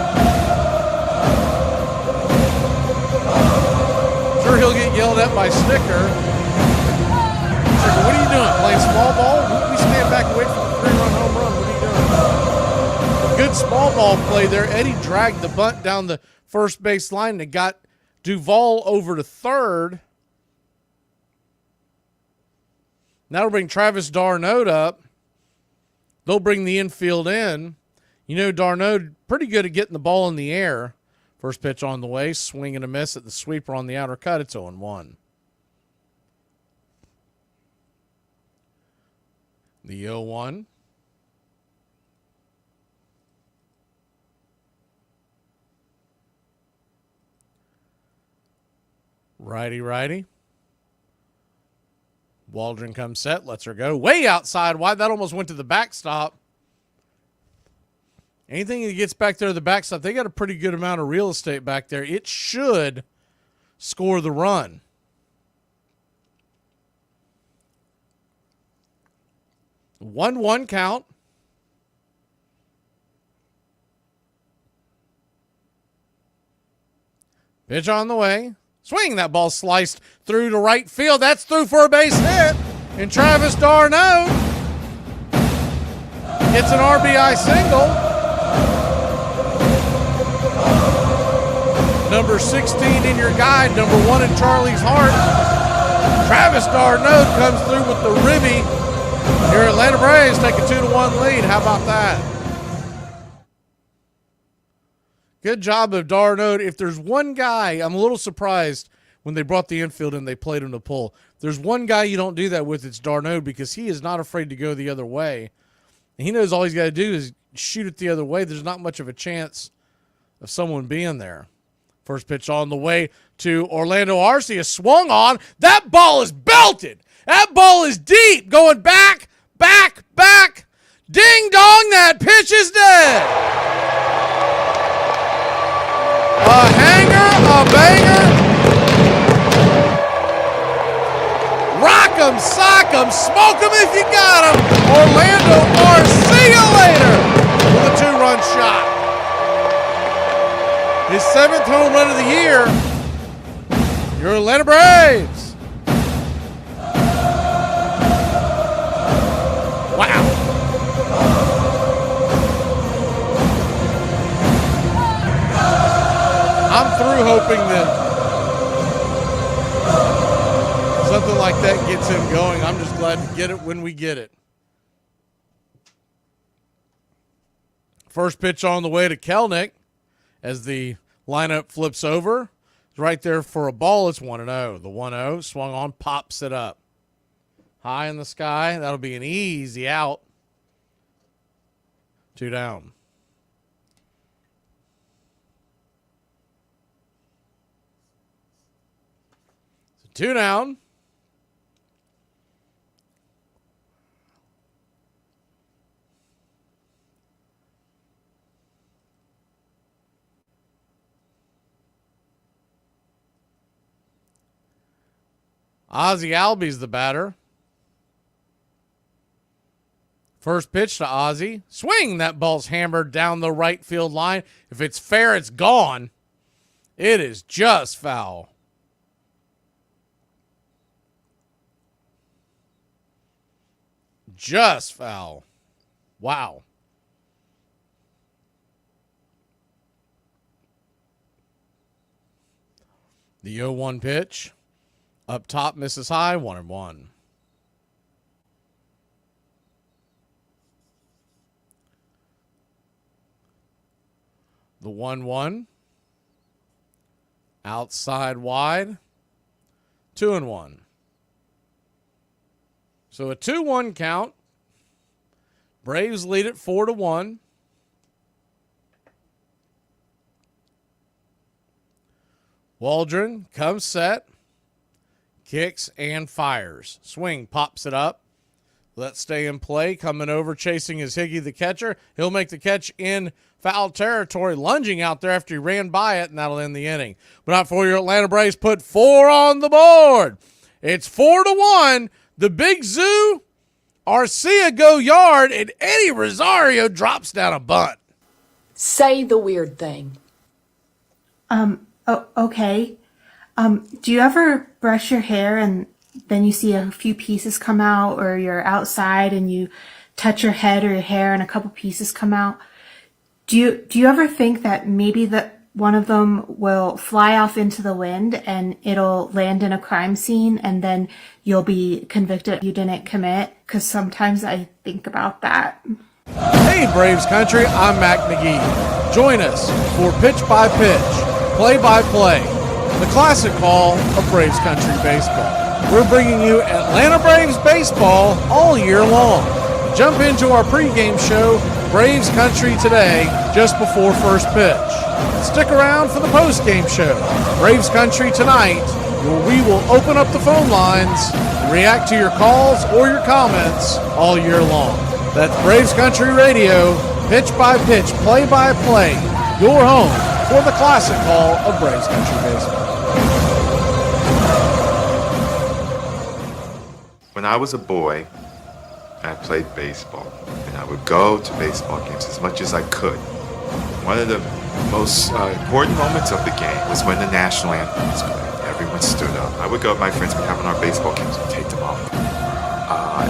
Sure, he'll get yelled at by Snicker. Snicker, what are you doing? Playing small ball? We stand back back and wait for the 3-run home run. What are you doing? Good small ball play there. Eddie dragged the bunt down the first base line and it got Duvall over to third. Now we'll bring Travis d'Arnaud up. They'll bring the infield in. You know, d'Arnaud pretty good at getting the ball in the air. First pitch on the way, swing and a miss at the sweeper on the outer cut. It's 0-1. The 0-1. Righty. Waldron comes set, lets her go. Way outside wide. That almost went to the backstop. Anything that gets back there to the backstop, they got a pretty good amount of real estate back there. It should score the run. 1-1 count. Pitch on the way. Swing. That ball sliced through to right field. That's through for a base hit. And Travis d'Arnaud gets an RBI single. Number 16 in your guide, number 1 in Charlie's heart. Travis d'Arnaud comes through with the ribby. Your Atlanta Braves take a 2-1 lead. How about that? Good job of d'Arnaud. If there's one guy, I'm a little surprised when they brought the infield in, they played him to pull. If there's one guy you don't do that with, it's d'Arnaud, because he is not afraid to go the other way. And he knows all he's got to do is shoot it the other way. There's not much of a chance of someone being there. First pitch on the way to Orlando Arcia. Swung on. That ball is belted. That ball is deep. Going back. Ding dong, that pitch is dead. A hanger, a banger. Rock 'em, sock 'em, smoke 'em if you got 'em. Orlando Arcia later with a 2-run shot. His 7th home run of the year. Your Atlanta Braves. Wow. I'm through hoping that something like that gets him going. I'm just glad to get it when we get it. First pitch on the way to Kelnick. As the lineup flips over, it's right there for a ball. It's 1-0. The 1-0 swung on, pops it up. High in the sky. That'll be an easy out. 2 down. So 2 down. Ozzie Albies the batter. First pitch to Ozzie. Swing. That ball's hammered down the right field line. If it's fair, it's gone. It is just foul. Just foul. Wow. The 0-1 pitch. Up top, misses high, 1-1. The 1-1. Outside wide, 2-1. So a 2-1 count. Braves lead it 4-1. Waldron comes set. Kicks and fires. Swing, pops it up. Let's stay in play. Coming over, chasing is Higgy the catcher. He'll make the catch in foul territory, lunging out there after he ran by it, and that'll end the inning. But not for your Atlanta Braves. Put 4 on the board. It's 4-1. The Big Zoo, Arcia go yard, and Eddie Rosario drops down a bunt. Say the weird thing. Okay. Do you ever brush your hair and then you see a few pieces come out, or you're outside and you touch your head or your hair and a couple pieces come out. Do you ever think that maybe one of them will fly off into the wind and it'll land in a crime scene and then you'll be convicted you didn't commit? Because sometimes I think about that. Hey Braves Country, I'm Mac Magee. Join us for Pitch by Pitch, Play by Play, the classic call of Braves Country baseball. We're bringing you Atlanta Braves baseball all year long. Jump into our pregame show, Braves Country Today, just before first pitch. Stick around for the postgame show, Braves Country Tonight, where we will open up the phone lines and react to your calls or your comments all year long. That's Braves Country Radio, pitch by pitch, play by play, your home for the classic call of Braves Country baseball. When I was a boy, I played baseball, and I would go to baseball games as much as I could. One of the most important moments of the game was when the national anthem was played. Everyone stood up. I would go with my friends, we'd have on our baseball games, and take them off.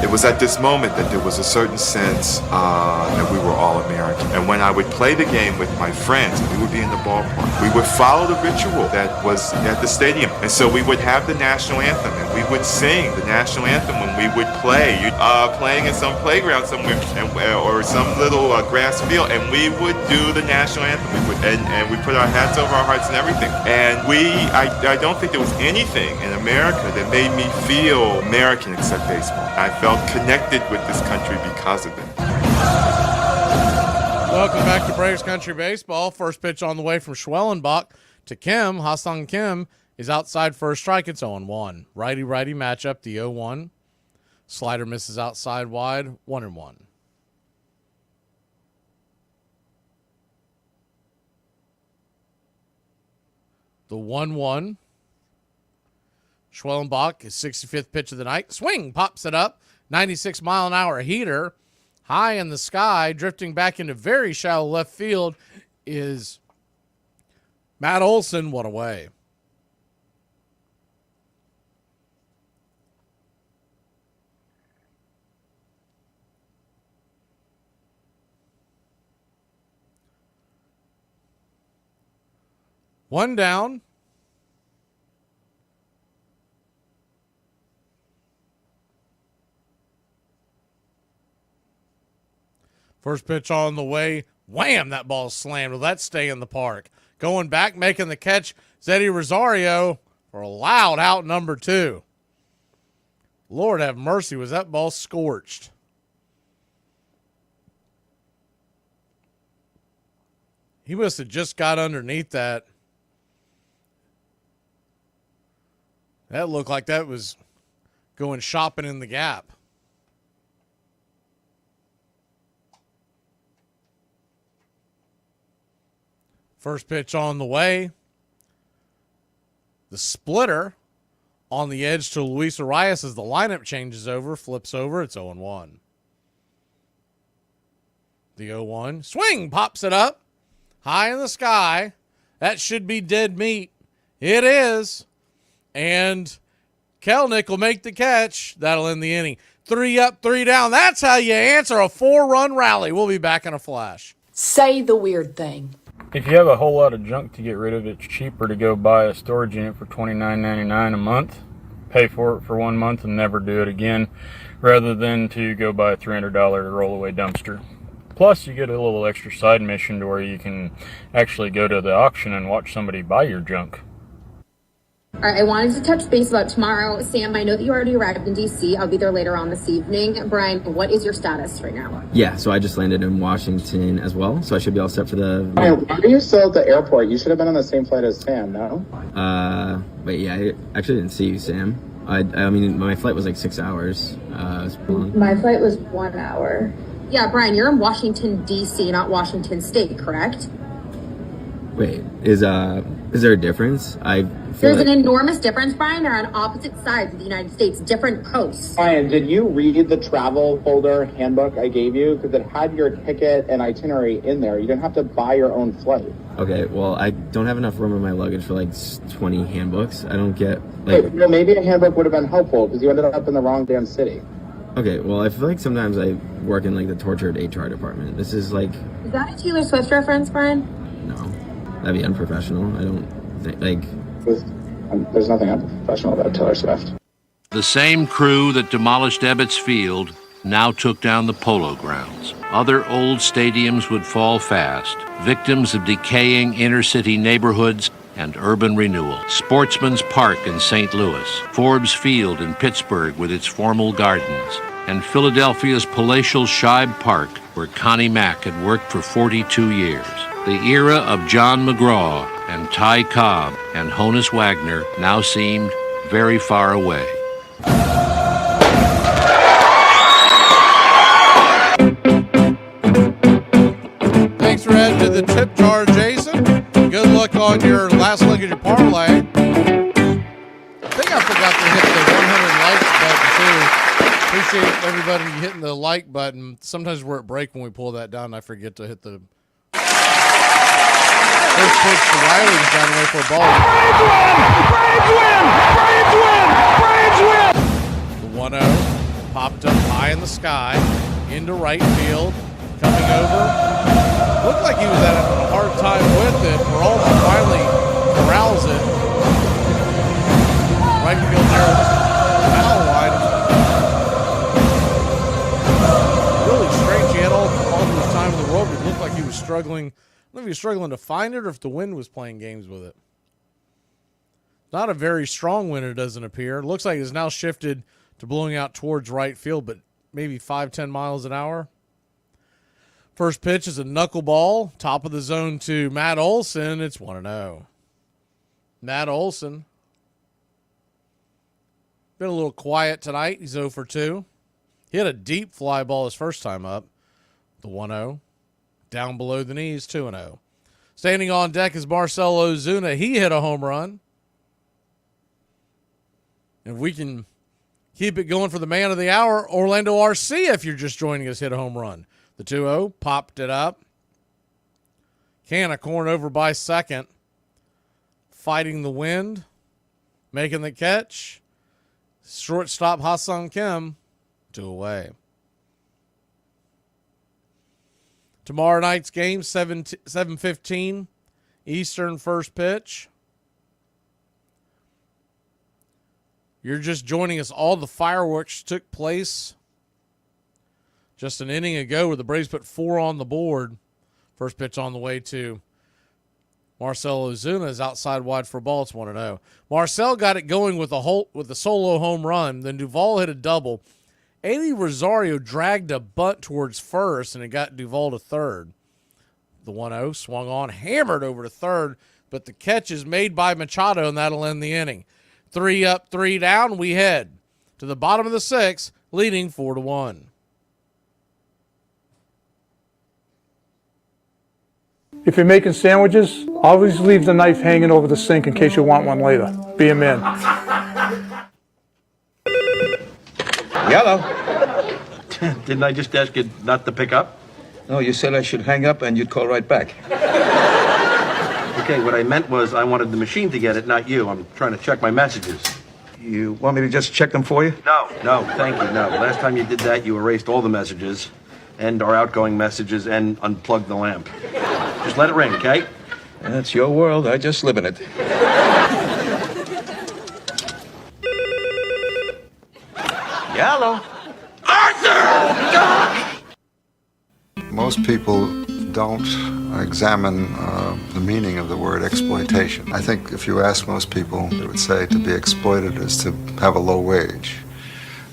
It was at this moment that there was a certain sense that we were all American. And when I would play the game with my friends, and we would be in the ballpark, we would follow the ritual that was at the stadium. And so we would have the national anthem, and we would sing the national anthem when we would play, playing in some playground somewhere, or some little grass field, and we would do the national anthem. And we put our hats over our hearts and everything. And I don't think there was anything in America that made me feel American except baseball. I felt connected with this country because of it. Welcome back to Braves Country Baseball. First pitch on the way from Schwellenbach to Kim. Ha-Sung Kim is outside for a strike. It's 0-1. Righty-righty matchup, the 0-1. Slider misses outside wide, 1-1. The 1-1. Schwellenbach, his 65th pitch of the night. Swing, pops it up. 96-mile-an-hour heater. High in the sky, drifting back into very shallow left field is Matt Olson. What away. One down. First pitch on the way. Wham! That ball slammed. Will that stay in the park? Going back, making the catch, Zeddy Rosario for a loud out number 2. Lord have mercy, was that ball scorched? He must have just got underneath that. That looked like that was going shopping in the gap. First pitch on the way. The splitter on the edge to Luis Arias as the lineup changes over, flips over. It's 0-1. The 0-1. Swing, pops it up. High in the sky. That should be dead meat. It is. And Kelnick will make the catch. That'll end the inning. 3 up, 3 down. That's how you answer a 4-run rally. We'll be back in a flash. Say the weird thing. If you have a whole lot of junk to get rid of, it's cheaper to go buy a storage unit for $29.99 a month, pay for it for 1 month and never do it again, rather than to go buy a $300 rollaway dumpster. Plus, you get a little extra side mission to where you can actually go to the auction and watch somebody buy your junk. All right, I wanted to touch base about tomorrow. Sam, I know that you already arrived in D.C. I'll be there later on this evening. Brian, what is your status right now? Yeah, so I just landed in Washington as well, so I should be all set for the... Brian, why are you still at the airport? You should have been on the same flight as Sam, no? But yeah, I actually didn't see you, Sam. I mean, my flight was like 6 hours. My flight was 1 hour. Yeah, Brian, you're in Washington, D.C., not Washington State, correct? Wait, is there a difference? There's an enormous difference, Brian. They're on opposite sides of the United States, different coasts. Brian, did you read the travel folder handbook I gave you? Because it had your ticket and itinerary in there. You didn't have to buy your own flight. Okay, well, I don't have enough room in my luggage for like 20 handbooks. I don't get like... Wait, well, maybe a handbook would have been helpful because you ended up in the wrong damn city. Okay, well, I feel like sometimes I work in, like, the tortured HR department. This is, like... Is that a Taylor Swift reference, Brian? No. That'd be unprofessional. I don't think, like... There's nothing unprofessional about Taylor Swift. The same crew that demolished Ebbets Field now took down the Polo Grounds. Other old stadiums would fall fast, victims of decaying inner-city neighborhoods and urban renewal. Sportsman's Park in St. Louis, Forbes Field in Pittsburgh with its formal gardens, and Philadelphia's palatial Shibe Park, where Connie Mack had worked for 42 years. The era of John McGraw and Ty Cobb and Honus Wagner now seemed very far away. Thanks for adding to the tip jar, Jason. Good luck on your last leg of your parlay. I think I forgot to hit the 100 likes button, too. Appreciate everybody hitting the like button. Sometimes we're at break when we pull that down, and I forget to hit the first pitch to Riley was down the way for a ball. Braves win! The 1-0 popped up high in the sky into right field, coming over. Looked like he was having a hard time with it. Peralta finally corrals it. Right field there, foul line. Really strange. He had all the time in the world. It looked like he was struggling. I don't know if he was struggling to find it or if the wind was playing games with it. Not a very strong wind, it doesn't appear. It looks like it's now shifted to blowing out towards right field, but maybe 5-10 miles an hour. First pitch is a knuckleball, top of the zone to Matt Olson. It's 1-0. Matt Olson. Been a little quiet tonight. He's 0 for 2. He had a deep fly ball his first time up. The 1-0. Down below the knees, 2-0. Standing on deck is Marcell Ozuna. He hit a home run. If we can keep it going for the man of the hour, Orlando Arcia, if you're just joining us, hit a home run. The 2-0 popped it up. Can of corn over by second. Fighting the wind. Making the catch. Shortstop Ha-Sung Kim. 2 away. Tomorrow night's game, 7:15 Eastern first pitch. You're just joining us. All the fireworks took place just an inning ago where the Braves put 4 on the board. First pitch on the way to Marcell Ozuna is outside wide for a ball. It's 1-0. Marcell got it going with a solo home run. Then Duvall hit a double. Ailey Rosario dragged a bunt towards first, and it got Duvall to third. The 1-0 swung on, hammered over to third, but the catch is made by Machado, and that'll end the inning. 3 up, 3 down. We head to the bottom of the 6th, leading 4-1. If you're making sandwiches, always leave the knife hanging over the sink in case you want one later. Be a man. Yellow. Didn't I just ask you not to pick up? No, you said I should hang up and you'd call right back. Okay, what I meant was I wanted the machine to get it, not you. I'm trying to check my messages. You want me to just check them for you? No, thank you, no. Last time you did that, you erased all the messages and our outgoing messages and unplugged the lamp. Just let it ring, okay? That's your world. I just live in it. Yellow. Most people don't examine the meaning of the word exploitation. I think if you ask most people, they would say to be exploited is to have a low wage.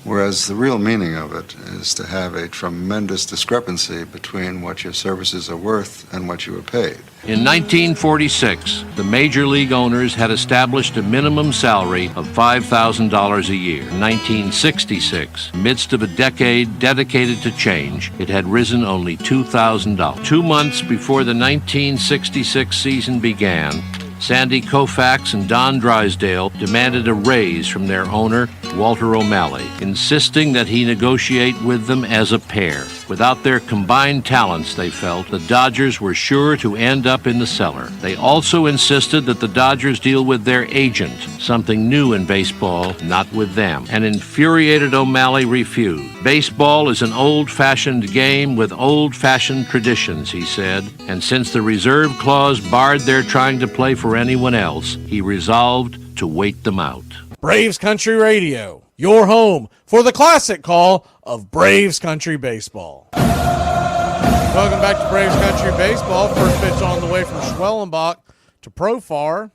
Whereas the real meaning of it is to have a tremendous discrepancy between what your services are worth and what you are paid. In 1946, the major league owners had established a minimum salary of $5,000 a year. In 1966, midst of a decade dedicated to change, it had risen only $2,000. 2 months before the 1966 season began, Sandy Koufax and Don Drysdale demanded a raise from their owner, Walter O'Malley, insisting that he negotiate with them as a pair. Without their combined talents, they felt, the Dodgers were sure to end up in the cellar. They also insisted that the Dodgers deal with their agent, something new in baseball, not with them. An infuriated O'Malley refused. Baseball is an old-fashioned game with old-fashioned traditions, he said, and since the reserve clause barred their trying to play for anyone else, he resolved to wait them out. Braves Country Radio, your home for the classic call of Braves Country Baseball. Welcome back to Braves Country Baseball. First pitch on the way from Schwellenbach to Profar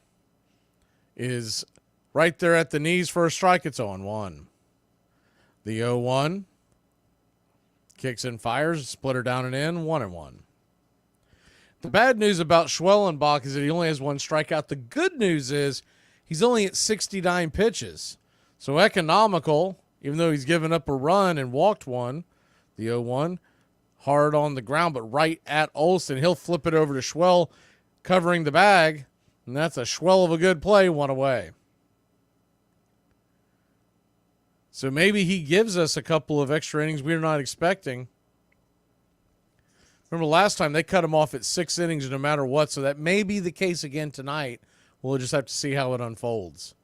is right there at the knees for a strike. It's 0-1. The 0-1 kicks and fires, splitter down and in, 1-1. The bad news about Schwellenbach is that he only has one strikeout. The good news is he's only at 69 pitches. So economical, even though he's given up a run and walked one, the 0-1, hard on the ground, but right at Olsen. He'll flip it over to Schwell, covering the bag, and that's a Schwell of a good play, one away. So maybe he gives us a couple of extra innings we're not expecting. Remember last time they cut him off at 6 innings no matter what, so that may be the case again tonight. We'll just have to see how it unfolds.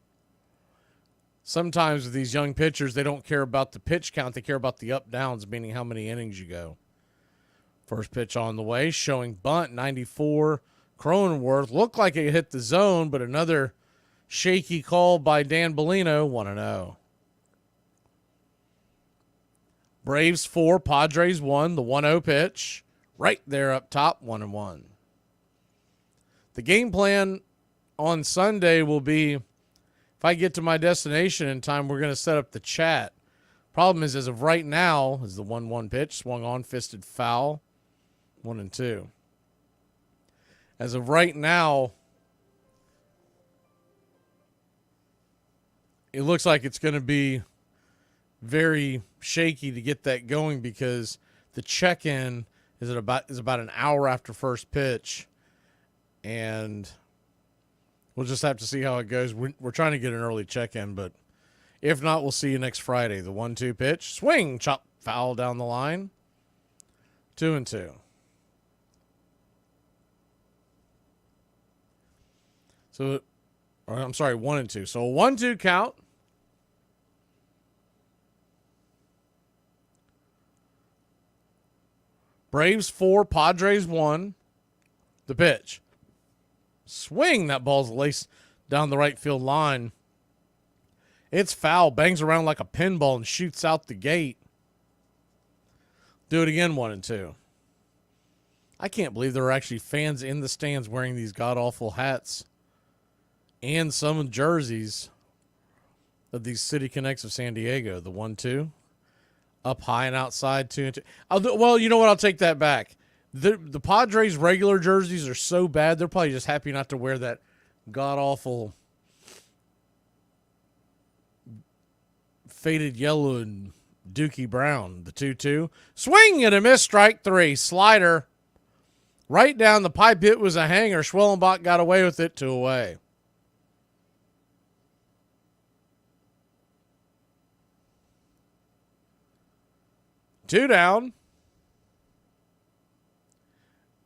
Sometimes with these young pitchers, they don't care about the pitch count. They care about the up-downs, meaning how many innings you go. First pitch on the way, showing bunt, 94. Cronenworth looked like it hit the zone, but another shaky call by Dan Bellino, 1-0. Braves 4, Padres 1, the 1-0 pitch. Right there up top, 1-1. The game plan on Sunday will be, if I get to my destination in time, we're going to set up the chat. Problem is, as of right now, is the 1-1 pitch, swung on, fisted foul, 1-2. As of right now, it looks like it's going to be very shaky to get that going because the check-in is about an hour after first pitch, and we'll just have to see how it goes. We're trying to get an early check-in, but if not, we'll see you next Friday. The 1-2 pitch, swing, chop, foul down the line, 2-2. So, I'm sorry, 1-2. So a 1-2 count. Braves 4, Padres 1. The pitch. Swing. That ball's laced down the right field line. It's foul. Bangs around like a pinball and shoots out the gate. Do it again, 1-2. I can't believe there are actually fans in the stands wearing these god-awful hats and some jerseys of these City Connects of San Diego. The 1-2. Up high and outside, 2-2. Well, you know what? I'll take that back. The Padres' regular jerseys are so bad, they're probably just happy not to wear that god-awful faded yellow and dookie brown. The 2-2. Swing and a miss, strike 3. Slider right down the pipe. It was a hanger. Schwellenbach got away with it, 2 away. Two down.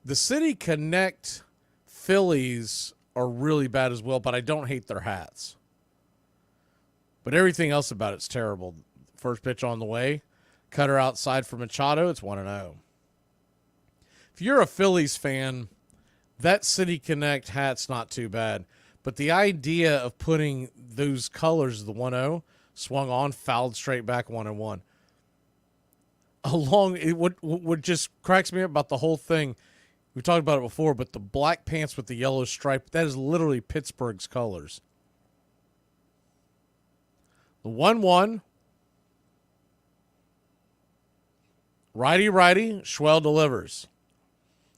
The City Connect Phillies are really bad as well, but I don't hate their hats. But everything else about it's terrible. First pitch on the way. Cutter outside for Machado. It's 1-0. If you're a Phillies fan, that City Connect hat's not too bad. But the idea of putting those colors, the 1-0, swung on, fouled straight back, 1-1. What just cracks me up about the whole thing, we talked about it before, but the black pants with the yellow stripe, that is literally Pittsburgh's colors. The 1-1. Righty, Schwell delivers.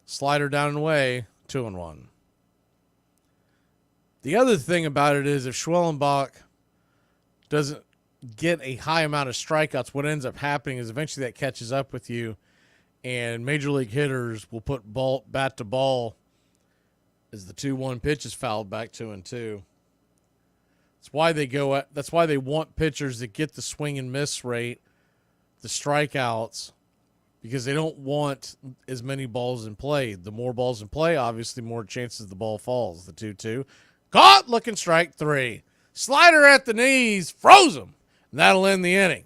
Slider down and away, 2-1. The other thing about it is if Schwellenbach doesn't get a high amount of strikeouts, what ends up happening is eventually that catches up with you, and major league hitters will put bat to ball as the 2-1 pitch is fouled back 2-2. That's why they want pitchers that get the swing and miss rate, the strikeouts, because they don't want as many balls in play. The more balls in play, obviously more chances the ball falls. The 2-2. Caught, looking strike 3. Slider at the knees, froze him. And that'll end the inning.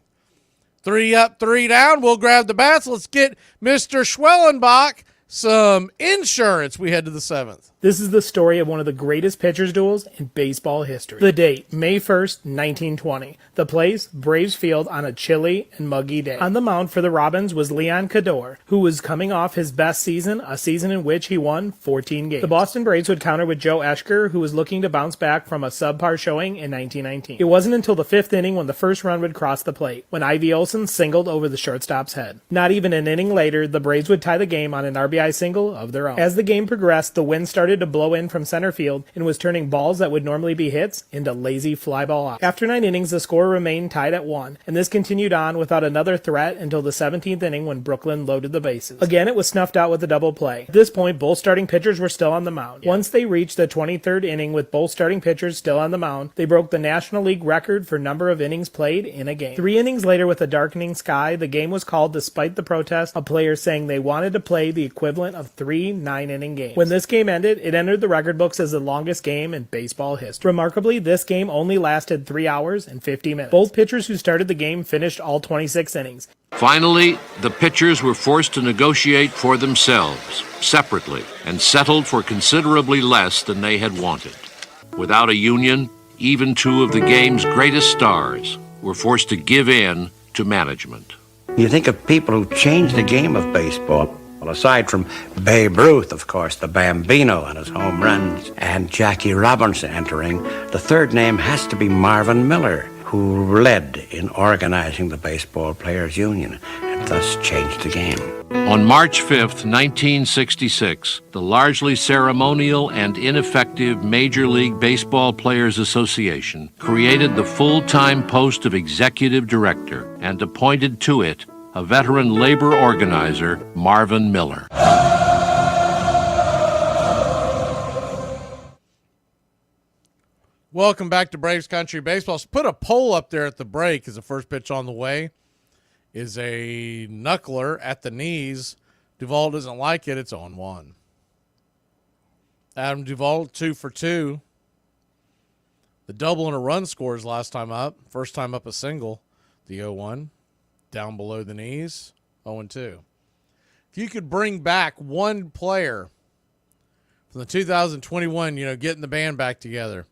3 up, 3 down. We'll grab the bats. Let's get Mr. Schwellenbach some insurance. We head to the 7th. This is the story of one of the greatest pitchers' duels in baseball history. The date, May 1st, 1920. The place, Braves Field on a chilly and muggy day. On the mound for the Robins was Leon Cador, who was coming off his best season, a season in which he won 14 games. The Boston Braves would counter with Joe Eschker, who was looking to bounce back from a subpar showing in 1919. It wasn't until the 5th inning when the first run would cross the plate, when Ivy Olson singled over the shortstop's head. Not even an inning later, the Braves would tie the game on an RBI single of their own. As the game progressed, the wind started to blow in from center field and was turning balls that would normally be hits into lazy fly ball outs. After 9 innings, the score remained tied at 1, and this continued on without another threat until the 17th inning when Brooklyn loaded the bases. Again, it was snuffed out with a double play. At this point, both starting pitchers were still on the mound. Once they reached the 23rd inning with both starting pitchers still on the mound, they broke the National League record for number of innings played in a game. 3 innings later, with a darkening sky, the game was called despite the protest of players saying they wanted to play the equivalent of 3 9-inning games. When this game ended, it entered the record books as the longest game in baseball history. Remarkably, this game only lasted 3 hours and 50 minutes. Both pitchers who started the game finished all 26 innings. Finally, the pitchers were forced to negotiate for themselves, separately, and settled for considerably less than they had wanted. Without a union, even 2 of the game's greatest stars were forced to give in to management. You think of people who changed the game of baseball. Well, aside from Babe Ruth, of course, the Bambino and his home runs, and Jackie Robinson entering, the third name has to be Marvin Miller, who led in organizing the Baseball Players Union and thus changed the game. On March 5th, 1966, the largely ceremonial and ineffective Major League Baseball Players Association created the full-time post of executive director and appointed to it a veteran labor organizer, Marvin Miller. Welcome back to Braves Country Baseball. Let's put a poll up there at the break as the first pitch on the way is a knuckler at the knees. Duvall doesn't like it. It's on 1. Adam Duvall, 2 for 2. The double and a run scores last time up. First time up a single. The 0-1. Down below the knees, 0-2. If you could bring back one player from the 2021, getting the band back together,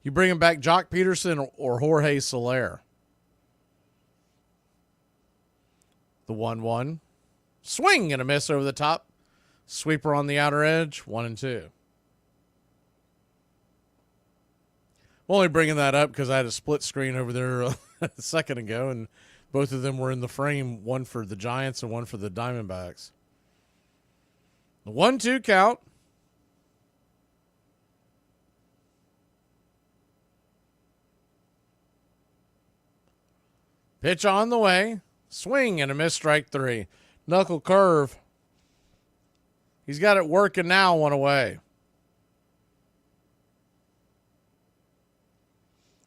you bring him back Jock Peterson or Jorge Soler. The 1-1. Swing and a miss over the top. Sweeper on the outer edge, 1-2. I'm only bringing that up because I had a split screen over there a second ago, and both of them were in the frame, one for the Giants and one for the Diamondbacks. The 1-2 count. Pitch on the way. Swing and a miss, strike 3. Knuckle curve. He's got it working now, 1 away.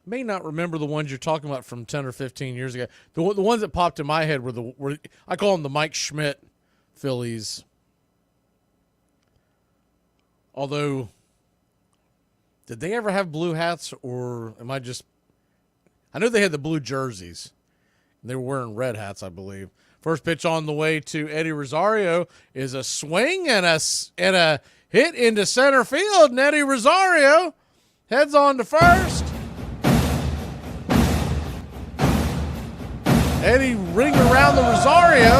May not remember the ones you're talking about from 10 or 15 years ago. The ones that popped in my head were I call them the Mike Schmidt Phillies. Although, did they ever have blue hats, or am I just... I know they had the blue jerseys. They were wearing red hats, I believe. First pitch on the way to Eddie Rosario is a swing and a hit into center field, and Eddie Rosario heads on to first. Eddie ringing around the Rosario.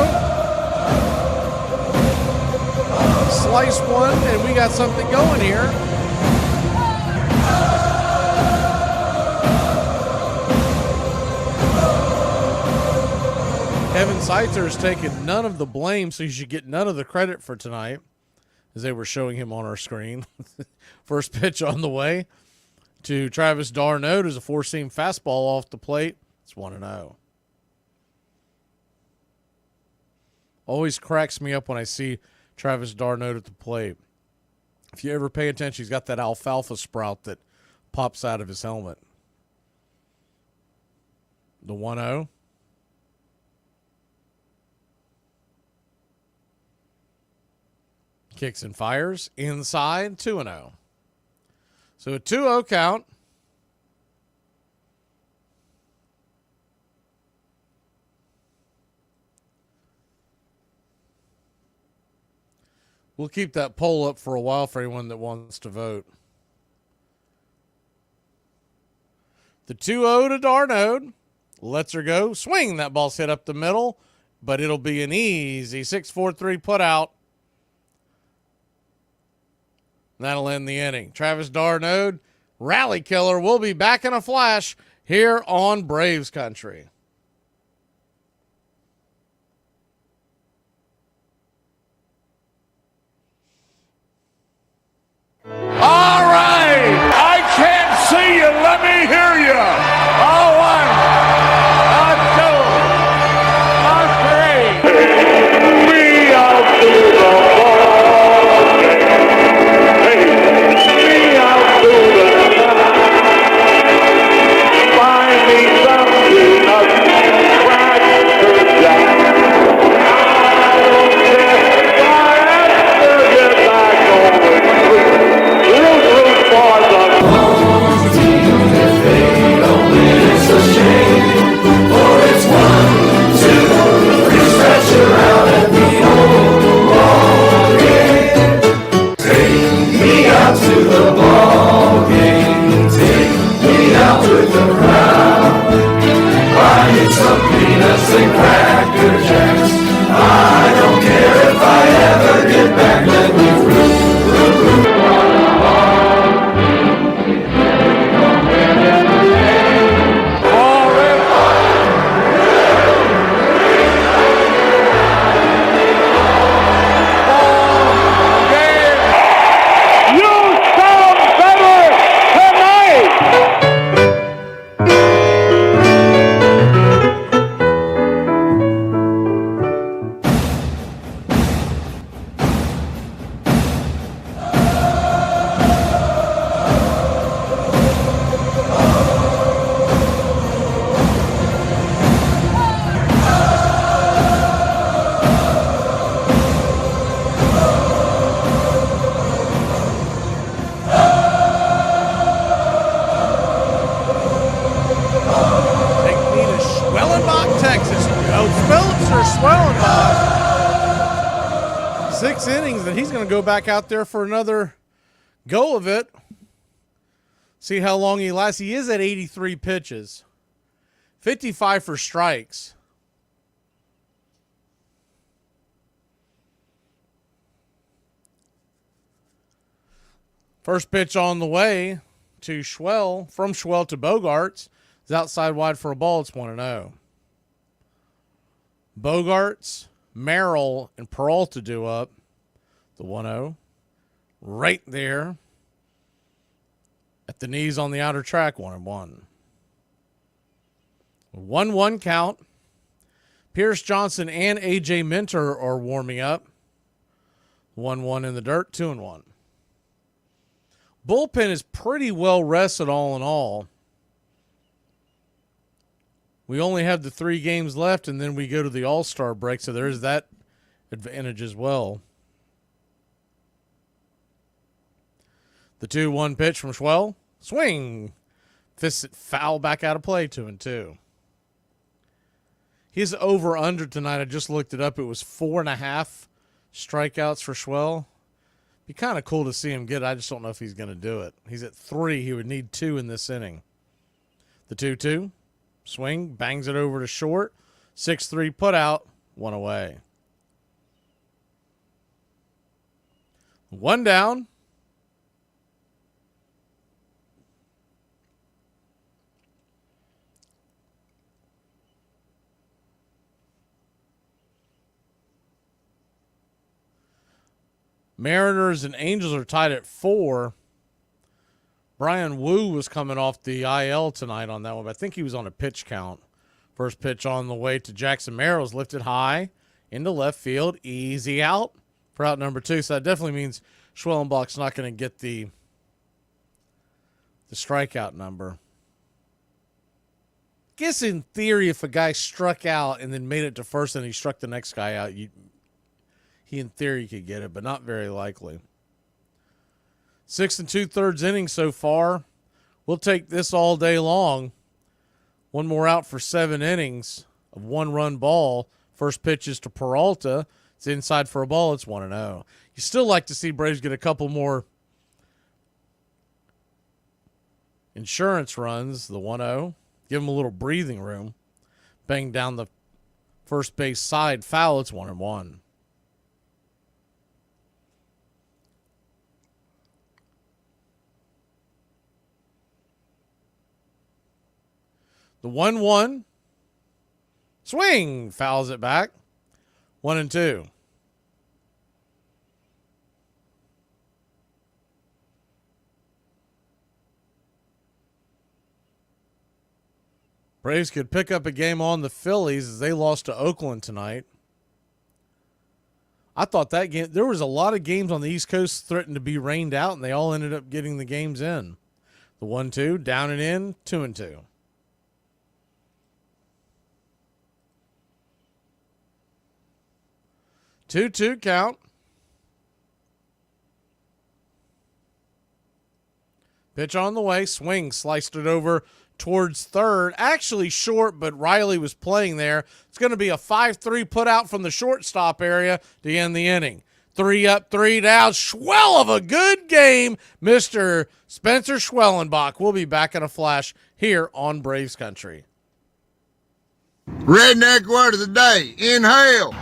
Slice one, and we got something going here. Kevin Seitzer has taken none of the blame, so you should get none of the credit for tonight, as they were showing him on our screen. First pitch on the way to Travis d'Arnaud is a 4-seam fastball off the plate. It's 1-0. Always cracks me up when I see Travis d'Arnaud at the plate. If you ever pay attention, he's got that alfalfa sprout that pops out of his helmet. The 1-0. Kicks and fires inside, 2-0. So a 2-0 count. We'll keep that poll up for a while for anyone that wants to vote. The 2-0 to Darnode. Lets her go. Swing. That ball's hit up the middle, but it'll be an easy 6-4-3 put out. That'll end the inning. Travis Darnode, rally killer, will be back in a flash here on Braves Country. All right, I can't see you. Let me hear you. All one, a two, a three. We out to the ball game. We out to the night. Find me something up, Cracker Jack. I don't care if I have to get back on the street. And Cracker Jacks. I don't care if I ever get back. Let me through. Go back out there for another go of it. See how long he lasts. He is at 83 pitches. 55 for strikes. First pitch on the way to Schwell. From Schwell to Bogarts. It's outside wide for a ball. It's 1-0. Bogarts, Merrill, and Peralta do up. The 1-0 right there at the knees on the outer track, 1-1. 1-1 count. Pierce Johnson and A.J. Minter are warming up. 1-1 in the dirt, 2-1. Bullpen is pretty well rested all in all. We only have the 3 games left, and then we go to the All-Star break, so there's that advantage as well. The 2-1 pitch from Schwell. Swing. Fist foul back out of play, 2-2. His over-under tonight, I just looked it up. It was 4.5 strikeouts for Schwell. Be kind of cool to see him get it. I just don't know if he's going to do it. He's at 3. He would need 2 in this inning. The 2-2. Swing. Bangs it over to short. 6-3 put out. 1 away. 1 down. Mariners and Angels are tied at 4. Brian Wu was coming off the IL tonight on that one, but I think he was on a pitch count. First pitch on the way to Jackson Merrill's lifted high into left field. Easy out for out number 2. So that definitely means Schwellenbach's not going to get the strikeout number. Guess in theory, if a guy struck out and then made it to first and he struck the next guy out, he in theory could get it, but not very likely. 6 2/3 innings so far. We'll take this all day long. One more out for 7 innings of 1-run ball. First pitch is to Peralta. It's inside for a ball. It's 1-0. You still like to see Braves get a couple more insurance runs, the 1-0. Give them a little breathing room. Bang down the first base side, foul. It's 1-1. The 1-1. Swing. Fouls it back. 1-2. Braves could pick up a game on the Phillies as they lost to Oakland tonight. I thought that game, there was a lot of games on the East Coast threatened to be rained out, and they all ended up getting the games in. The 1-2, down and in, 2-2. Two count. Pitch on the way. Swing. Sliced it over towards third. Actually short, but Riley was playing there. It's going to be a 5-3 put out from the shortstop area to end the inning. 3 up, 3 down. Swell of a good game, Mr. Spencer Schwellenbach. We'll be back in a flash here on Braves Country. Redneck word of the day, inhale.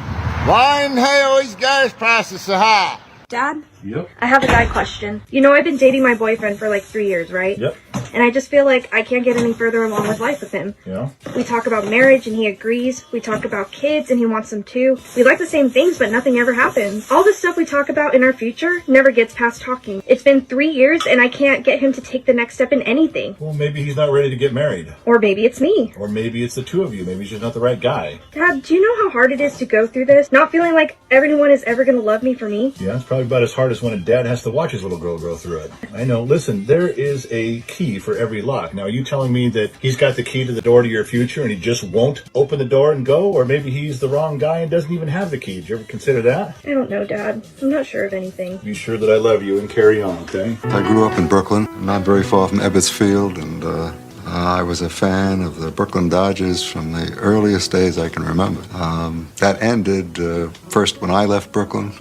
Why in hell these gas prices so high? Dad? Yep. I have a guy question. You know I've been dating my boyfriend for like 3 years, right? Yep. And I just feel like I can't get any further along with life with him. Yeah. We talk about marriage and he agrees. We talk about kids and he wants them too. We like the same things, but nothing ever happens. All the stuff we talk about in our future never gets past talking. It's been 3 years and I can't get him to take the next step in anything. Well, maybe he's not ready to get married. Or maybe it's me. Or maybe it's the two of you. Maybe he's just not the right guy. Dad, do you know how hard it is to go through this? Not feeling like everyone is ever going to love me for me? Yeah, it's probably about as hard as when a dad has to watch his little girl go through it. I know. Listen, there is a key for every lock. Now, are you telling me that he's got the key to the door to your future and he just won't open the door and go? Or maybe he's the wrong guy and doesn't even have the key. Did you ever consider that? I don't know, Dad. I'm not sure of anything. Be sure that I love you and carry on, okay? I grew up in Brooklyn, not very far from Ebbets Field, and I was a fan of the Brooklyn Dodgers from the earliest days I can remember. That ended first when I left Brooklyn,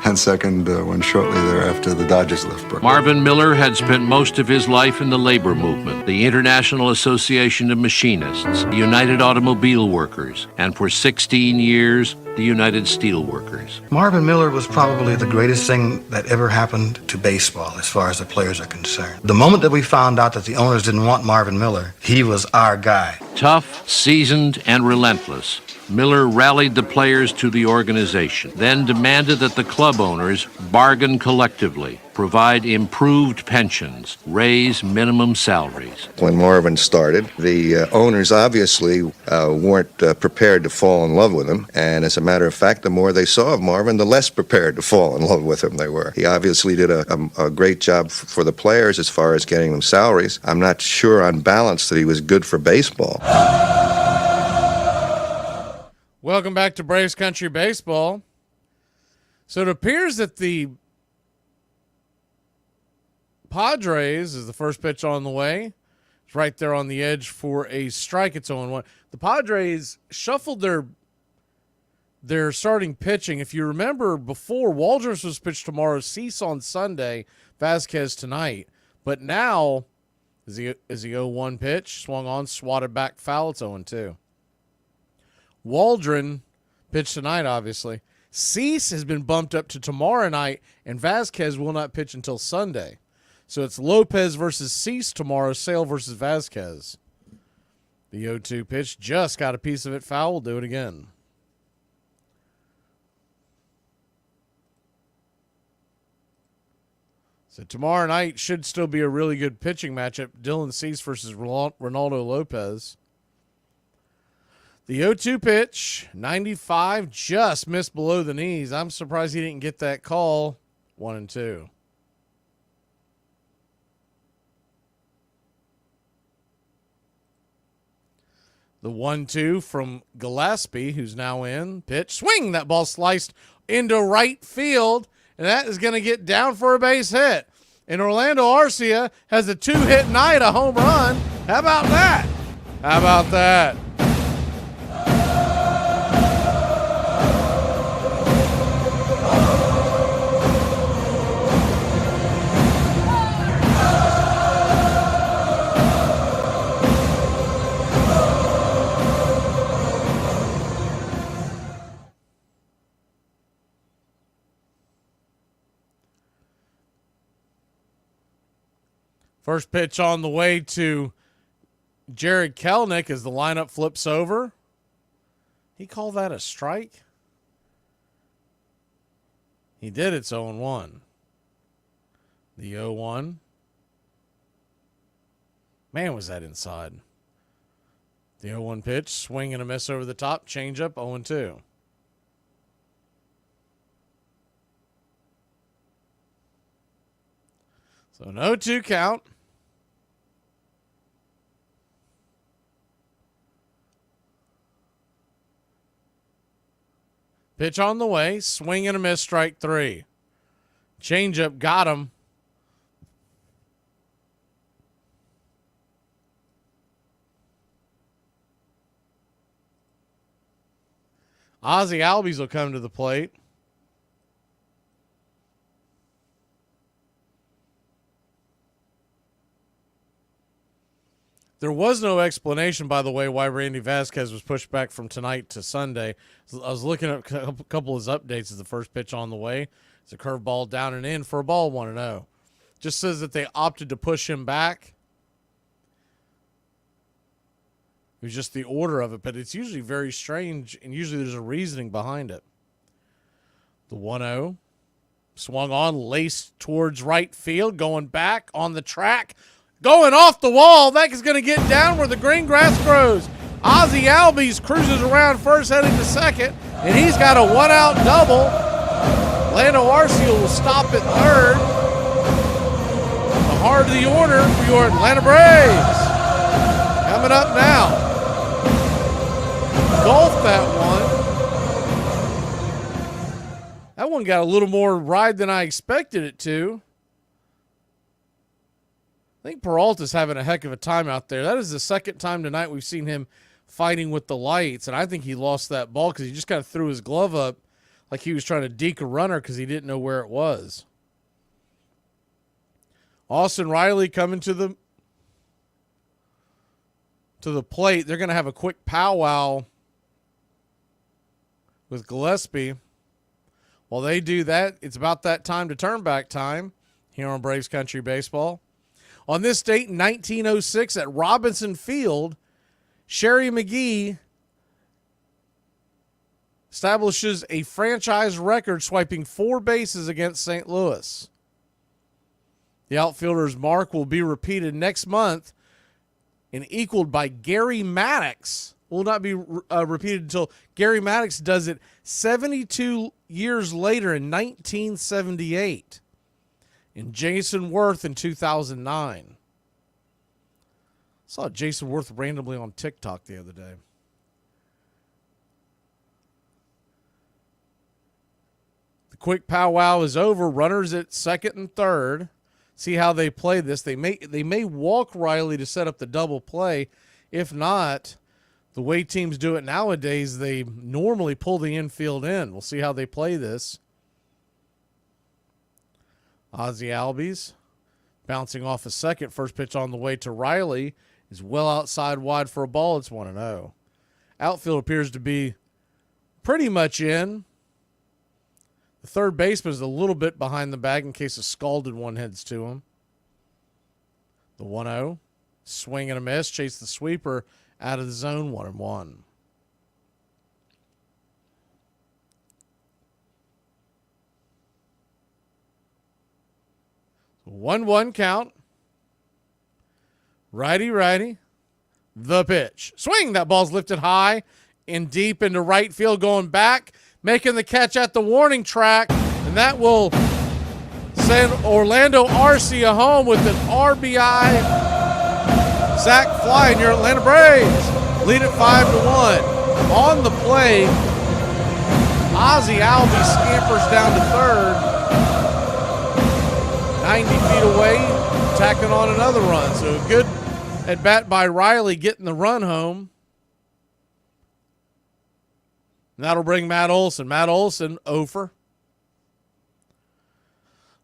and second when shortly thereafter the Dodgers left Brooklyn. Marvin Miller had spent most of his life in the labor movement, the International Association of Machinists, the United Automobile Workers, and for 16 years, the United Steelworkers. Marvin Miller was probably the greatest thing that ever happened to baseball as far as the players are concerned. The moment that we found out that the owners didn't want Marvin Miller, he was our guy. Tough, seasoned, and relentless, Miller rallied the players to the organization, then demanded that the club owners bargain collectively, provide improved pensions, raise minimum salaries. When Marvin started, the owners obviously weren't prepared to fall in love with him, and as a matter of fact, the more they saw of Marvin, the less prepared to fall in love with him they were. He obviously did a great job for the players as far as getting them salaries. I'm not sure on balance that he was good for baseball. Welcome back to Braves Country Baseball. So it appears that the Padres is the first pitch on the way. It's right there on the edge for a strike. It's 0-1. The Padres shuffled their starting pitching. If you remember before, Waldrop was pitched tomorrow, Cease on Sunday, Vasquez tonight. But now, is he 0-1 pitch? Swung on, swatted back, foul. It's 0-2. Waldron pitched tonight, obviously. Cease has been bumped up to tomorrow night, and Vasquez will not pitch until Sunday. So it's Lopez versus Cease tomorrow, Sale versus Vasquez. The 0-2 pitch just got a piece of it foul. We'll do it again. So tomorrow night should still be a really good pitching matchup. Dylan Cease versus Ronaldo Lopez. The 0-2 pitch, 95, just missed below the knees. I'm surprised he didn't get that call. 1-2. The 1-2 from Gillespie, who's now in. Pitch, swing. That ball sliced into right field, and that is going to get down for a base hit. And Orlando Arcia has a 2-hit night, a home run. How about that? How about that? First pitch on the way to Jared Kelenic as the lineup flips over. He called that a strike? He did. It's 0-1. The 0-1. Man, was that inside. The 0-1 pitch, swing and a miss over the top, changeup, 0-2. So an 0-2 count. Pitch on the way, swing and a miss, strike 3. Changeup got him. Ozzie Albies will come to the plate. There was no explanation, by the way, why Randy Vasquez was pushed back from tonight to Sunday. I was looking at a couple of his updates as the first pitch on the way. It's a curveball down and in for a ball 1-0. Just says that they opted to push him back. It was just the order of it, but it's usually very strange, and usually there's a reasoning behind it. The 1-0. Swung on, laced towards right field, going back on the track. Going off the wall. That is going to get down where the green grass grows. Ozzie Albies cruises around first, heading to second, and he's got a 1-out double. Orlando Arcia will stop at third. The heart of the order for your Atlanta Braves. Coming up now. Golf that one. That one got a little more ride than I expected it to. I think Peralta's having a heck of a time out there. That is the second time tonight we've seen him fighting with the lights, and I think he lost that ball because he just kind of threw his glove up like he was trying to deke a runner because he didn't know where it was. Austin Riley coming to the plate. They're going to have a quick powwow with Gillespie. While they do that, it's about that time to turn back time here on Braves Country Baseball. On this date in 1906 at Robinson Field, Sherry McGee establishes a franchise record swiping 4 bases against St. Louis. The outfielder's mark will be repeated next month and equaled by Gary Maddox. Will not be repeated until Gary Maddox does it 72 years later in 1978. And Jason Worth in 2009. Saw Jason Worth randomly on TikTok the other day. The quick powwow is over. Runners at second and third. See how they play this. They may walk Riley to set up the double play. If not, the way teams do it nowadays, they normally pull the infield in. We'll see how they play this. Ozzie Albies bouncing off a second. First pitch on the way to Riley is well outside wide for a ball. It's 1-0. Outfield appears to be pretty much in. The third baseman is a little bit behind the bag in case a scalded one heads to him. The 1-0. Swing and a miss. Chase the sweeper out of the zone. 1-1. 1-1 count. Righty. The pitch. Swing. That ball's lifted high and deep into right field, going back, making the catch at the warning track, and that will send Orlando Arcia home with an RBI sac fly, and your Atlanta Braves lead it 5-1. On the play Ozzie Albies scampers down to third. 90 feet away, tacking on another run. So a good at bat by Riley getting the run home. And that'll bring Matt Olson. Matt Olson over.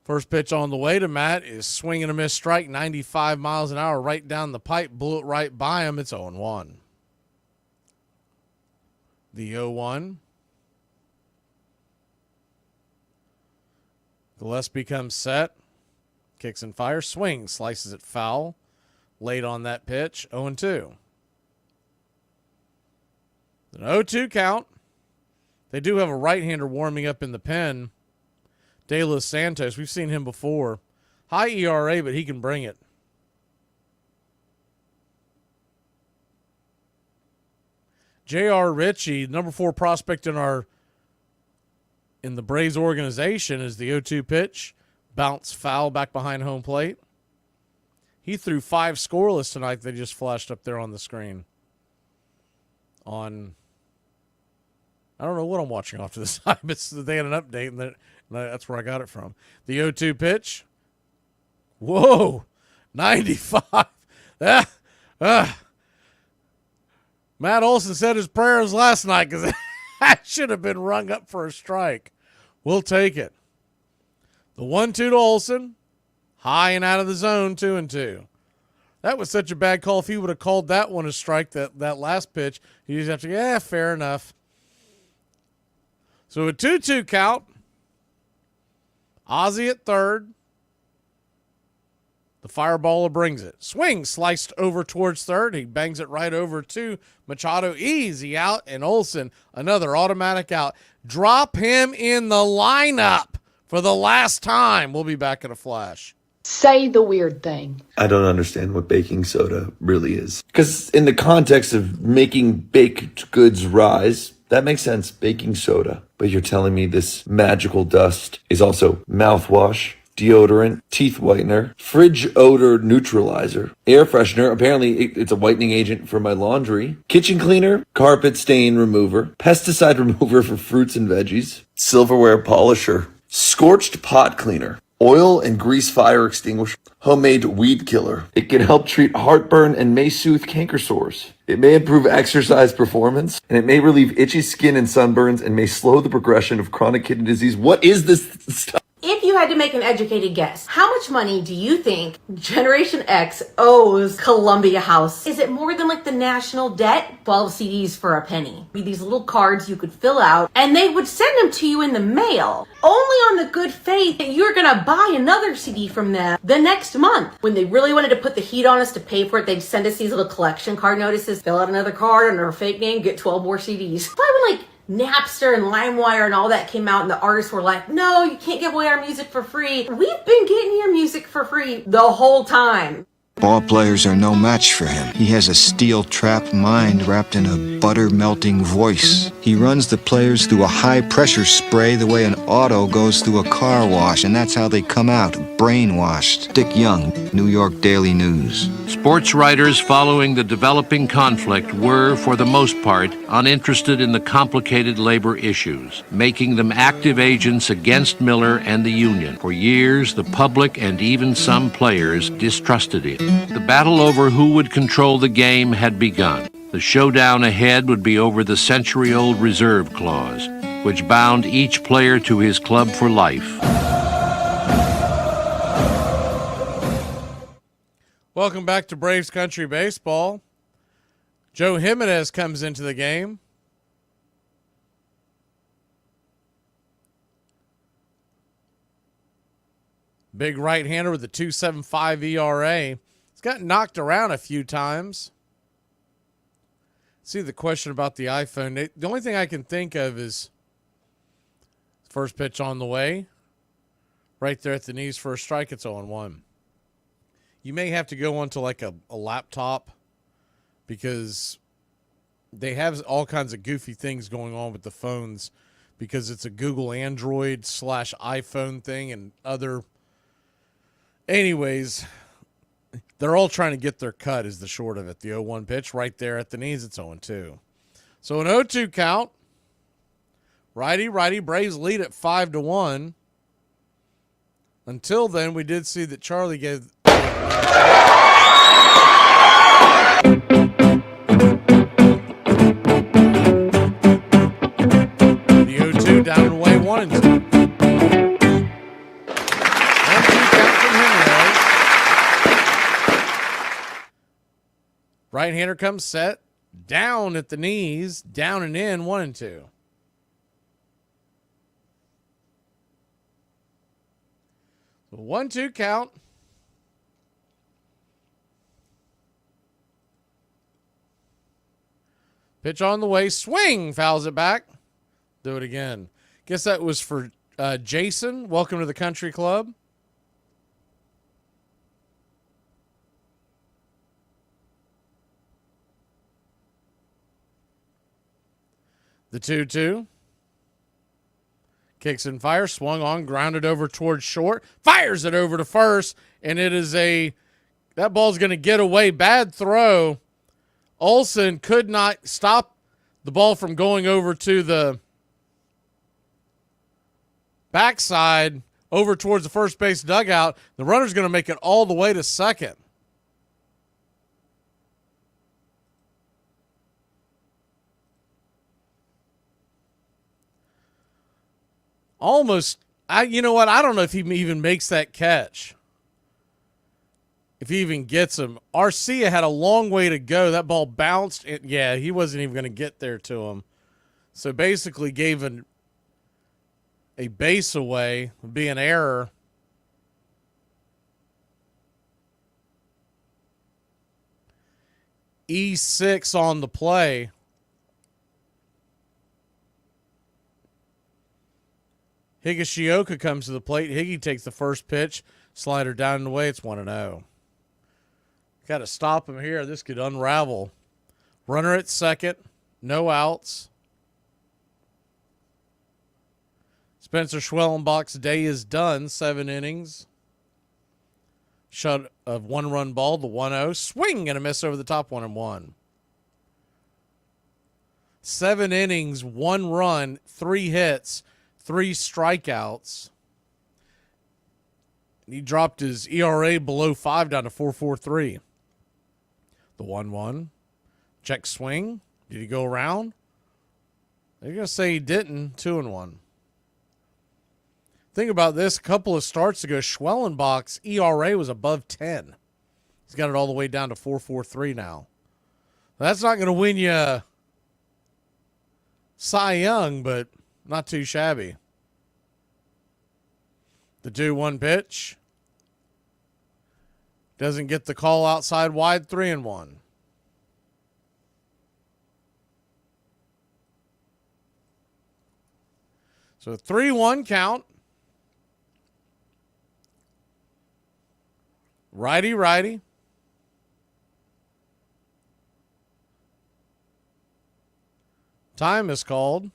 First pitch on the way to Matt is swinging a miss strike, 95 miles an hour right down the pipe, blew it right by him. It's 0-1. The 0-1. Gillespie comes set. Kicks and fires. Swings. Slices it foul. Late on that pitch. 0-2. An 0-2 count. They do have a right-hander warming up in the pen. De Los Santos. We've seen him before. High ERA, but he can bring it. J.R. Ritchie, number 4 prospect in the Braves organization, is the 0-2 pitch. Bounce foul back behind home plate. He threw 5 scoreless tonight. They just flashed up there on the screen. I don't know what I'm watching off to the side, but they had an update, and that's where I got it from. The 0-2 pitch. Whoa, 95. Matt Olson said his prayers last night because that should have been rung up for a strike. We'll take it. The 1-2 to Olson. High and out of the zone, 2-2. That was such a bad call. If he would have called that one a strike, that last pitch, you just have to go, fair enough. So a 2-2 count. Ozzie at third. The fireballer brings it. Swing sliced over towards third. He bangs it right over to Machado. Easy out. And Olson, another automatic out. Drop him in the lineup for the last time. We'll be back in a flash. Say the weird thing. I don't understand what baking soda really is. Because in the context of making baked goods rise, that makes sense, baking soda. But you're telling me this magical dust is also mouthwash, deodorant, teeth whitener, fridge odor neutralizer, air freshener. Apparently it's a whitening agent for my laundry, kitchen cleaner, carpet stain remover, pesticide remover for fruits and veggies, silverware polisher, scorched pot cleaner, oil and grease fire extinguisher, homemade weed killer. It can help treat heartburn and may soothe canker sores. It may improve exercise performance, and it may relieve itchy skin and sunburns, and may slow the progression of chronic kidney disease. What is this stuff? If you had to make an educated guess, how much money do you think Generation X owes Columbia House? Is it more than like the national debt? 12 CDs for a penny. These little cards you could fill out, and they would send them to you in the mail, only on the good faith that you're gonna buy another CD from them the next month. When they really wanted to put the heat on us to pay for it, they'd send us these little collection card notices, fill out another card under a fake name, get 12 more CDs. Probably like Napster and LimeWire and all that came out, and the artists were like, no, you can't give away our music for free. We've been getting your music for free the whole time. Ball players are no match for him. He has a steel-trap mind wrapped in a butter-melting voice. He runs the players through a high-pressure spray the way an auto goes through a car wash, and that's how they come out, brainwashed. Dick Young, New York Daily News. Sports writers following the developing conflict were, for the most part, uninterested in the complicated labor issues, making them active agents against Miller and the union. For years, the public and even some players distrusted him. The battle over who would control the game had begun. The showdown ahead would be over the century-old reserve clause, which bound each player to his club for life. Welcome back to Braves Country Baseball. Joe Jimenez comes into the game. Big right-hander with a 2.75 ERA. He's got knocked around a few times. See the question about the iPhone. The only thing I can think of is first pitch on the way. Right there at the knees for a strike. It's 0-1. You may have to go onto like a laptop because they have all kinds of goofy things going on with the phones because it's a Google Android / iPhone thing and other. Anyways, they're all trying to get their cut is the short of it. The 0-1 pitch right there at the knees. It's 0-2. So an 0-2 count. Righty. Braves lead at 5-1. Until then, we did see that Charlie gave... The 0-2 down and away, 1-2. 1-2 count from Jimenez. Right-hander comes set. Down at the knees. Down and in, 1-2. So 1-2 count. Pitch on the way. Swing. Fouls it back. Do it again. Guess that was for Jason. Welcome to the country club. The 2-2. Kicks and fires. Swung on. Grounded over towards short. Fires it over to first. And it is that ball's going to get away. Bad throw. Olsen could not stop the ball from going over to the backside, over towards the first base dugout. The runner's going to make it all the way to second. Almost, you know what? I don't know if he even makes that catch. If he even gets him. Arcia had a long way to go. That ball bounced. Yeah, he wasn't even going to get there to him. So basically gave a base away. Would be an error. E6 on the play. Higashioka comes to the plate. Higgy takes the first pitch. Slider down and away. It's 1-0. Got to stop him here. This could unravel. Runner at second. No outs. Spencer Schwellenbach's day is done. 7 innings. Shot of 1-run ball. The 1-0. Swing and a miss over the top. 1-1. 7 innings. 1 run. 3 hits. 3 strikeouts. He dropped his ERA below 5 down to 4.43. The 1-1. Check swing. Did he go around? They're going to say he didn't. 2-1. Think about this. A couple of starts ago, Schwellenbach's ERA was above 10. He's got it all the way down to 4.43 now. That's not going to win you Cy Young, but not too shabby. The 2-1 pitch. Doesn't get the call outside wide. 3-1. So 3-1 count. Righty. Time is called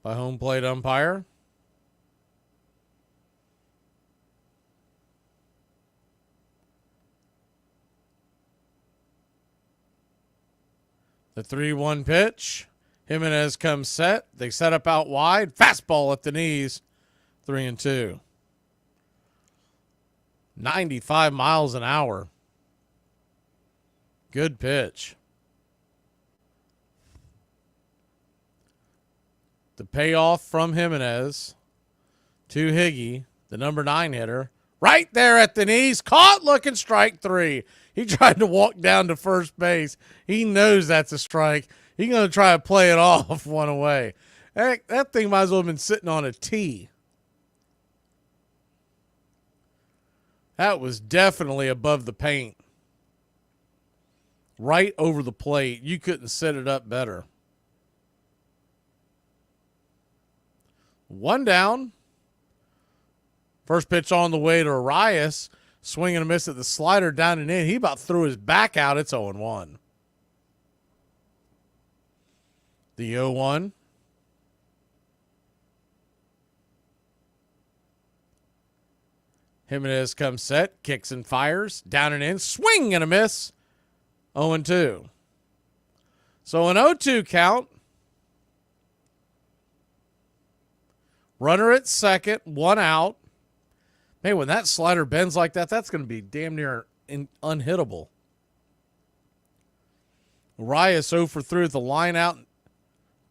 by home plate umpire. The 3-1 pitch. Jimenez comes set. They set up out wide. Fastball at the knees. 3-2. 95 miles an hour. Good pitch. The payoff from Jimenez to Higgy, the number 9 hitter. Right there at the knees. Caught looking, strike 3. He tried to walk down to first base. He knows that's a strike. He's going to try to play it off 1 away. That thing might as well have been sitting on a tee. That was definitely above the paint. Right over the plate. You couldn't set it up better. 1 down. First pitch on the way to Arias. Swing and a miss at the slider down and in. He about threw his back out. It's 0-1. The 0-1. Jimenez comes set. Kicks and fires. Down and in. Swing and a miss. 0-2. So an 0-2 count. Runner at second, 1 out. Man, when that slider bends like that, that's going to be damn near unhittable. Urias 0 for 3 with the line out,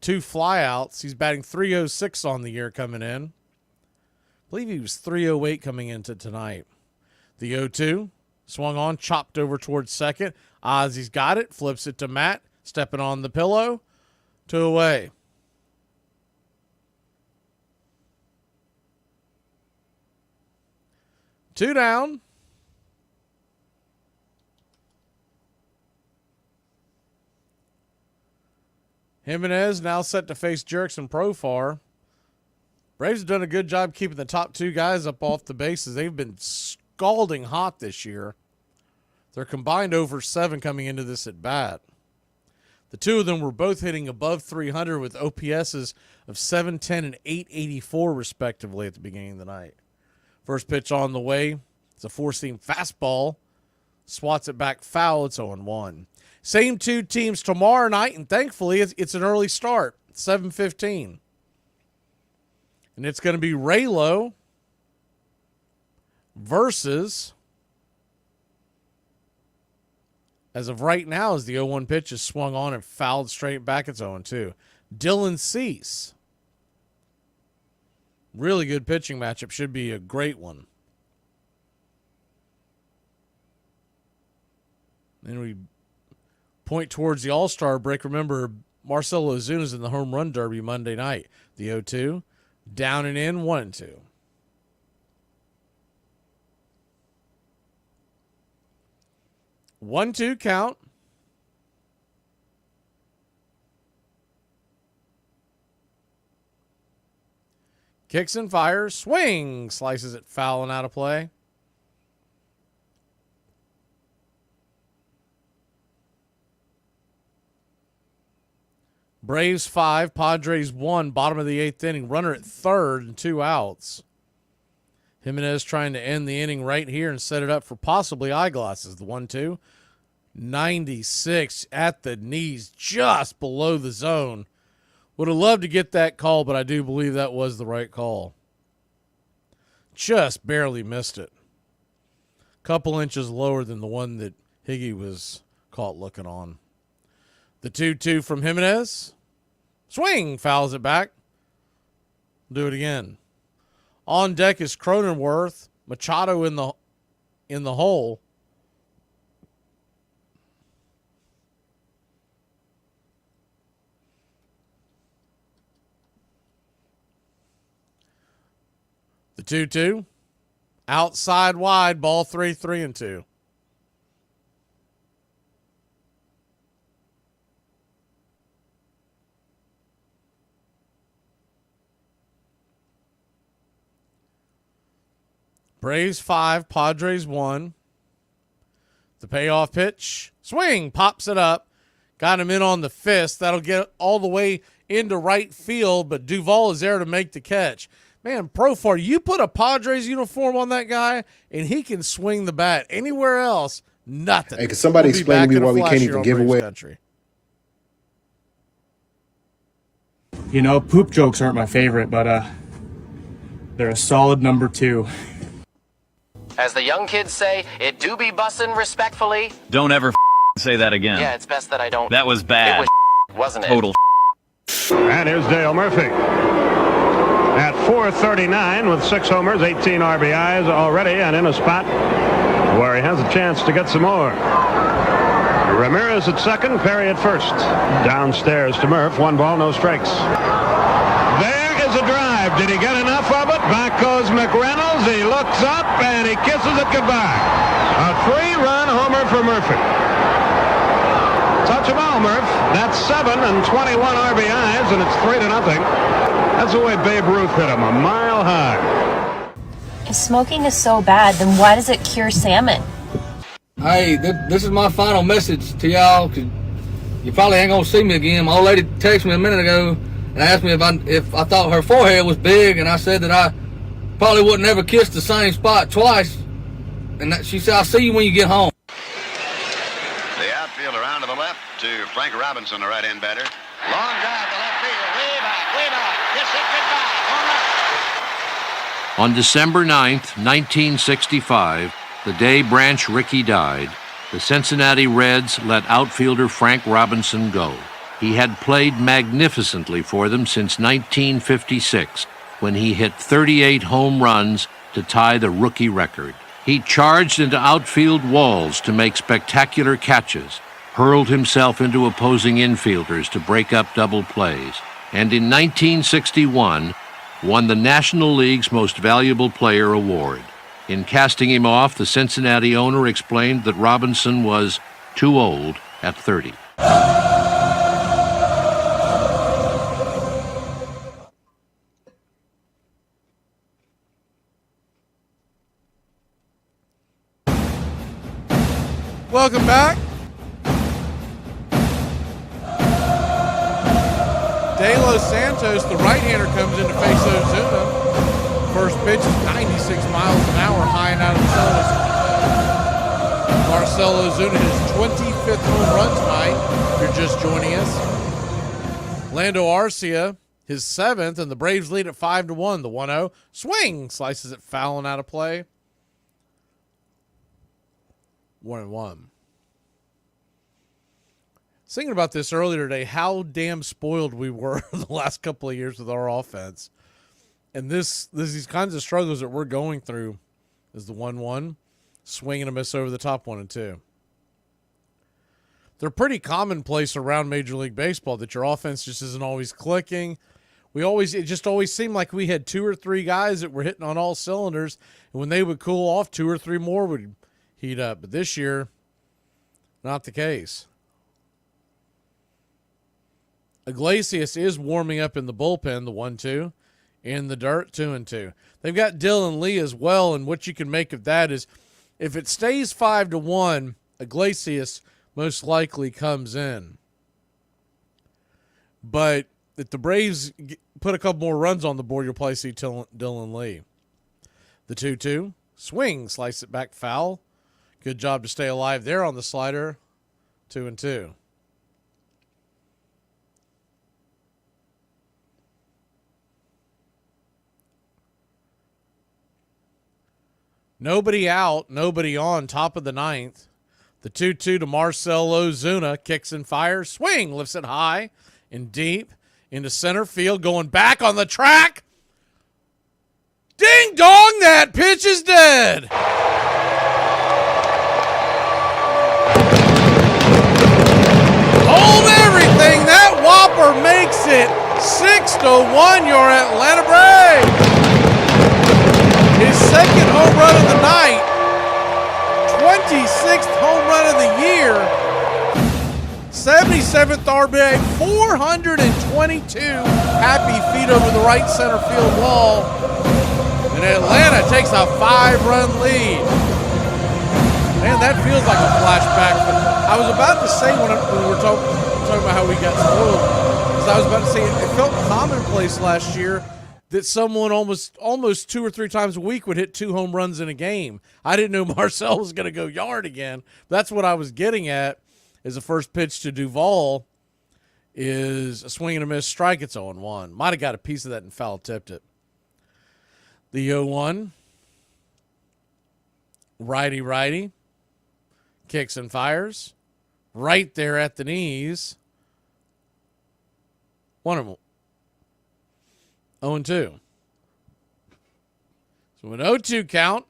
2 flyouts. He's batting .306 on the year coming in. I believe he was .308 coming into tonight. The 0-2 swung on, chopped over towards second. Ozzy's got it, flips it to Matt, stepping on the pillow, 2 away. Two down. Jimenez now set to face Jerks and Profar. Braves have done a good job keeping the top 2 guys up off the bases. They've been scalding hot this year. They're combined over 7 coming into this at bat. The 2 of them were both hitting above 300 with OPSs of 710 and 884 respectively at the beginning of the night. First pitch on the way. It's a 4-seam fastball. Swats it back foul. It's 0-1. Same 2 teams tomorrow night, and thankfully it's an early start, 7:15. And it's going to be Raylo versus, as of right now, as the 0-1 pitch is swung on and fouled straight back, it's 0-2. Dylan Cease. Really good pitching matchup. Should be a great one. Then we point towards the All-Star break. Remember, Marcell Ozuna's in the home run derby Monday night. The 0-2. Down and in, 1-2. One-two count. Kicks and fires. Swing. Slices it foul and out of play. Braves 5, Padres 1, bottom of the 8th inning. Runner at third and 2 outs. Jimenez trying to end the inning right here and set it up for possibly eyeglasses. The 1-2. 96 at the knees, just below the zone. Would have loved to get that call, but I do believe that was the right call. Just barely missed it. Couple inches lower than the one that Higgy was caught looking on. The 2-2 from Jimenez. Swing, fouls it back. Do it again. On deck is Cronenworth. Machado in the hole. The 2-2. Outside wide, ball 3, 3-2. Braves 5, Padres 1. The payoff pitch. Swing, pops it up. Got him in on the fist. That'll get all the way into right field, but Duvall is there to make the catch. Man, Profar, you put a Padres uniform on that guy, and he can swing the bat. Anywhere else, nothing. Hey, can somebody explain to me why we can't even give away? Country. You know, poop jokes aren't my favorite, but they're a solid number 2. As the young kids say, it do be bussin' respectfully. Don't ever say that again. Yeah, it's best that I don't. That was bad. It was wasn't it? Total. And here's Dale Murphy. At 439 with 6 homers, 18 RBIs already, and in a spot where he has a chance to get some more. Ramirez at second, Perry at first. Downstairs to Murph, 1 ball, no strikes. There is a drive. Did he get enough of it? Back goes McReynolds. He looks up and he kisses it goodbye. A 3-run homer for Murphy. Touch a ball, Murph. That's 7 and 21 RBIs, and it's 3-0. That's the way Babe Ruth hit him, a mile high. If smoking is so bad, then why does it cure salmon? Hey, this is my final message to y'all, because you probably ain't going to see me again. My old lady texted me a minute ago and asked me if I thought her forehead was big, and I said that I probably wouldn't ever kiss the same spot twice. And she said, I'll see you when you get home. The outfield around to the left. to Frank Robinson, the right-hand batter. Long drive to left field, way back. Kiss it goodbye. Home run. On December 9th, 1965, the day Branch Rickey died, the Cincinnati Reds let outfielder Frank Robinson go. He had played magnificently for them since 1956, when he hit 38 home runs to tie the rookie record. He charged into outfield walls to make spectacular catches, hurled himself into opposing infielders to break up double plays, and in 1961 won the National League's Most Valuable Player award. In casting him off, the Cincinnati owner explained that Robinson was too old at 30. Welcome back. De Los Santos, the right-hander, comes in to face Ozuna. First pitch is 96 miles an hour, high and out of the zone. Marcell Ozuna, his 25th home run tonight, if you're just joining us. Lando Arcia, his 7th, and the Braves lead at 5-1. The 1-0 swing, slices it foul and out of play. 1-1. Thinking about this earlier today, how damn spoiled we were the last couple of years with our offense. And these kinds of struggles that we're going through is the 1-1, swing and a miss over the top 1-2. They're pretty commonplace around Major League Baseball that your offense just isn't always clicking. It just always seemed like we had 2 or 3 guys that were hitting on all cylinders, and when they would cool off, 2 or 3 more would heat up. But this year, not the case. Iglesias is warming up in the bullpen, the 1-2. In the dirt, 2-2. They've got Dylan Lee as well, and what you can make of that is if it stays 5-1, Iglesias most likely comes in. But if the Braves put a couple more runs on the board, you'll probably see Dylan Lee. The 2-2, swing, slice it back foul. Good job to stay alive there on the slider, 2-2. Nobody out, nobody on, top of the 9th. The 2-2 to Marcell Ozuna, kicks and fires, swing, lifts it high and deep into center field, going back on the track. Ding dong, that pitch is dead. Hold everything, that whopper makes it 6-1 your Atlanta Braves. His second home run of the night, 26th home run of the year, 77th RBI, 422 happy feet over the right center field wall, and Atlanta takes a 5-run lead. Man, that feels like a flashback. I was about to say when we were talking about how we got spoiled, because I was about to say it felt commonplace last year that someone almost 2 or 3 times a week would hit 2 home runs in a game. I didn't know Marcell was going to go yard again. That's what I was getting at, is the first pitch to Duvall is a swing and a miss strike. It's 0-1. Might have got a piece of that and foul tipped it. The 0-1. Righty. Kicks and fires. Right there at the knees. 1-1. 0-2. So an 0-2 count.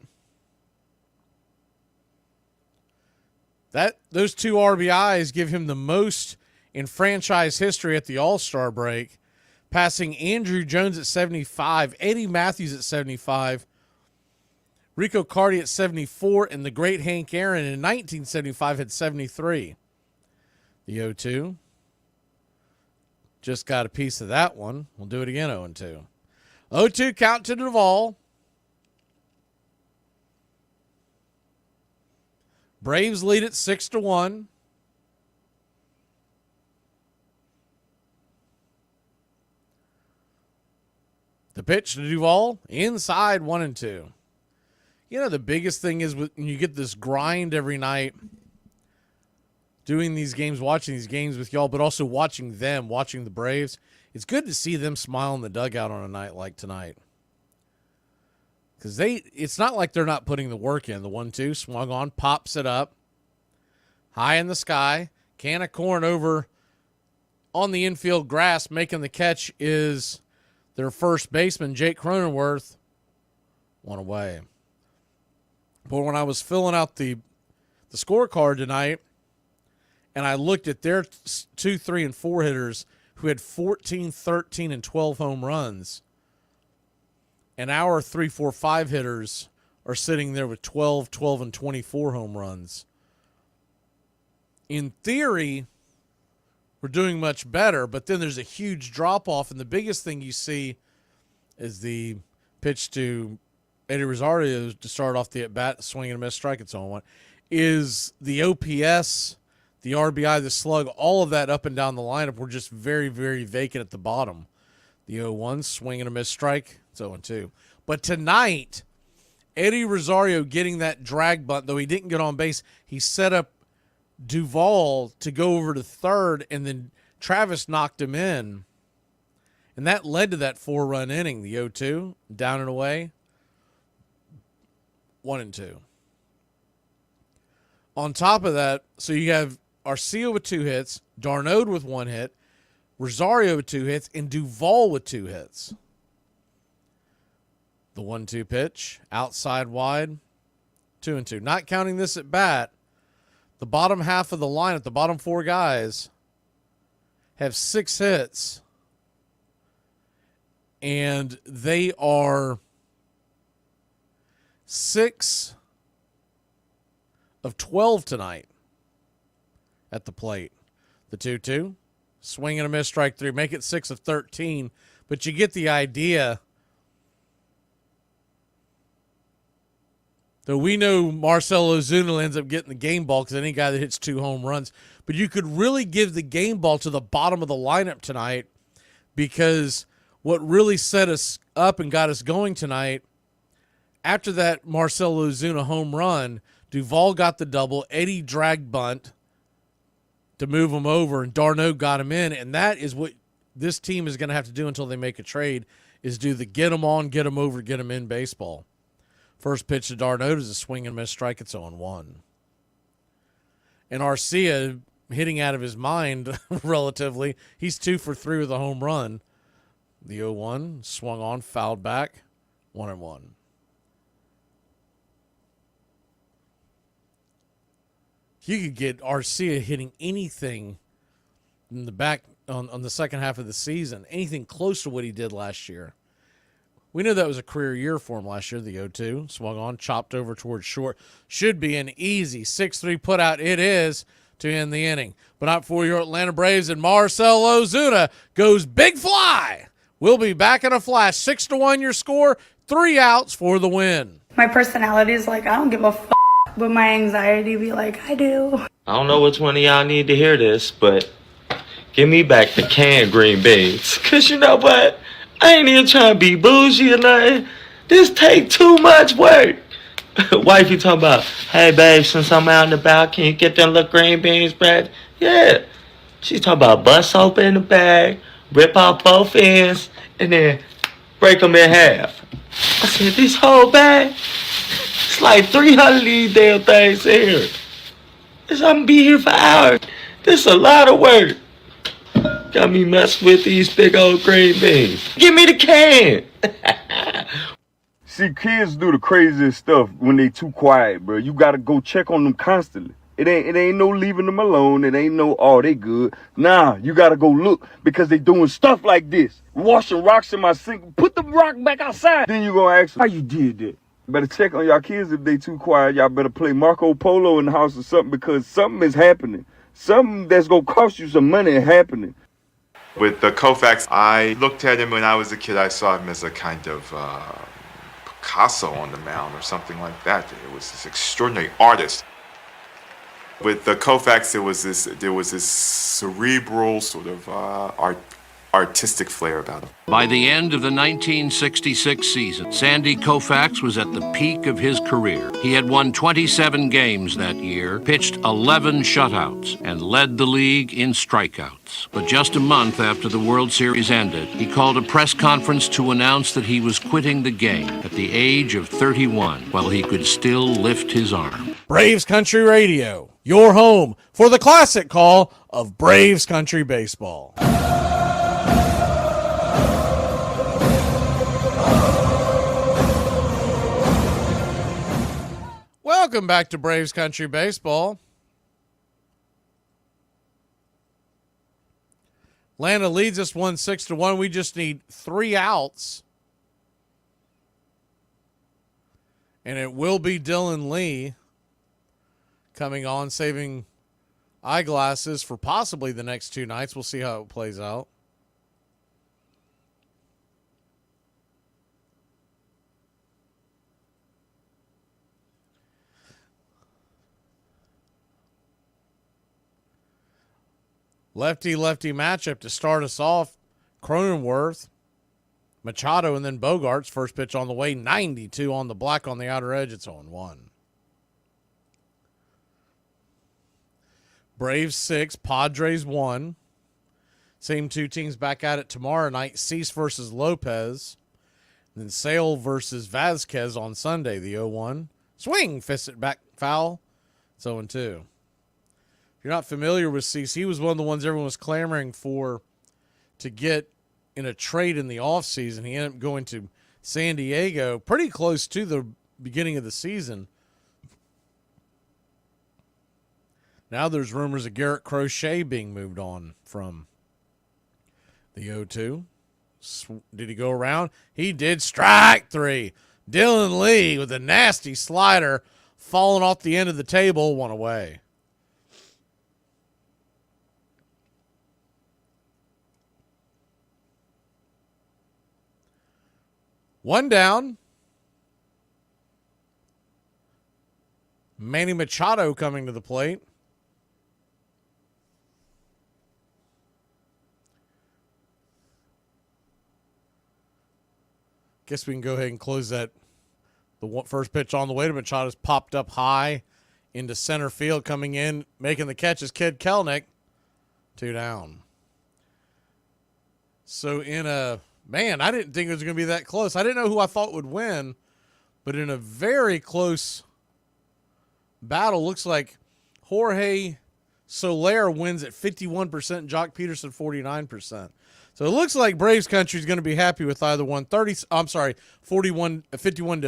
Those 2 RBIs give him the most in franchise history at the All-Star break, passing Andrew Jones at 75, Eddie Matthews at 75, Rico Cardi at 74, and the great Hank Aaron in 1975 had 73. The 0-2. Just got a piece of that one. We'll do it again, 0-2. 0-2 count to Duvall. Braves lead it 6-1. The pitch to Duvall, inside, 1-2. You know, the biggest thing is when you get this grind every night, doing these games, watching these games with y'all, but also watching them, watching the Braves. It's good to see them smile in the dugout on a night like tonight. Because it's not like they're not putting the work in. The 1-2 swung on, pops it up, high in the sky, can of corn over on the infield grass. Making the catch is their first baseman, Jake Cronenworth. One away. But when I was filling out the scorecard tonight, and I looked at their 2, 3, and 4 hitters who had 14, 13, and 12 home runs, and our 3, 4, 5 hitters are sitting there with 12, 12, and 24 home runs. In theory, we're doing much better, but then there's a huge drop-off, and the biggest thing you see is the pitch to Eddie Rosario to start off the at-bat, swing and a miss, strike, it's on one, is the OPS, the RBI, the slug, all of that up and down the lineup were just very, very vacant at the bottom. The 0-1, swing and a miss, strike, it's 0-2. But tonight, Eddie Rosario getting that drag bunt, though he didn't get on base, he set up Duvall to go over to third, and then Travis knocked him in. And that led to that 4-run inning, the 0-2, down and away, 1-2. On top of that, so you have Arcia with 2 hits, Darnode with 1 hit, Rosario with 2 hits, and Duvall with 2 hits. The 1-2 pitch, outside wide, 2-2. Not counting this at bat, the bottom half of the lineup, the bottom 4 guys, have 6 hits, and they are 6 of 12 tonight at the plate. The 2-2, swing and a miss, strike 3, make it 6 of 13, but you get the idea. Though we know Marcell Ozuna ends up getting the game ball because any guy that hits 2 home runs, but you could really give the game ball to the bottom of the lineup tonight, because what really set us up and got us going tonight, after that Marcell Ozuna home run, Duvall got the double, Eddie dragged bunt to move him over, and Darno got him in, and that is what this team is going to have to do until they make a trade, is do the get him on, get him over, get him in baseball. First pitch to Darno is a swing and miss, strike, it's 0-1. And Arcia hitting out of his mind relatively. He's 2 for 3 with a home run. The 0-1 swung on, fouled back, 1-1. You could get Arcia hitting anything in the back on the second half of the season, anything close to what he did last year. We knew that was a career year for him last year. The 0-2 swung on, chopped over towards short. Should be an easy 6-3 put out. It is to end the inning. But not for your Atlanta Braves, and Marcell Ozuna goes big fly. We'll be back in a flash. 6-1 your score, 3 outs for the win. My personality is like, I don't give a f***, but my anxiety be like, I do. I don't know which one of y'all need to hear this, but give me back the canned green beans. Because you know what? I ain't even trying to be bougie or nothing. This take too much work. Wifey talking about, hey, babe, since I'm out and about, can you get them little green beans back? Yeah. She's talking about bust open the bag, rip off both ends, and then break them in half. I said, this whole bag? It's like 300 of these damn things here. I'm going to be here for hours. This is a lot of work. Got me messing with these big old green beans. Give me the can. See, kids do the craziest stuff when they too quiet, bro. You gotta go check on them constantly. It ain't no leaving them alone. It ain't no, oh, they good. Nah, you gotta go look because they doing stuff like this. Washing rocks in my sink. Put the rock back outside. Then you gonna ask them, how you did that? Better check on y'all kids if they too quiet. Y'all better play Marco Polo in the house or something, because something is happening. Something that's gonna cost you some money is happening. With the Koufax, I looked at him when I was a kid. I saw him as a kind of Picasso on the mound or something like that. It was this extraordinary artist. With the Koufax, there was this cerebral sort of artistic flair about him. By the end of the 1966 season, Sandy Koufax was at the peak of his career. He had won 27 games that year, pitched 11 shutouts, and led the league in strikeouts. But just a month after the World Series ended, he called a press conference to announce that he was quitting the game at the age of 31 while he could still lift his arm. Braves Country Radio, your home for the classic call of Braves Country Baseball. Welcome back to Braves Country Baseball. Atlanta leads us 6-1. We just need 3 outs. And it will be Dylan Lee coming on, saving eyeglasses for possibly the next 2 nights. We'll see how it plays out. Lefty-lefty matchup to start us off. Cronenworth, Machado, and then Bogarts. First pitch on the way, 92 on the black on the outer edge. It's 0-1. Braves 6, Padres 1. Same 2 teams back at it tomorrow night. Cease versus Lopez. And then Sale versus Vasquez on Sunday, the 0-1. Swing, fist it back, foul. It's 0-2. If you're not familiar with Cease, he was one of the ones everyone was clamoring for to get in a trade in the offseason. He ended up going to San Diego pretty close to the beginning of the season. Now there's rumors of Garrett Crochet being moved on from the 0-2. Did he go around? He did. Strike 3. Dylan Lee with a nasty slider falling off the end of the table, 1 away. One down. Manny Machado coming to the plate. Guess we can go ahead and close that. The first pitch on the way to Machado's popped up high into center field. Coming in, making the catch is Kid Kelnick. 2 down. So in a... Man, I didn't think it was going to be that close. I didn't know who I thought would win, but in a very close battle, looks like Jorge Soler wins at 51%, Jock Peterson 49%. So it looks like Braves Country is going to be happy with either one. 51 to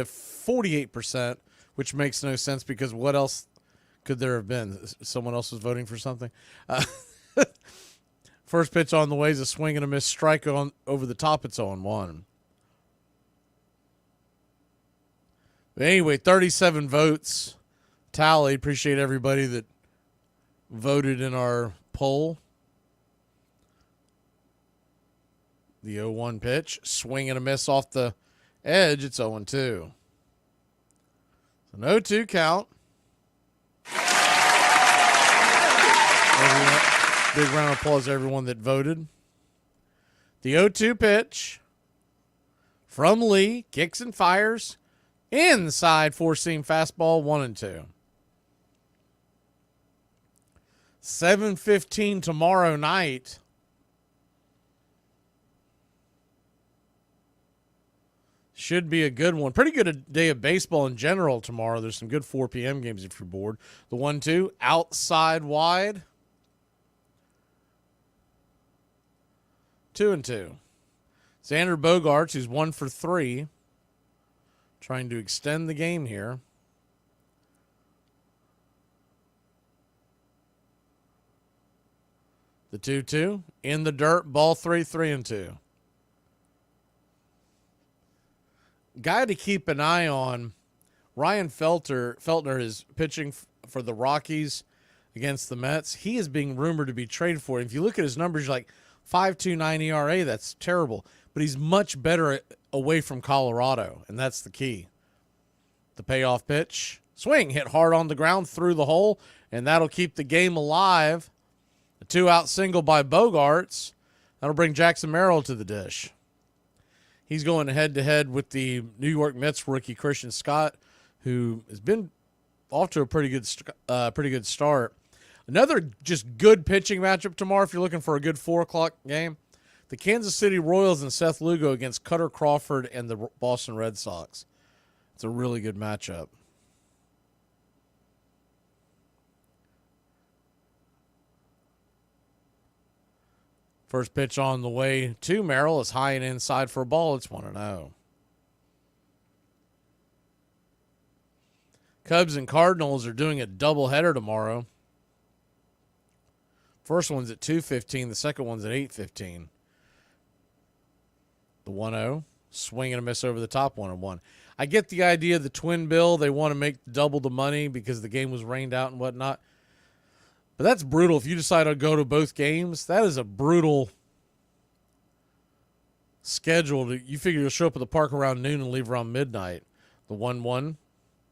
48%, which makes no sense because what else could there have been? Someone else was voting for something. First pitch on the way is a swing and a miss strike on over the top. It's 0-1. But anyway, 37 votes tallied. Appreciate everybody that voted in our poll. The 0-1 pitch, swing and a miss off the edge. It's 0-2. So an 0-2 count. Big round of applause to everyone that voted. The 0-2 pitch from Lee, kicks and fires. Inside four-seam fastball, 1-2. 7:15 tomorrow night. Should be a good one. Pretty good day of baseball in general tomorrow. There's some good 4 p.m. games if you're bored. The 1-2, outside wide. 2-2. Xander Bogaerts, who's 1 for 3, trying to extend the game here. The 2-2 in the dirt, ball 3, 3-2. Guy to keep an eye on, Ryan Feltner is pitching for the Rockies against the Mets. He is being rumored to be traded for. If you look at his numbers, you're like 5.29 ERA, that's terrible. But he's much better away from Colorado, and that's the key. The payoff pitch, swing, hit hard on the ground through the hole, and that'll keep the game alive. A 2-out single by Bogaerts. That'll bring Jackson Merrill to the dish. He's going head-to-head with the New York Mets rookie Christian Scott, who has been off to a pretty good start. Another just good pitching matchup tomorrow if you're looking for a good 4 o'clock game. The Kansas City Royals and Seth Lugo against Cutter Crawford and the Boston Red Sox. It's a really good matchup. First pitch on the way to Merrill is high and inside for a ball. It's 1-0. Cubs and Cardinals are doing a doubleheader tomorrow. First one's at 2:15. The second one's at 8:15. The 1-0. Swing and a miss over the top, 1-1. I get the idea of the twin bill. They want to make double the money because the game was rained out and whatnot. But that's brutal. If you decide to go to both games, that is a brutal schedule. You figure you'll show up at the park around noon and leave around midnight. The 1-1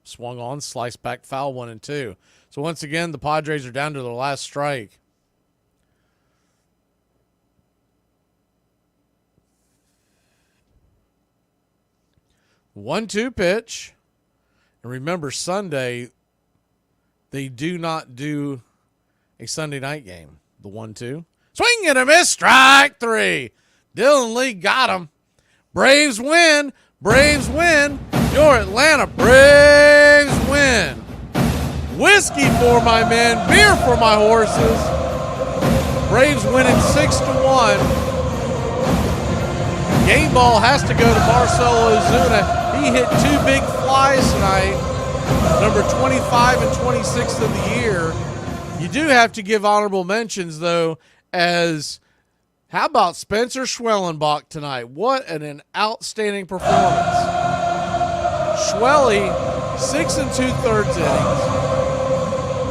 swung on, sliced back, foul, 1-2. So once again, the Padres are down to their last strike. One-two pitch. And remember, Sunday, they do not do a Sunday night game. The 1-2. Swing and a miss. Strike 3. Dylan Lee got him. Braves win. Braves win. Your Atlanta Braves win. Whiskey for my men. Beer for my horses. Braves winning 6-1. Game ball has to go to Marcelo Ozuna. He hit 2 big flies tonight. Number 25 and 26 of the year. You do have to give honorable mentions, though, as how about Spencer Schwellenbach tonight? What an outstanding performance. Schwelly, 6 2/3 innings,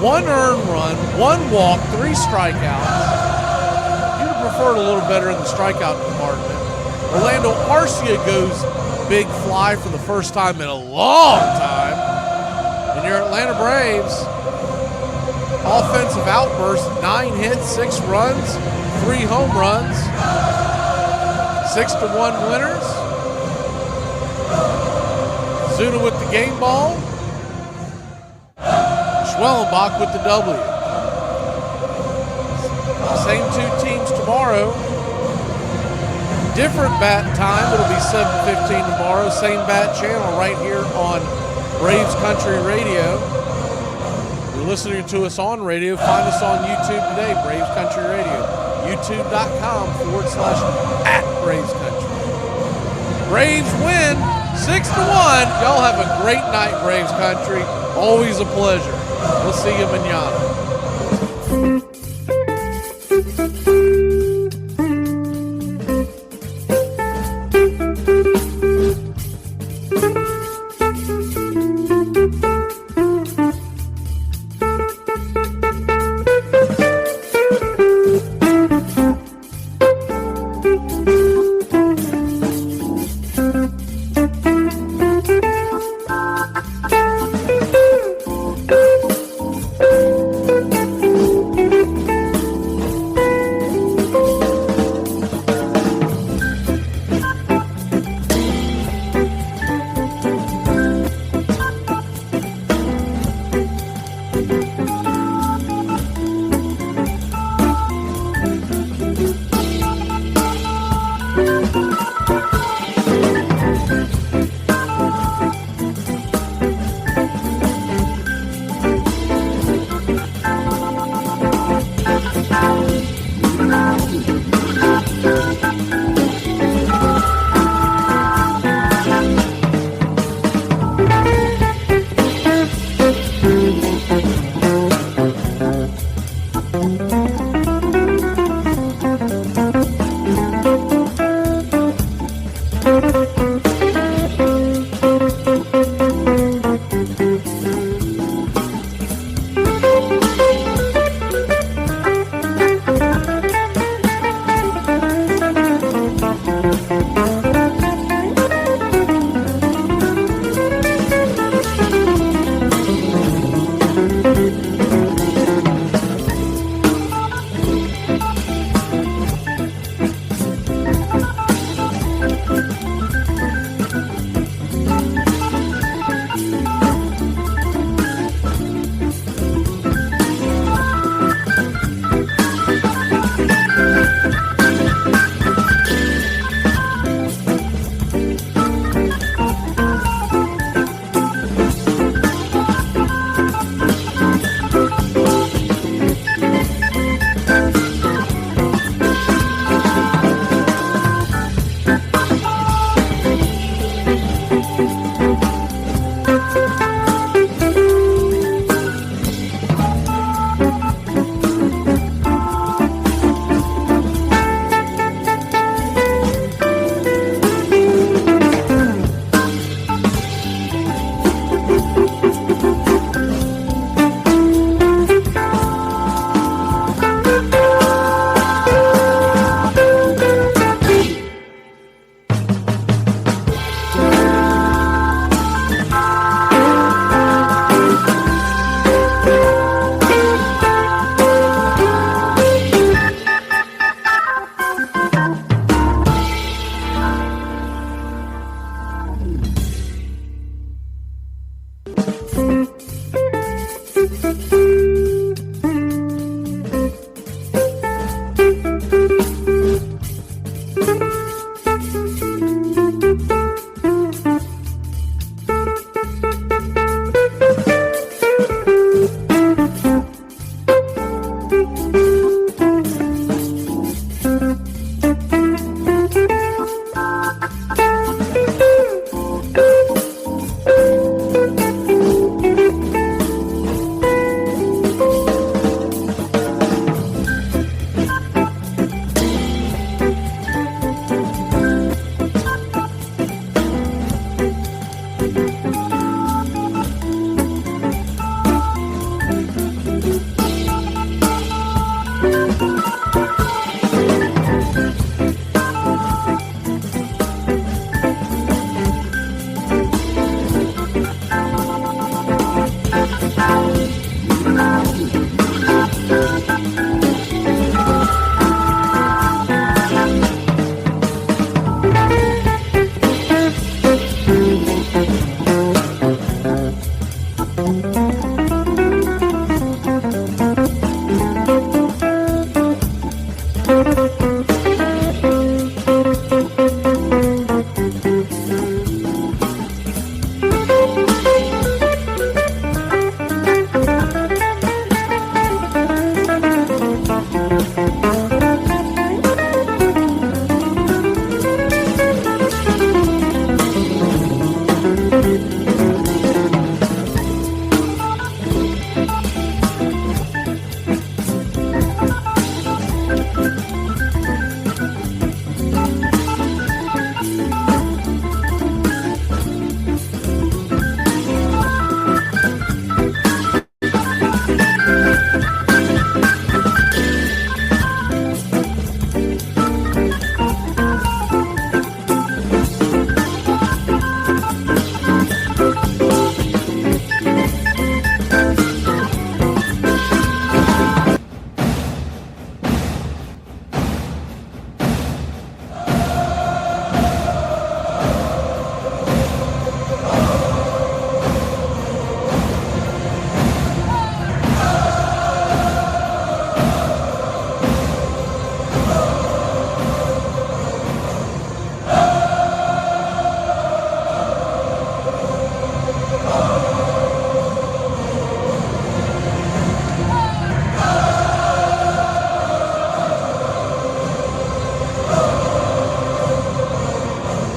1 earned run, 1 walk, 3 strikeouts. You'd have preferred a little better in the strikeout department. Orlando Arcia goes big fly for the first time in a long time. And your Atlanta Braves, offensive outburst, 9 hits, 6 runs, 3 home runs, 6-1 winners. Zuna with the game ball. Schwellenbach with the W. Same 2 teams tomorrow. Different bat time. It'll be 7:15 tomorrow. Same bat channel right here on Braves Country Radio. You're listening to us on radio. Find us on YouTube today, Braves Country Radio. YouTube.com/@Braves Country. Braves win 6-1. Y'all have a great night, Braves Country. Always a pleasure. We'll see you manana.